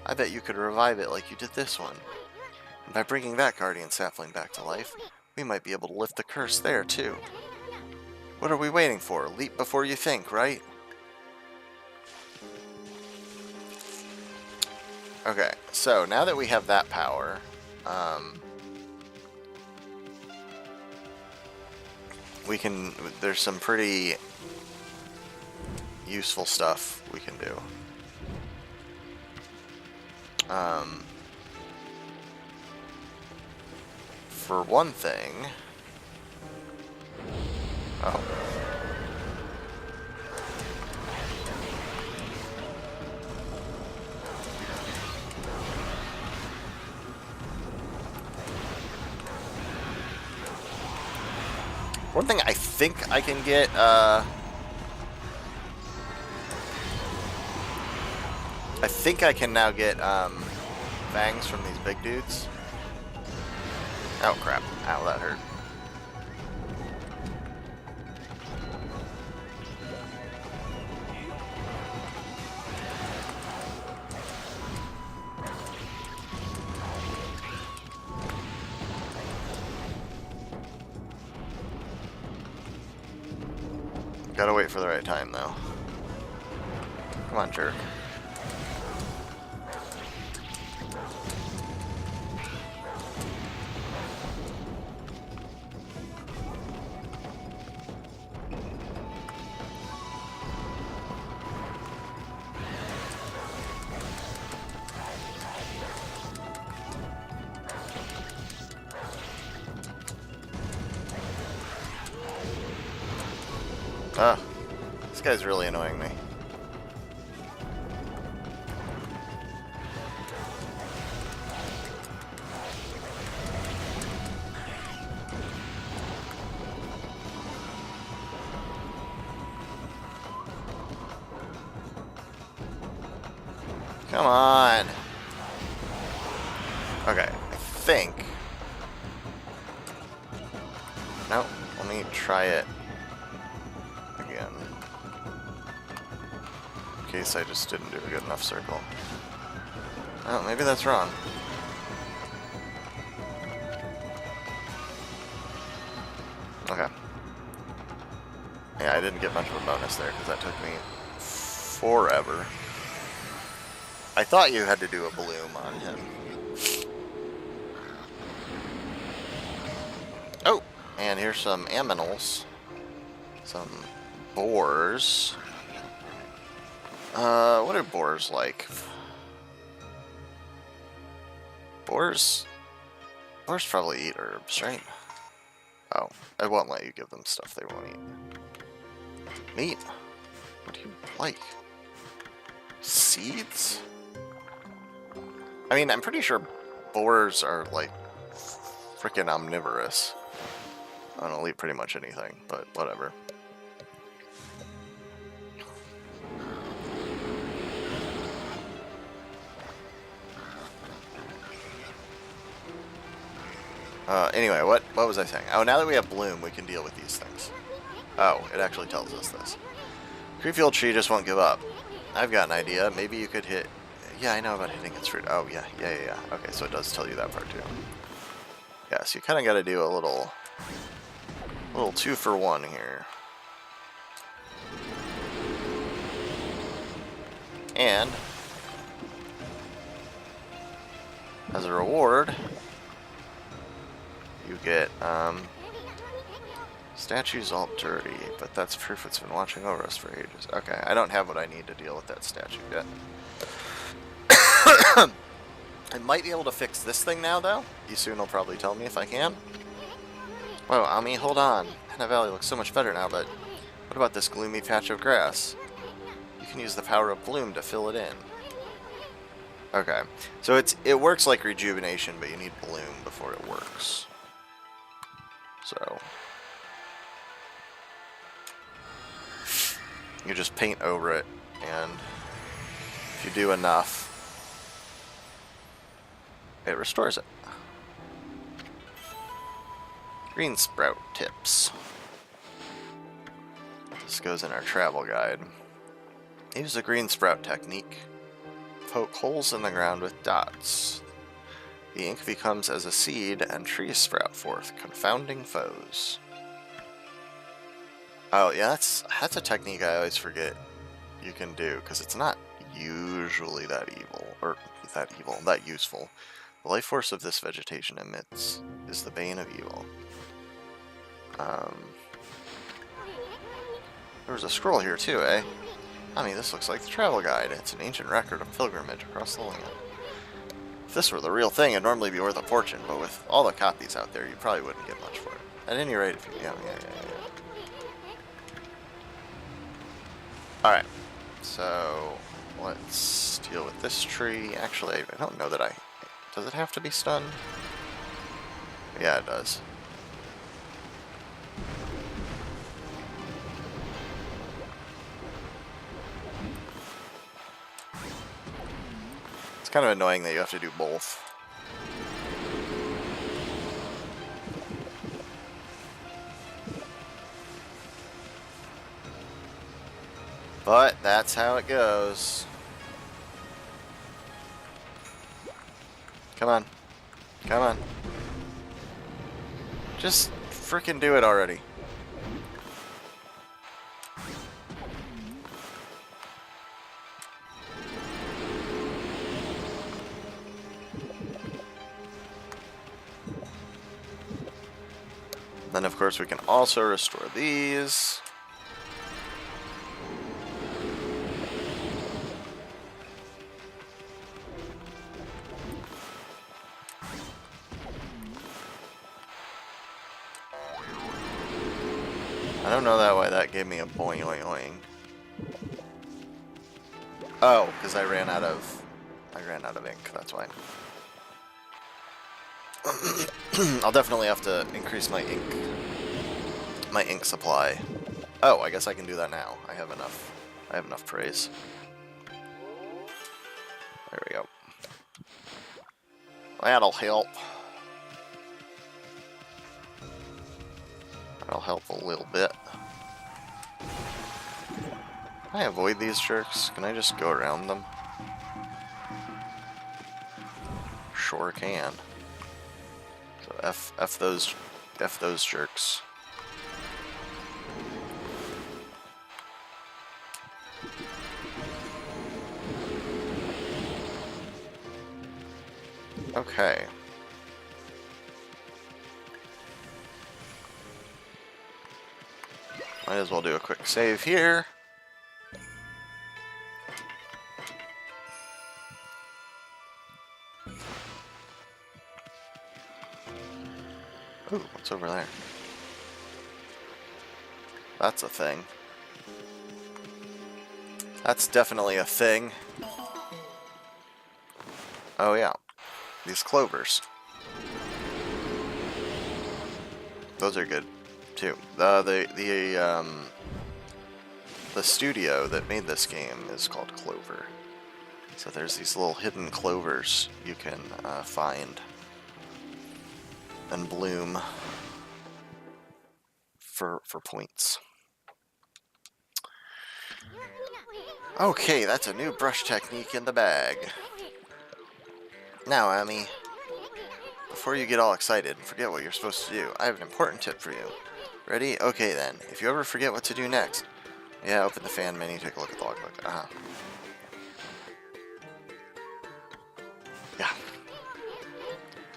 I bet you could revive it like you did this one. And by bringing that guardian sapling back to life, we might be able to lift the curse there, too. What are we waiting for? Leap before you think, right? Okay, so now that we have that power, we can, there's some pretty useful stuff we can do. For one thing, oh. One thing I think I can get, I think I can now get, fangs from these big dudes. Oh crap. Ow, that hurt. Gotta wait for the right time, though. Come on, jerk. Ah, this guy's really annoying me. Come on. Okay, I think. Nope, let me try it again. In case I just didn't do a good enough circle. Oh, maybe that's wrong. Okay. Yeah, I didn't get much of a bonus there because that took me forever. I thought you had to do a bloom on him. Oh, and here's some aminals. Some boars. What are boars like? Boars probably eat herbs, right? Oh, I won't let you give them stuff they won't eat. Meat? What do you like? Seeds? I mean, I'm pretty sure boars are, like, freaking omnivorous. I don't eat pretty much anything, but whatever. Anyway, what was I saying? Oh, now that we have bloom, we can deal with these things. Oh, it actually tells us this. Creepfield tree just won't give up. I've got an idea. Maybe you could hit... Yeah, I know about hitting its fruit. Oh, yeah. Okay, so it does tell you that part, too. Yeah, so you kind of got to do a little 2-for-1 here. And... as a reward... you get, statue's all dirty, but that's proof it's been watching over us for ages. Okay, I don't have what I need to deal with that statue yet. I might be able to fix this thing now, though. Isun will probably tell me if I can. Whoa, Ami, hold on. Henna Valley looks so much better now, but what about this gloomy patch of grass? You can use the power of bloom to fill it in. Okay, so it works like rejuvenation, but you need bloom before it works. So you just paint over it, and if you do enough, it restores it. Green sprout tips. This goes in our travel guide. Use the green sprout technique. Poke holes in the ground with dots. The ink becomes as a seed, and trees sprout forth, confounding foes. Oh, yeah, that's a technique I always forget you can do, because it's not usually that evil, or that useful. The life force of this vegetation emits is the bane of evil. There was a scroll here too, eh? I mean, this looks like the travel guide. It's an ancient record of pilgrimage across the land. If this were the real thing, it'd normally be worth a fortune, but with all the copies out there, you probably wouldn't get much for it. At any rate, if you... Yeah. Alright, so let's deal with this tree. Actually, I don't know that does it have to be stunned? Yeah, it does. It's kind of annoying that you have to do both. But that's how it goes. Come on. Come on. Just freaking do it already. Then, of course, we can also restore these. I don't know why that gave me a boing oing oing. Oh, because I ran out of ink, that's why. I'll definitely have to increase my ink supply. Oh, I guess I can do that now. I have enough praise. There we go. That'll help. That'll help a little bit. Can I avoid these jerks? Can I just go around them? Sure can. So F those jerks. Okay. Might as well do a quick save here. Ooh, what's over there? That's a thing. That's definitely a thing. Oh yeah, these clovers. Those are good too. The studio that made this game is called Clover. So there's these little hidden clovers you can find and bloom for points. Okay, that's a new brush technique in the bag. Now, Amy, before you get all excited and forget what you're supposed to do, I have an important tip for you. Ready? Okay then. If you ever forget what to do next, yeah, open the fan menu, take a look at the logbook.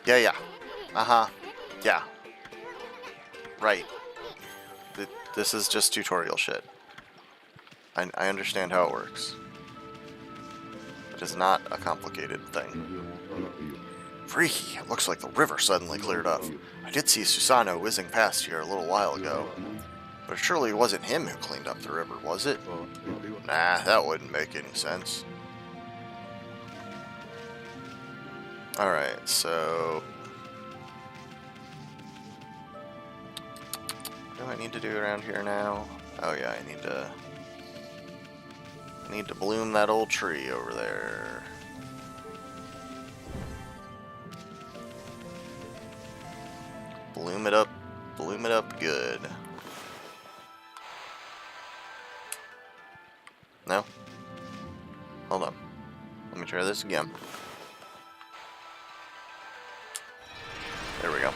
Yeah. Yeah. Right. This is just tutorial shit. I understand how it works. It is not a complicated thing. Freaky, it looks like the river suddenly cleared up. I did see Susano whizzing past here a little while ago. But surely it wasn't him who cleaned up the river, was it? Nah, that wouldn't make any sense. Alright, so... what do I need to do around here now? Oh yeah, I need to bloom that old tree over there. Bloom it up good. No? Hold on. Let me try this again. There we go.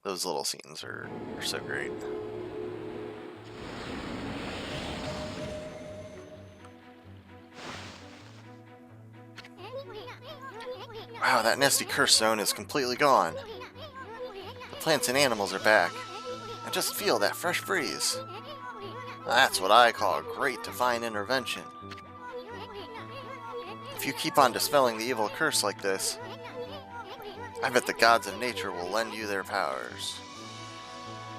Those little scenes are so great. Wow, that nasty curse zone is completely gone. The plants and animals are back. I just feel that fresh breeze. That's what I call a great divine intervention. If you keep on dispelling the evil curse like this, I bet the gods of nature will lend you their powers.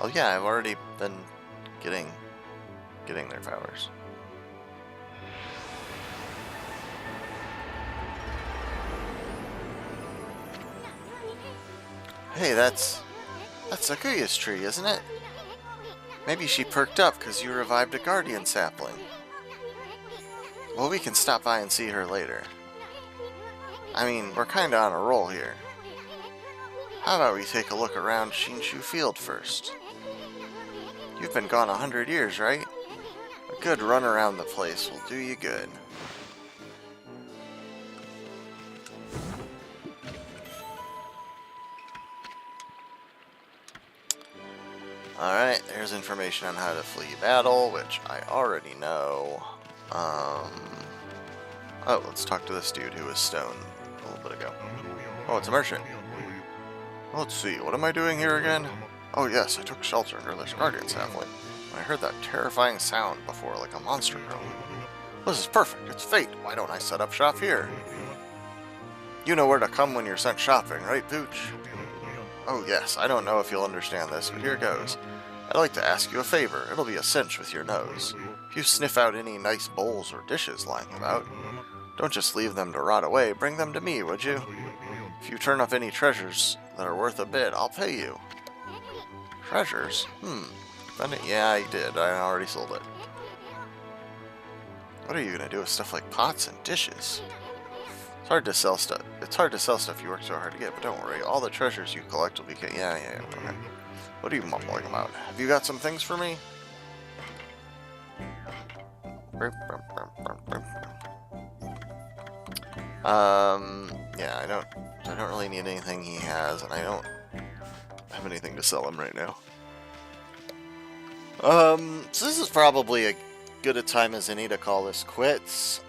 Oh yeah, I've already been getting their powers. Hey, that's Sakuya's tree, isn't it? Maybe she perked up because you revived a guardian sapling. Well, we can stop by and see her later. I mean, we're kinda on a roll here. How about we take a look around Shinshu Field first? You've been gone 100 years, right? A good run around the place will do you good. Alright, there's information on how to flee battle, which I already know. Oh, let's talk to this dude who was stoned a little bit ago. Oh, it's a merchant. Let's see, what am I doing here again? Oh yes, I took shelter under this guardian sapling. I heard that terrifying sound before, like a monster groan. This is perfect, it's fate. Why don't I set up shop here? You know where to come when you're sent shopping, right, Pooch? Oh yes, I don't know if you'll understand this, but here goes. I'd like to ask you a favor. It'll be a cinch with your nose. If you sniff out any nice bowls or dishes lying about, don't just leave them to rot away. Bring them to me, would you? If you turn up any treasures that are worth a bit, I'll pay you. Treasures? Yeah, I did. I already sold it. What are you gonna do with stuff like pots and dishes? It's hard to sell stuff. It's hard to sell stuff you work so hard to get, but don't worry. All the treasures you collect will be... Yeah, okay. What are you mumbling about? Have you got some things for me? Yeah, I don't really need anything he has, and I don't have anything to sell him right now. So this is probably as good a time as any to call this quits.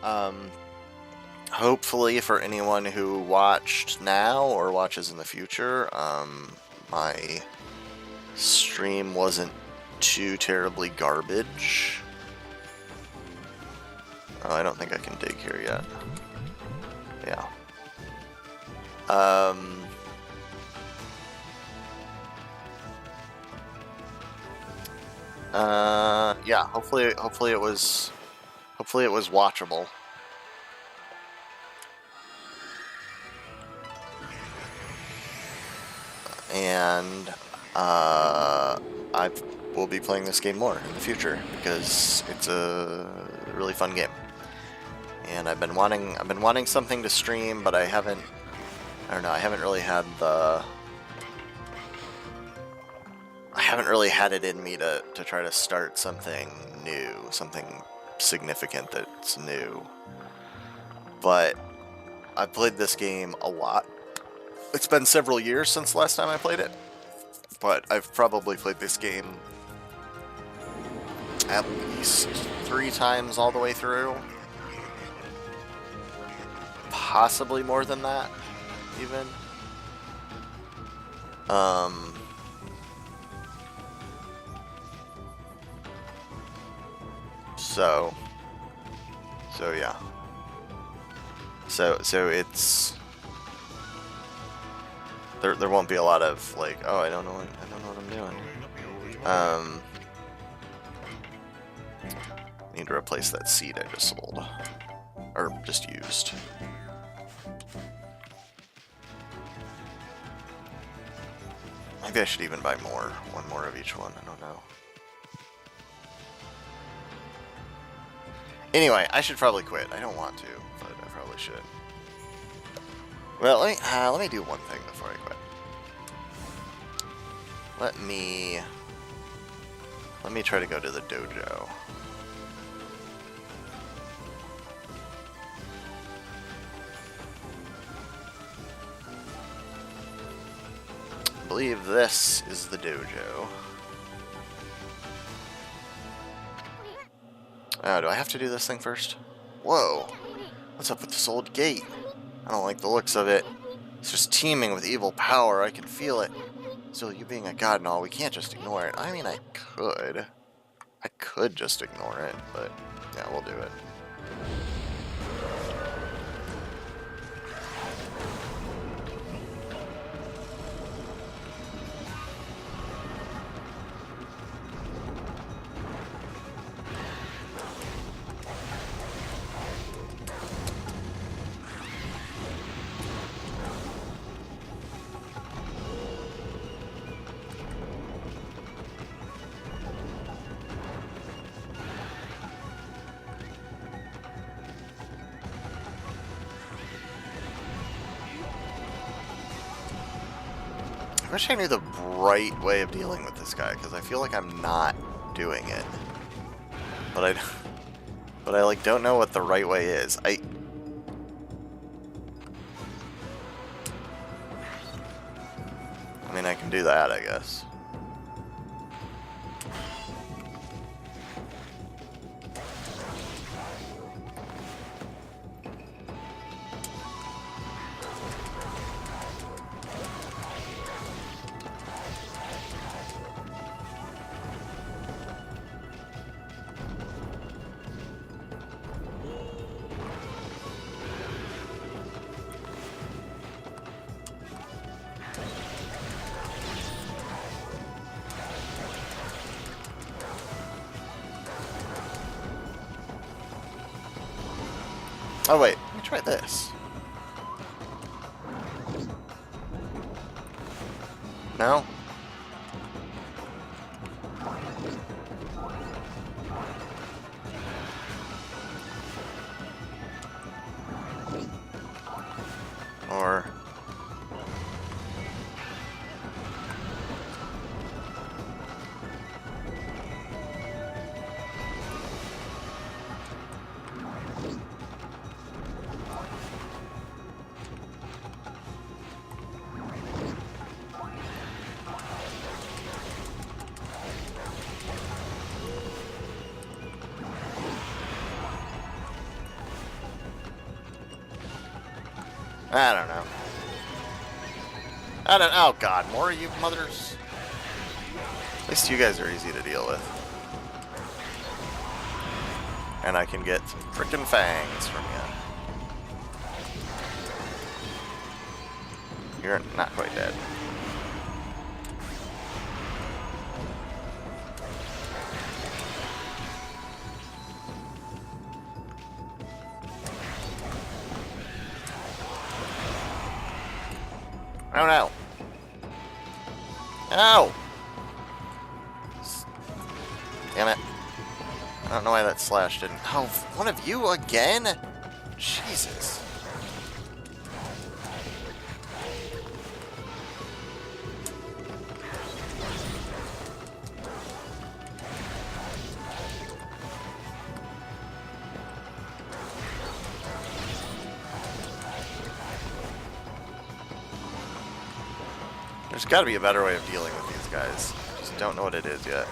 Hopefully for anyone who watched now or watches in the future, my stream wasn't too terribly garbage. Oh, I don't think I can dig here yet. Yeah. Yeah, hopefully it was watchable. And I will be playing this game more in the future because it's a really fun game. And I've been wanting something to stream, but I haven't really had it in me to try to start something new, something significant that's new. But I played this game a lot. It's been several years since the last time I played it, but I've probably played this game at least 3 times all the way through. Possibly more than that, even. So yeah. So it's there won't be a lot of like, oh, I don't know what I'm doing. Need to replace that seed I just sold. Or just used. Maybe I should even buy more. One more of each one, I don't know. Anyway, I should probably quit. I don't want to, but I probably should. Well, let me do one thing before I quit. Let me try to go to the dojo. I believe this is the dojo. Oh, do I have to do this thing first? Whoa! What's up with this old gate? I don't like the looks of it. It's just teeming with evil power. I can feel it. Still, you being a god and all, we can't just ignore it. I mean, I could. I could just ignore it, but yeah, we'll do it. I wish I knew the right way of dealing with this guy, because I feel like I'm not doing it. But I like don't know what the right way is. I mean, I can do that, I guess. Oh wait, let me try this. No? Or... I don't know. Oh god, more of you mothers? At least you guys are easy to deal with. And I can get some frickin' fangs from you. You're not quite dead. Oh no! Ow! Damn it. I don't know why that slash didn't... Oh, one of you again? Jesus. There's got to be a better way of dealing with these guys. Just don't know what it is yet.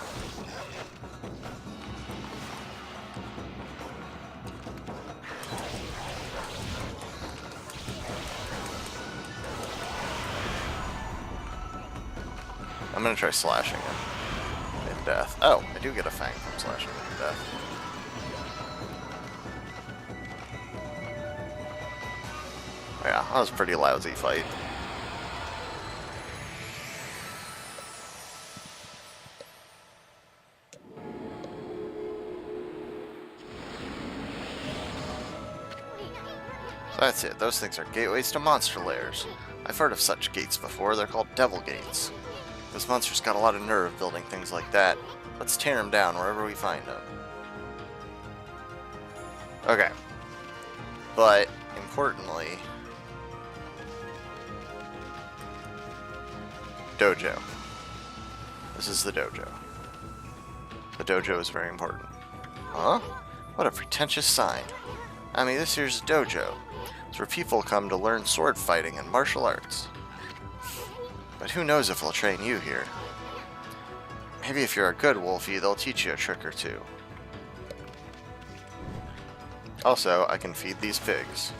I'm gonna try slashing him in death. Oh, I do get a fang from slashing him in death. Yeah, that was a pretty lousy fight. So that's it. Those things are gateways to monster lairs. I've heard of such gates before. They're called devil gates. Those monsters got a lot of nerve building things like that. Let's tear them down wherever we find them. Okay. But, importantly... dojo. This is the dojo. The dojo is very important. Huh? What a pretentious sign. I mean, this here's a dojo. It's where people come to learn sword fighting and martial arts. But who knows if they'll train you here. Maybe if you're a good wolfie, they'll teach you a trick or two. Also, I can feed these pigs.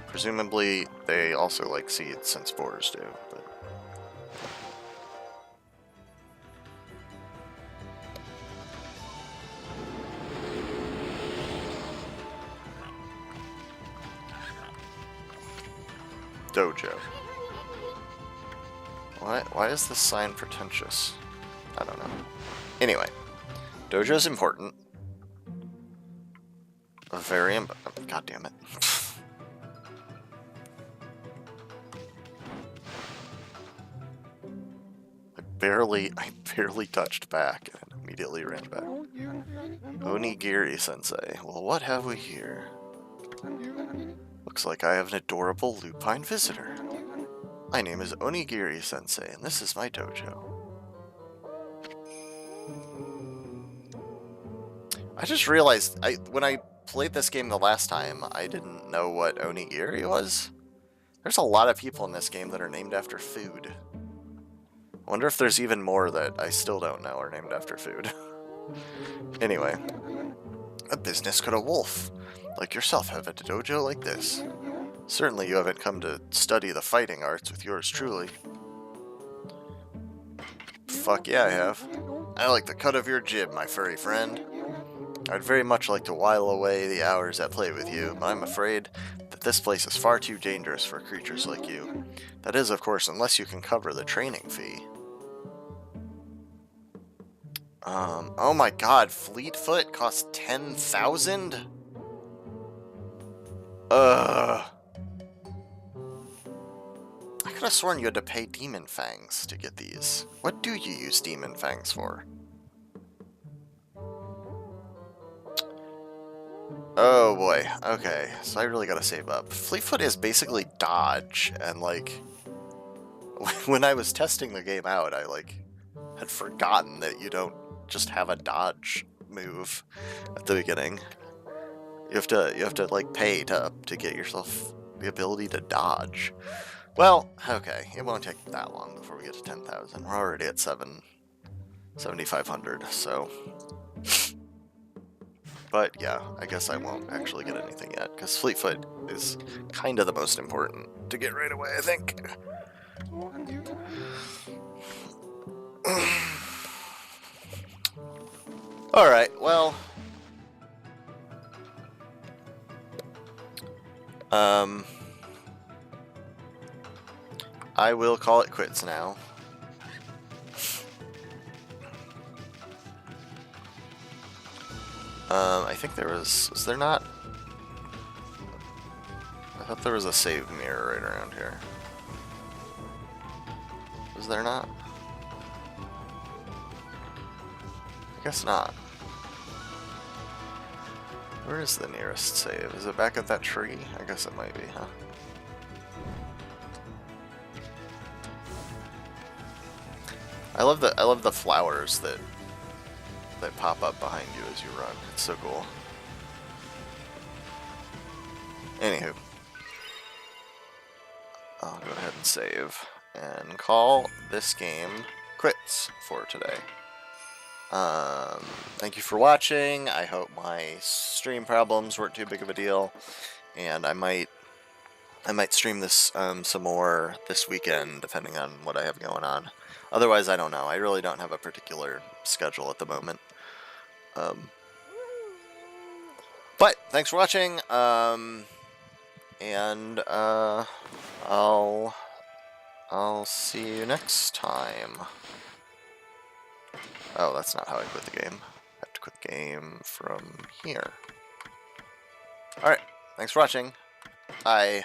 Presumably, they also like seeds, since boars do. But... Dojo. Why is this sign pretentious? I don't know. Anyway, dojo's important. Very God damn it. I barely touched back and immediately ran back. Onigiri sensei. Well, what have we here? Looks like I have an adorable lupine visitor. My name is Onigiri sensei, and this is my dojo. I just realized, when I played this game the last time, I didn't know what onigiri was. There's a lot of people in this game that are named after food. I wonder if there's even more that I still don't know are named after food. Anyway, a business could a wolf like yourself have a dojo like this? Certainly you haven't come to study the fighting arts with yours truly. Fuck yeah, I have. I like the cut of your jib, my furry friend. I'd very much like to while away the hours at play with you, but I'm afraid that this place is far too dangerous for creatures like you. That is, of course, unless you can cover the training fee. Oh my god, Fleetfoot costs 10,000? I could have sworn you had to pay Demon Fangs to get these. What do you use Demon Fangs for? Oh boy, okay, so I really gotta save up. Fleetfoot is basically dodge, and like, when I was testing the game out, I like, had forgotten that you don't just have a dodge move at the beginning. You have to like pay to get yourself the ability to dodge. Well, okay, it won't take that long before we get to 10,000. We're already at 7,500, so... But yeah, I guess I won't actually get anything yet, because Fleetfoot is kind of the most important to get right away, I think. Alright, well... I will call it quits now. I think there was there not? I thought there was a save mirror right around here. Was there not? I guess not. Where is the nearest save? Is it back at that tree? I guess it might be, huh? I love the flowers that pop up behind you as you run. It's so cool. Anywho, I'll go ahead and save and call this game quits for today. Thank you for watching. I hope my stream problems weren't too big of a deal, and I might stream this some more this weekend, depending on what I have going on. Otherwise, I don't know. I really don't have a particular schedule at the moment. But thanks for watching, and I'll see you next time. Oh, that's not how I quit the game. I have to quit the game from here. Alright, thanks for watching. Bye.